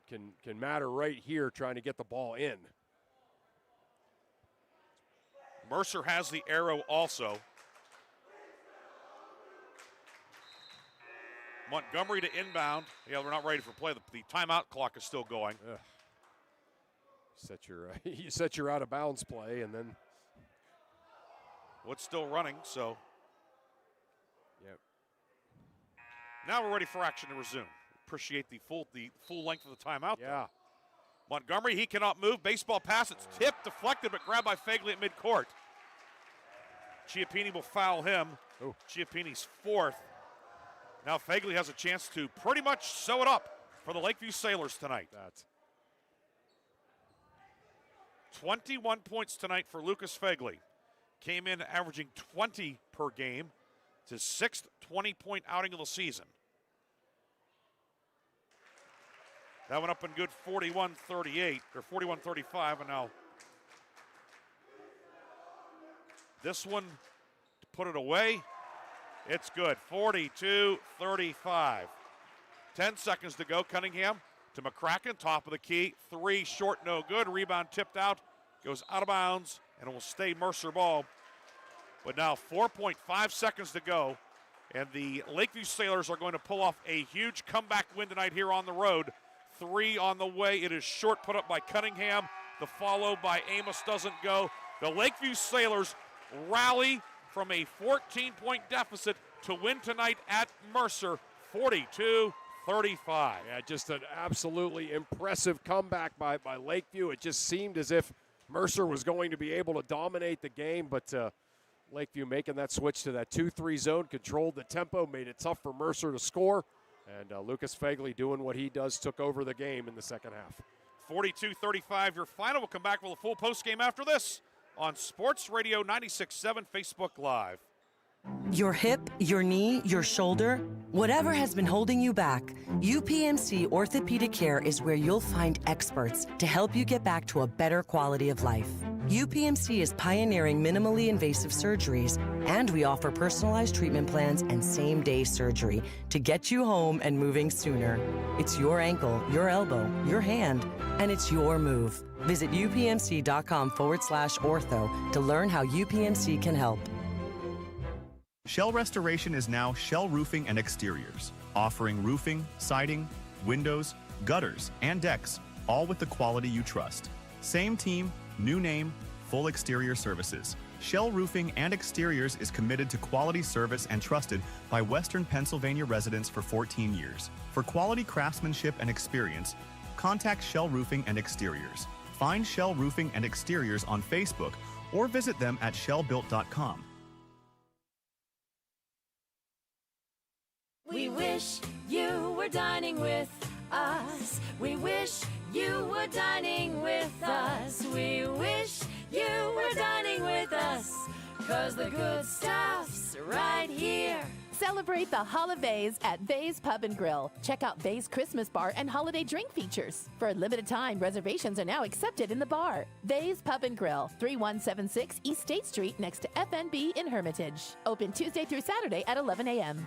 can matter right here, trying to get the ball in. Mercer has the arrow also. Montgomery to inbound. Yeah, we're not ready for play. The timeout clock is still going. Ugh. You set your out of bounds play, and then what's still running? So, yep. Now we're ready for action to resume. Appreciate the full length of the timeout. Yeah. Though. Montgomery, he cannot move. Baseball pass. It's tipped, deflected, but grabbed by Fagley at midcourt. Chiappini will foul him. Ooh. Chiappini's 4th. Now Fagley has a chance to pretty much sew it up for the Lakeview Sailors tonight. That's 21 points tonight for Lucas Fagley. Came in averaging 20 per game. It's his 6th 20-point outing of the season. That went up and good 41-38, or 41-35, and now this one to put it away. It's good, 42-35. 10 seconds to go. Cunningham to McCracken, top of the key. 3 short, no good. Rebound tipped out, goes out of bounds, and it will stay Mercer ball. But now 4.5 seconds to go, and the Lakeview Sailors are going to pull off a huge comeback win tonight here on the road. 3 on the way. It is short, put up by Cunningham. The follow by Amos doesn't go. The Lakeview Sailors rally from a 14-point deficit to win tonight at Mercer, 42-35. Yeah, just an absolutely impressive comeback by Lakeview. It just seemed as if Mercer was going to be able to dominate the game, but Lakeview making that switch to that 2-3 zone, controlled the tempo, made it tough for Mercer to score, and Lucas Fagley doing what he does, took over the game in the second half. 42-35, your final. We'll come back with a full postgame after this on Sports Radio 96.7 Facebook Live. Your hip, your knee, your shoulder, whatever has been holding you back, UPMC Orthopedic Care is where you'll find experts to help you get back to a better quality of life. UPMC is pioneering minimally invasive surgeries, and we offer personalized treatment plans and same-day surgery to get you home and moving sooner. It's your ankle, your elbow, your hand, and it's your move. Visit upmc.com/ortho to learn how UPMC can help. Shell Restoration is now Shell Roofing and Exteriors, offering roofing, siding, windows, gutters, and decks, all with the quality you trust. Same team, new name, full exterior services. Shell Roofing and Exteriors is committed to quality service and trusted by Western Pennsylvania residents for 14 years. For quality craftsmanship and experience, contact Shell Roofing and Exteriors. Find Shell Roofing and Exteriors on Facebook or visit them at shellbuilt.com. We wish you were dining with us. We wish you were dining with us. We wish you were dining with us. 'Cause the good stuff's right here. Celebrate the holidays at Vay's Pub and Grill. Check out Vay's Christmas bar and holiday drink features. For a limited time, reservations are now accepted in the bar. Vay's Pub and Grill, 3176 East State Street next to FNB in Hermitage. Open Tuesday through Saturday at 11 a.m.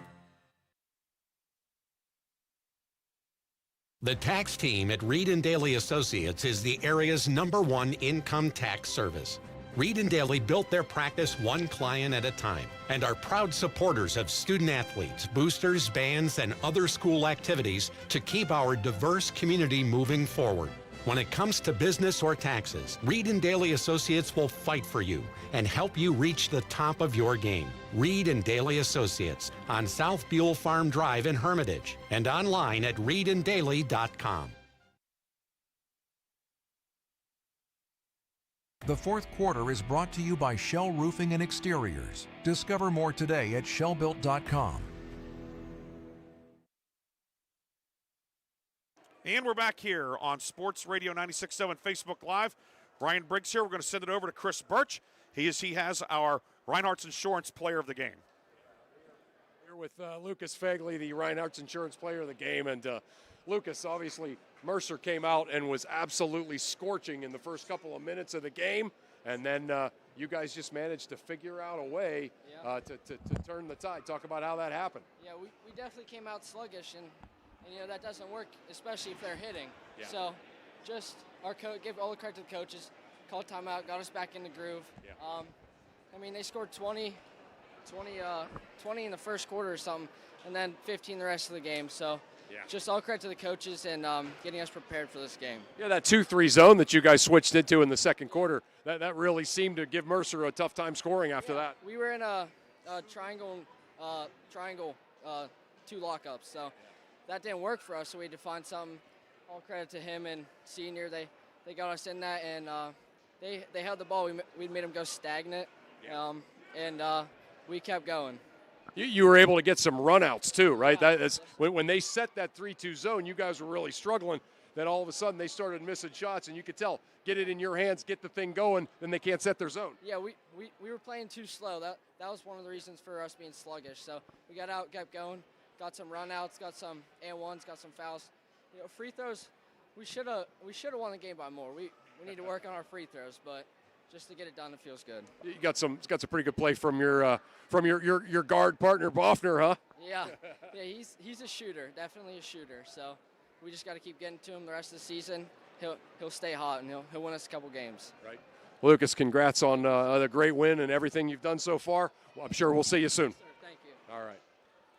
The tax team at Reed & Daly Associates is the area's #1 income tax service. Reed and Daly built their practice one client at a time and are proud supporters of student athletes, boosters, bands, and other school activities to keep our diverse community moving forward. When it comes to business or taxes, Reed and Daly Associates will fight for you and help you reach the top of your game. Reed and Daly Associates on South Buell Farm Drive in Hermitage and online at reedanddaly.com. The fourth quarter is brought to you by Shell Roofing and Exteriors. Discover more today at shellbuilt.com. And we're back here on Sports Radio 96.7 Facebook Live. Brian Briggs here. We're going to send it over to Chris Birch. He has our Reinhardt's Insurance Player of the Game. Here with Lucas Fagley, the Reinhardt's Insurance Player of the Game. And Lucas, obviously, Mercer came out and was absolutely scorching in the first couple of minutes of the game. And then you guys just managed to figure out a way to turn the tide. Talk about how that happened. Yeah, we definitely came out sluggish, and that doesn't work, especially if they're hitting. Yeah. So just give all the credit to the coaches, called timeout, got us back in the groove. Yeah. They scored 20 in the first quarter or something, and then 15 the rest of the game. So just all credit to the coaches and getting us prepared for this game. Yeah, that 2-3 zone that you guys switched into in the second quarter, that really seemed to give Mercer a tough time scoring after that. We were in a triangle 2 lockups, so that didn't work for us, so we had to find something. All credit to him and Senior. They got us in that, and they held the ball. We made them go stagnant, and we kept going. You were able to get some runouts too, right? Yeah. That's when they set that 3-2 zone, you guys were really struggling. Then all of a sudden they started missing shots, and you could tell, get it in your hands, get the thing going, then they can't set their zone. Yeah, we were playing too slow. That was one of the reasons for us being sluggish. So we got out, kept going. Got some runouts, got some and-ones, got some fouls. Free throws, we should have won the game by more. We need to work on our free throws, but just to get it done, it feels good. You got some pretty good play from your guard partner Boffner, huh? Yeah, he's a shooter, definitely a shooter. So we just got to keep getting to him the rest of the season. He'll stay hot and he'll win us a couple games. Right. Lucas, congrats on the great win and everything you've done so far. Well, I'm sure we'll see you soon. Yes, sir. Thank you. All right.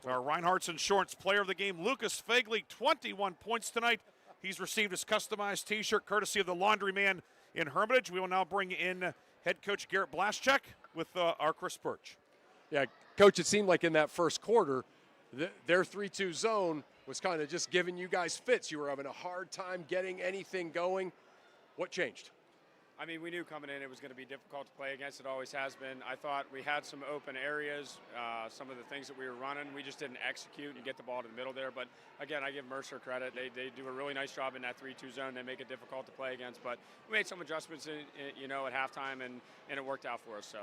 Our Reinhardt's Insurance Player of the Game, Lucas Fagley, 21 points tonight. He's received his customized T-shirt courtesy of the Laundryman in Hermitage. We will now bring in head coach Garrett Blaschek with our Chris Birch. Yeah, Coach, it seemed like in that first quarter, their 3-2 zone was kind of just giving you guys fits. You were having a hard time getting anything going. What changed? We knew coming in it was going to be difficult to play against. It always has been. I thought we had some open areas, some of the things that we were running. We just didn't execute and get the ball to the middle there. But, again, I give Mercer credit. They do a really nice job in that 3-2 zone. They make it difficult to play against. But we made some adjustments, at halftime, and it worked out for us. So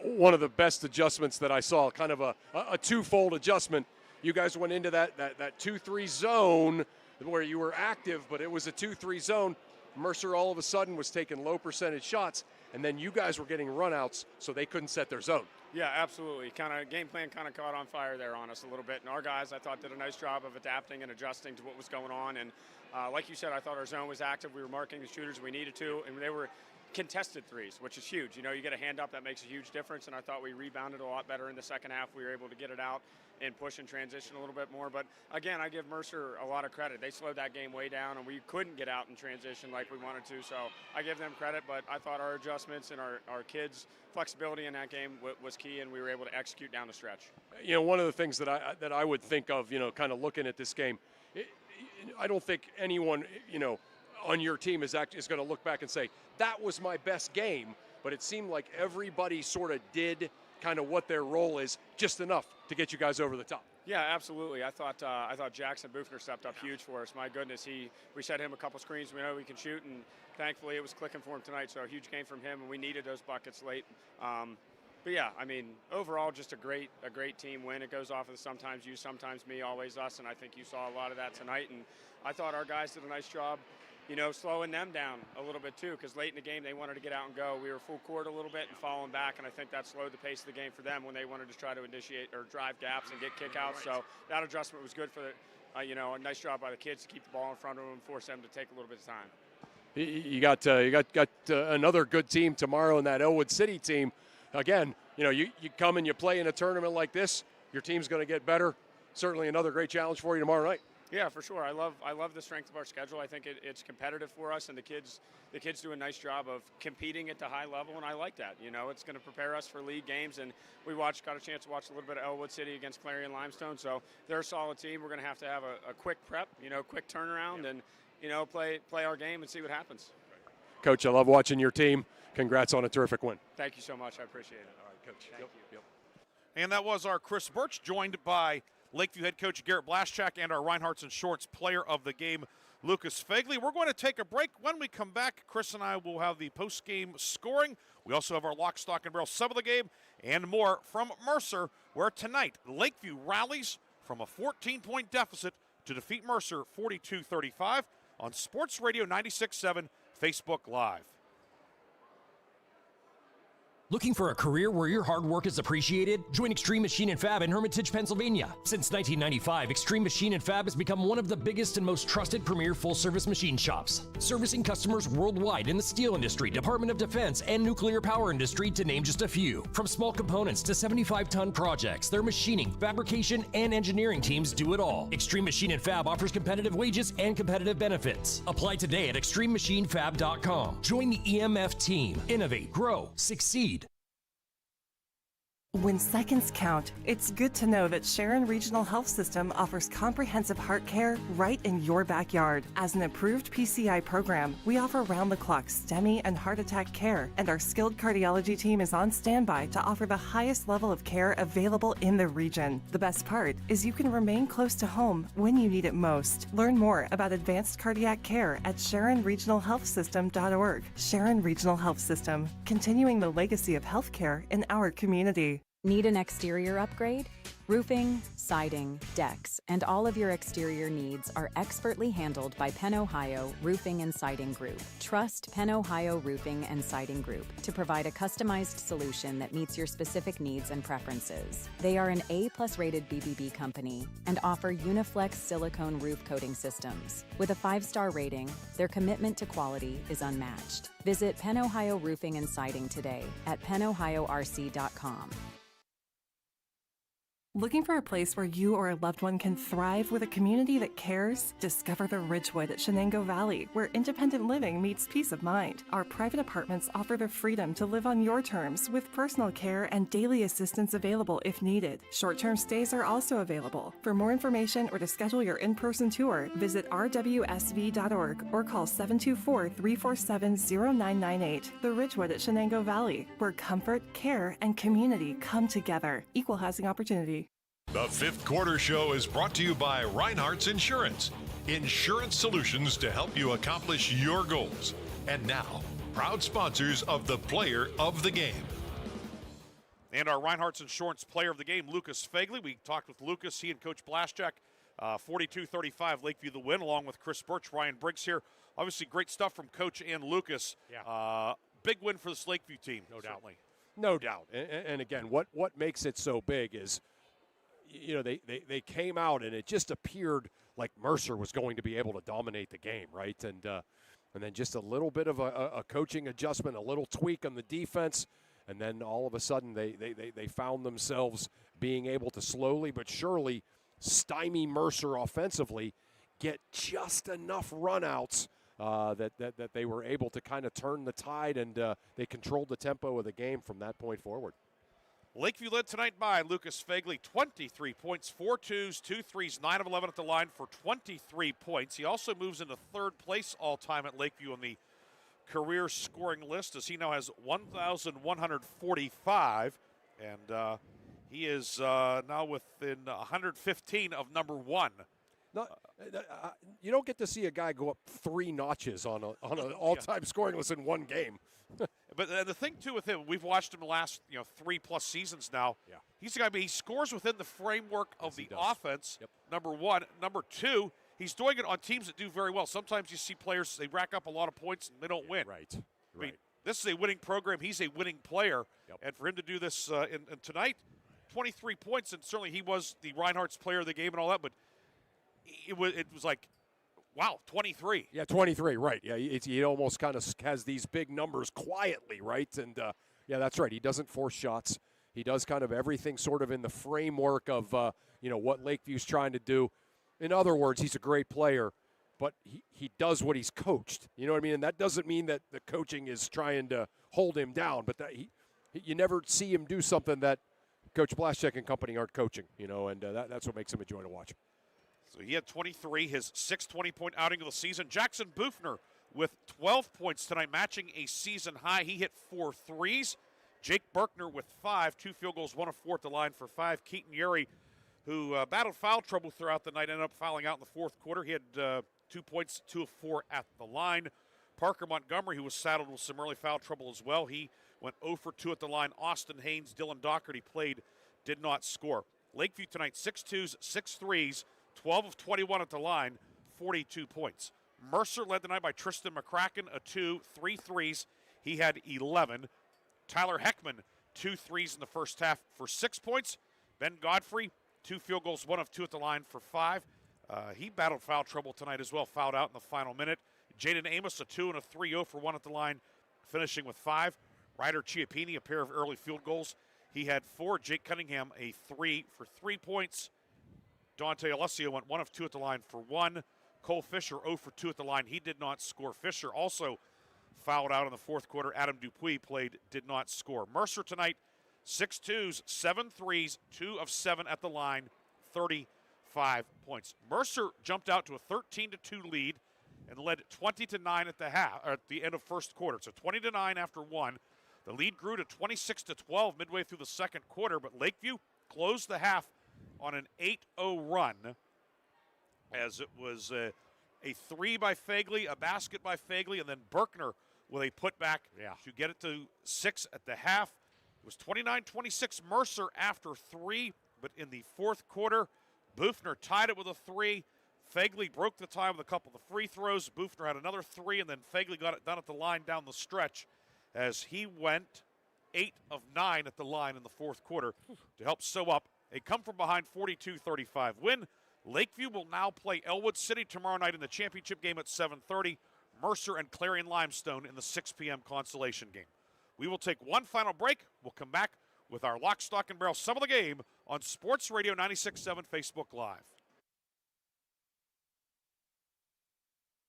one of the best adjustments that I saw, kind of a twofold adjustment. You guys went into that 2-3 zone where you were active, but it was a 2-3 zone. Mercer all of a sudden was taking low percentage shots, and then you guys were getting runouts, so they couldn't set their zone. Yeah, absolutely. Game plan caught on fire there on us a little bit. And our guys, I thought, did a nice job of adapting and adjusting to what was going on. And like you said, I thought our zone was active. We were marking the shooters we needed to, and they were contested threes, which is huge. You get a hand up, that makes a huge difference, and I thought we rebounded a lot better in the second half. We were able to get it out and push and transition a little bit more. But, again, I give Mercer a lot of credit. They slowed that game way down, and we couldn't get out and transition like we wanted to. So I give them credit, but I thought our adjustments and our kids' flexibility in that game was key, and we were able to execute down the stretch. One of the things that I would think of, kind of looking at this game, I don't think anyone, on your team is going to look back and say, that was my best game, but it seemed like everybody sort of did kind of what their role is, just enough to get you guys over the top. Yeah, absolutely. I thought Jackson Bufner stepped up huge for us. My goodness, we set him a couple screens. We know he can shoot, and thankfully it was clicking for him tonight. So a huge game from him, and we needed those buckets late. But yeah, overall, just a great team win. It goes off of the sometimes you, sometimes me, always us, and I think you saw a lot of that tonight. And I thought our guys did a nice job, slowing them down a little bit too, because late in the game they wanted to get out and go. We were full court a little bit and falling back, and I think that slowed the pace of the game for them when they wanted to try to initiate or drive gaps and get kickouts. So that adjustment was good for a nice job by the kids to keep the ball in front of them and force them to take a little bit of time. You got another good team tomorrow in that Elwood City team. Again, you come and you play in a tournament like this, your team's going to get better. Certainly another great challenge for you tomorrow night. Yeah, for sure. I love the strength of our schedule. I think it's competitive for us, and the kids do a nice job of competing at the high level, and I like that. It's going to prepare us for league games, and we got a chance to watch a little bit of Elwood City against Clarion Limestone, so they're a solid team. We're going to have a quick prep, quick turnaround, and play our game and see what happens. Coach, I love watching your team. Congrats on a terrific win. Thank you so much. I appreciate it. All right, Coach. Thank you. And that was our Chris Birch, joined by Lakeview head coach Garrett Blaschak and our Reinhardt's Insurance player of the game, Lucas Fagley. We're going to take a break. When we come back, Chris and I will have the post-game scoring. We also have our lock, stock, and barrel sub of the game and more from Mercer, where tonight Lakeview rallies from a 14-point deficit to defeat Mercer 42-35 on Sports Radio 96.7 Facebook Live. Looking for a career where your hard work is appreciated? Join Extreme Machine and Fab in Hermitage, Pennsylvania. Since 1995, Extreme Machine and Fab has become one of the biggest and most trusted premier full-service machine shops, servicing customers worldwide in the steel industry, Department of Defense, and nuclear power industry, to name just a few. From small components to 75-ton projects, their machining, fabrication, and engineering teams do it all. Extreme Machine and Fab offers competitive wages and competitive benefits. Apply today at extrememachinefab.com. Join the EMF team. Innovate, grow, succeed. When seconds count, it's good to know that Sharon Regional Health System offers comprehensive heart care right in your backyard. As an approved PCI program, we offer round-the-clock STEMI and heart attack care, and our skilled cardiology team is on standby to offer the highest level of care available in the region. The best part is you can remain close to home when you need it most. Learn more about advanced cardiac care at SharonRegionalHealthSystem.org. Sharon Regional Health System, continuing the legacy of healthcare in our community. Need an exterior upgrade? Roofing, siding, decks, and all of your exterior needs are expertly handled by Penn Ohio Roofing and Siding Group. Trust Penn Ohio Roofing and Siding Group to provide a customized solution that meets your specific needs and preferences. They are an A+ rated BBB company and offer Uniflex silicone roof coating systems. With a 5-star rating, their commitment to quality is unmatched. Visit Penn Ohio Roofing and Siding today at pennohiorc.com. Looking for a place where you or a loved one can thrive with a community that cares? Discover the Ridgewood at Shenango Valley, where independent living meets peace of mind. Our private apartments offer the freedom to live on your terms, with personal care and daily assistance available if needed. Short-term stays are also available. For more information or to schedule your in-person tour, visit rwsv.org or call 724-347-0998. The Ridgewood at Shenango Valley, where comfort, care, and community come together. Equal housing opportunity. The Fifth Quarter Show is brought to you by Reinhardt's Insurance. Insurance solutions to help you accomplish your goals. And now, proud sponsors of the Player of the Game. And our Reinhardt's Insurance player of the game, Lucas Fagley. We talked with Lucas, he and Coach Blaschak. 42-35, Lakeview the win, along with Chris Birch, Ryan Briggs here. Obviously, great stuff from Coach and Lucas. Yeah. Big win for this Lakeview team. No doubt. No doubt. And again, what makes it so big is, they came out and it just appeared like Mercer was going to be able to dominate the game, right? And then just a little bit of a coaching adjustment, a little tweak on the defense, and then all of a sudden they found themselves being able to slowly but surely stymie Mercer offensively, get just enough runouts that they were able to kind of turn the tide, and they controlled the tempo of the game from that point forward. Lakeview led tonight by Lucas Fagley, 23 points, 4 twos, 2 threes, 9 of 11 at the line for 23 points. He also moves into third place all-time at Lakeview on the career scoring list, as he now has 1,145, and he is now within 115 of number one. No, you don't get to see a guy go up 3 notches on an all-time scoring list in one game. But the thing, too, with him, we've watched him the last 3+ seasons now. Yeah. He's a guy, he scores within the framework of the offense, number one. Number two, he's doing it on teams that do very well. Sometimes you see players, they rack up a lot of points and they don't win. Right. I mean, this is a winning program. He's a winning player. And for him to do this and tonight, 23 points, and certainly he was the Reinhardt's player of the game and all that, but it was like Wow, 23. Yeah, 23, right. Yeah, he almost kind of has these big numbers quietly, right? And, yeah, that's right. He doesn't force shots. He does kind of everything sort of in the framework of, what Lakeview's trying to do. In other words, he's a great player, but he does what he's coached. You know what I mean? And that doesn't mean that the coaching is trying to hold him down, but that you never see him do something that Coach Blaszczak and company aren't coaching, and that's what makes him a joy to watch. So he had 23, his sixth 20-point outing of the season. Jackson Bufner with 12 points tonight, matching a season high. He hit 4 threes. Jake Berkner with 5, 2 field goals, 1 of 4 at the line for 5. Keaton Yuri, who battled foul trouble throughout the night, ended up fouling out in the fourth quarter. He had 2 points, 2 of 4 at the line. Parker Montgomery, who was saddled with some early foul trouble as well, he went 0 for 2 at the line. Austin Haynes, Dylan Docherty played, did not score. Lakeview tonight, 6 twos, 6 threes, 12 of 21 at the line, 42 points. Mercer led the night by Tristan McCracken, a 2, 3 threes. He had 11. Tyler Heckman, 2 threes in the first half for 6 points. Ben Godfrey, 2 field goals, 1 of 2 at the line for 5. He battled foul trouble tonight as well, fouled out in the final minute. Jaden Amos, a 2 and a 3, 0 for 1 at the line, finishing with 5. Ryder Chiappini, a pair of early field goals. He had 4. Jake Cunningham, a 3 for 3 points. Dante Alessio went 1 of 2 at the line for 1. Cole Fisher, 0 for 2 at the line. He did not score. Fisher also fouled out in the fourth quarter. Adam Dupuis played, did not score. Mercer tonight, 6 twos, 7 threes, 2 of 7 at the line, 35 points. Mercer jumped out to a 13-2 lead and led 20-9 at the half, or at the end of first quarter. So 20-9 after 1. The lead grew to 26-12 midway through the second quarter, but Lakeview closed the half on an 8-0 run, as it was a 3 by Fagley, a basket by Fagley, and then Berkner with a putback to get it to 6 at the half. It was 29-26 Mercer after 3, but in the fourth quarter, Bufner tied it with a 3. Fagley broke the tie with a couple of free throws. Bufner had another 3, and then Fagley got it done at the line down the stretch as he went 8 of 9 at the line in the fourth quarter to help sew up a come-from-behind 42-35 win. Lakeview will now play Elwood City tomorrow night in the championship game at 7:30. Mercer and Clarion Limestone in the 6 p.m. consolation game. We will take one final break. We'll come back with our Lock, Stock, and Barrel Sum of the Game on Sports Radio 96.7 Facebook Live.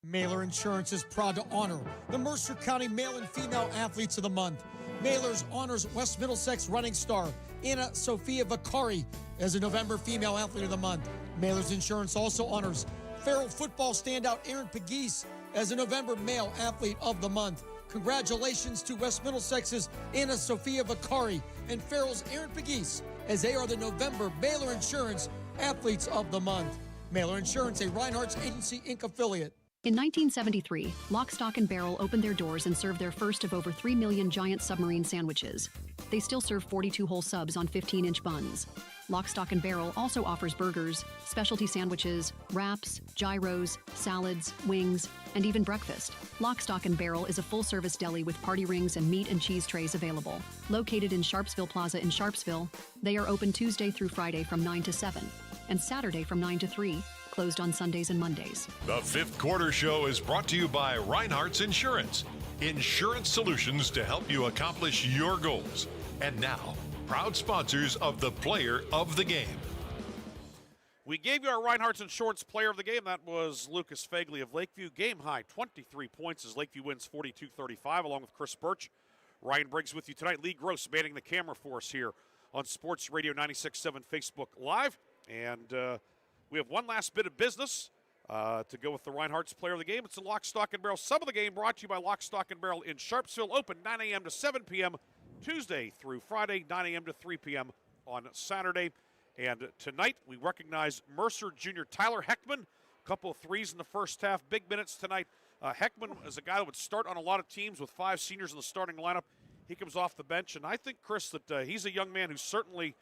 Mailer Insurance is proud to honor the Mercer County Male and Female Athletes of the Month. Mailer's honors West Middlesex running star Anna Sophia Vicari as a November Female Athlete of the Month. Mailer's Insurance also honors Farrell football standout Aaron Pegues as a November Male Athlete of the Month. Congratulations to West Middlesex's Anna Sophia Vicari and Farrell's Aaron Pegues as they are the November Mailer Insurance Athletes of the Month. Mailer Insurance, a Reinhardt's Agency Inc. affiliate. In 1973, Lock, Stock, and Barrel opened their doors and served their first of over 3 million giant submarine sandwiches. They still serve 42-hole subs on 15-inch buns. Lock, Stock, and Barrel also offers burgers, specialty sandwiches, wraps, gyros, salads, wings, and even breakfast. Lock, Stock, and Barrel is a full-service deli with party rings and meat and cheese trays available. Located in Sharpsville Plaza in Sharpsville, they are open Tuesday through Friday from 9 to 7 and Saturday from 9 to 3. Closed on Sundays and Mondays. The Fifth Quarter Show is brought to you by Reinhardt's Insurance. Insurance solutions to help you accomplish your goals. And now, proud sponsors of the Player of the Game. We gave you our Reinhardt's Insurance Player of the Game. That was Lucas Fagley of Lakeview. Game high, 23 points as Lakeview wins 42-35, along with Chris Birch. Ryan Briggs with you tonight. Lee Gross manning the camera for us here on Sports Radio 96.7 Facebook Live. And we have one last bit of business to go with the Reinhardt's Player of the Game. It's the Lock, Stock, and Barrel Sum of the Game, brought to you by Lock, Stock, and Barrel in Sharpsville. Open 9 a.m. to 7 p.m. Tuesday through Friday, 9 a.m. to 3 p.m. on Saturday. And tonight we recognize Mercer junior Tyler Heckman. A couple of threes in the first half. Big minutes tonight. Heckman is a guy that would start on a lot of teams with 5 seniors in the starting lineup. He comes off the bench, and I think, Chris, that he's a young man who certainly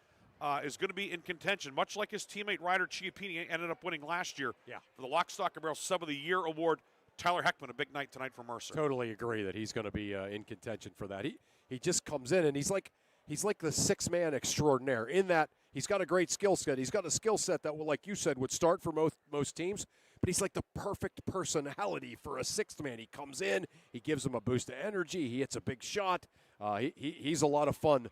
is going to be in contention, much like his teammate Ryder Chiappini ended up winning last year for the Lock, Stock, and Barrel Sub of the Year award. Tyler Heckman, a big night tonight for Mercer. Totally agree that he's going to be in contention for that. He just comes in, and he's like the six-man extraordinaire in that he's got a great skill set. He's got a skill set that, like you said, would start for most teams, but he's like the perfect personality for a sixth man. He comes in, he gives them a boost of energy, he hits a big shot. He's a lot of fun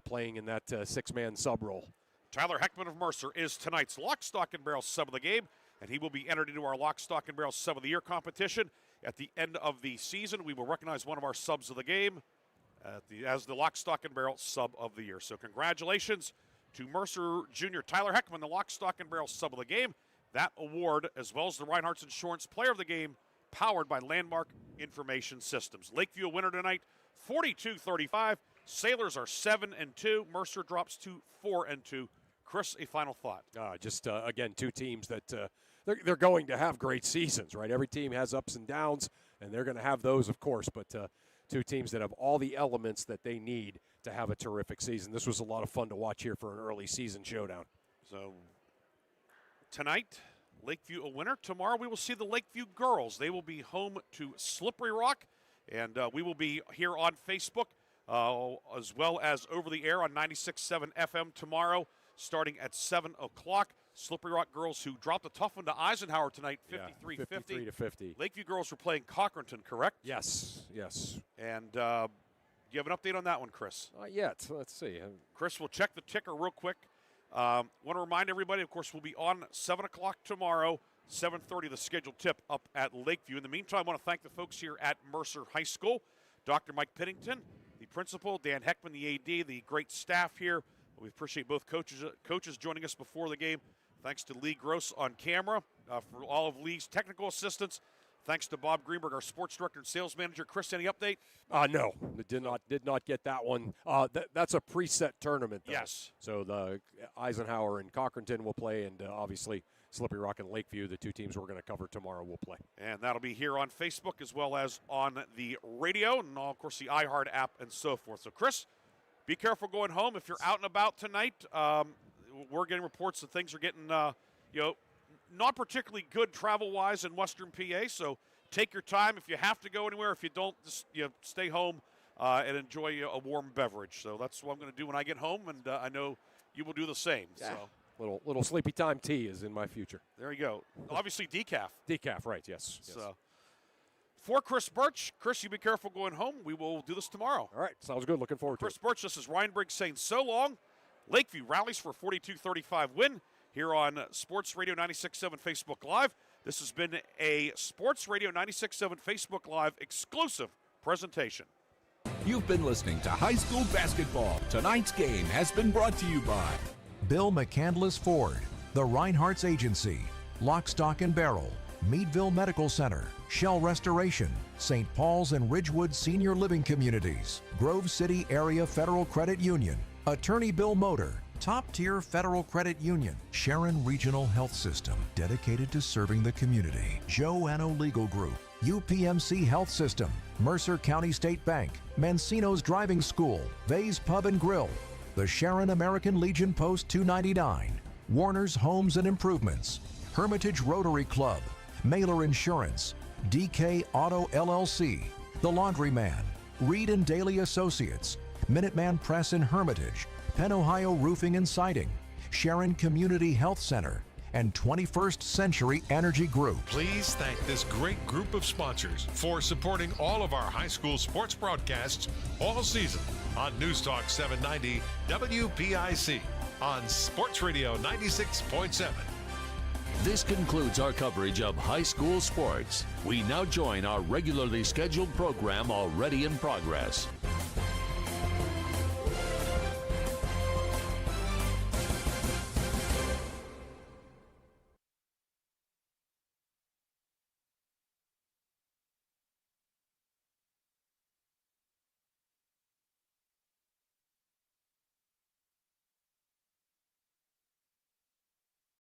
playing in that six-man sub role. Tyler Heckman of Mercer is tonight's Lock, Stock, and Barrel sub of the game, and he will be entered into our Lock, Stock, and Barrel sub of the year competition. At the end of the season, we will recognize one of our subs of the game as the Lock, Stock, and Barrel sub of the year. So congratulations to Mercer Jr. Tyler Heckman, the Lock, Stock, and Barrel sub of the game. That award, as well as the Reinhardt's Insurance Player of the Game, powered by Landmark Information Systems. Lakeview a winner tonight, 42-35. Sailors are 7-2. Mercer drops to 4-2. Chris, a final thought. Again, two teams that they're going to have great seasons, right? Every team has ups and downs, and they're going to have those, of course, but two teams that have all the elements that they need to have a terrific season. This was a lot of fun to watch here for an early season showdown. So tonight, Lakeview a winner. Tomorrow we will see the Lakeview girls. They will be home to Slippery Rock, and we will be here on Facebook as well as over the air on 96.7 FM tomorrow, starting at 7 o'clock. Slippery Rock girls who dropped a tough one to Eisenhower tonight, 53-50. 53-50. Lakeview girls were playing Cochranton, correct? Yes. And do you have an update on that one, Chris? Not yet. Let's see. Chris, we'll check the ticker real quick. Want to remind everybody, of course, we'll be on 7 o'clock tomorrow, 7:30, the scheduled tip up at Lakeview. In the meantime, I want to thank the folks here at Mercer High School, Dr. Mike Piddington, the principal, Dan Heckman, the AD, the great staff here. We appreciate both coaches joining us before the game. Thanks to Lee Gross on camera for all of Lee's technical assistance. Thanks to Bob Greenberg, our sports director and sales manager. Chris, any update? No, did not get that one. That's a preset tournament, though. Yes. So the Eisenhower and Cochranton will play, and obviously Slippery Rock and Lakeview, the two teams we're going to cover tomorrow, will play. And that'll be here on Facebook as well as on the radio and, of course, the iHeart app and so forth. So, Chris, be careful going home. If you're out and about tonight, we're getting reports that things are getting, not particularly good travel-wise in Western PA. So take your time. If you have to go anywhere, if you don't, just stay home and enjoy a warm beverage. So that's what I'm going to do when I get home, and I know you will do the same. Yeah. So little sleepy time tea is in my future. There you go. Obviously decaf. Decaf, right? Yes. So for Chris Birch, Chris, you be careful going home. We will do this tomorrow. All right. Sounds good. Looking forward to it. Chris Birch, this is Ryan Briggs saying so long. Lakeview rallies for a 42-35 win here on Sports Radio 96.7 Facebook Live. This has been a Sports Radio 96.7 Facebook Live exclusive presentation. You've been listening to High School Basketball. Tonight's game has been brought to you by Bill McCandless Ford, the Reinhardt's Agency, Lock, Stock, and Barrel, Meadville Medical Center, Shell Restoration, St. Paul's and Ridgewood Senior Living Communities, Grove City Area Federal Credit Union, Attorney Bill Motor, Top Tier Federal Credit Union, Sharon Regional Health System, dedicated to serving the community, Joanno Legal Group, UPMC Health System, Mercer County State Bank, Mancino's Driving School, Vay's Pub and Grill, the Sharon American Legion Post 299, Warner's Homes and Improvements, Hermitage Rotary Club, Mailer Insurance, DK Auto LLC, The Laundryman, Reed and Daly Associates, Minuteman Press in Hermitage, Penn Ohio Roofing and Siding, Sharon Community Health Center, and 21st Century Energy Group. Please thank this great group of sponsors for supporting all of our high school sports broadcasts all season on News Talk 790 WPIC on Sports Radio 96.7. This concludes our coverage of high school sports. We now join our regularly scheduled program already in progress.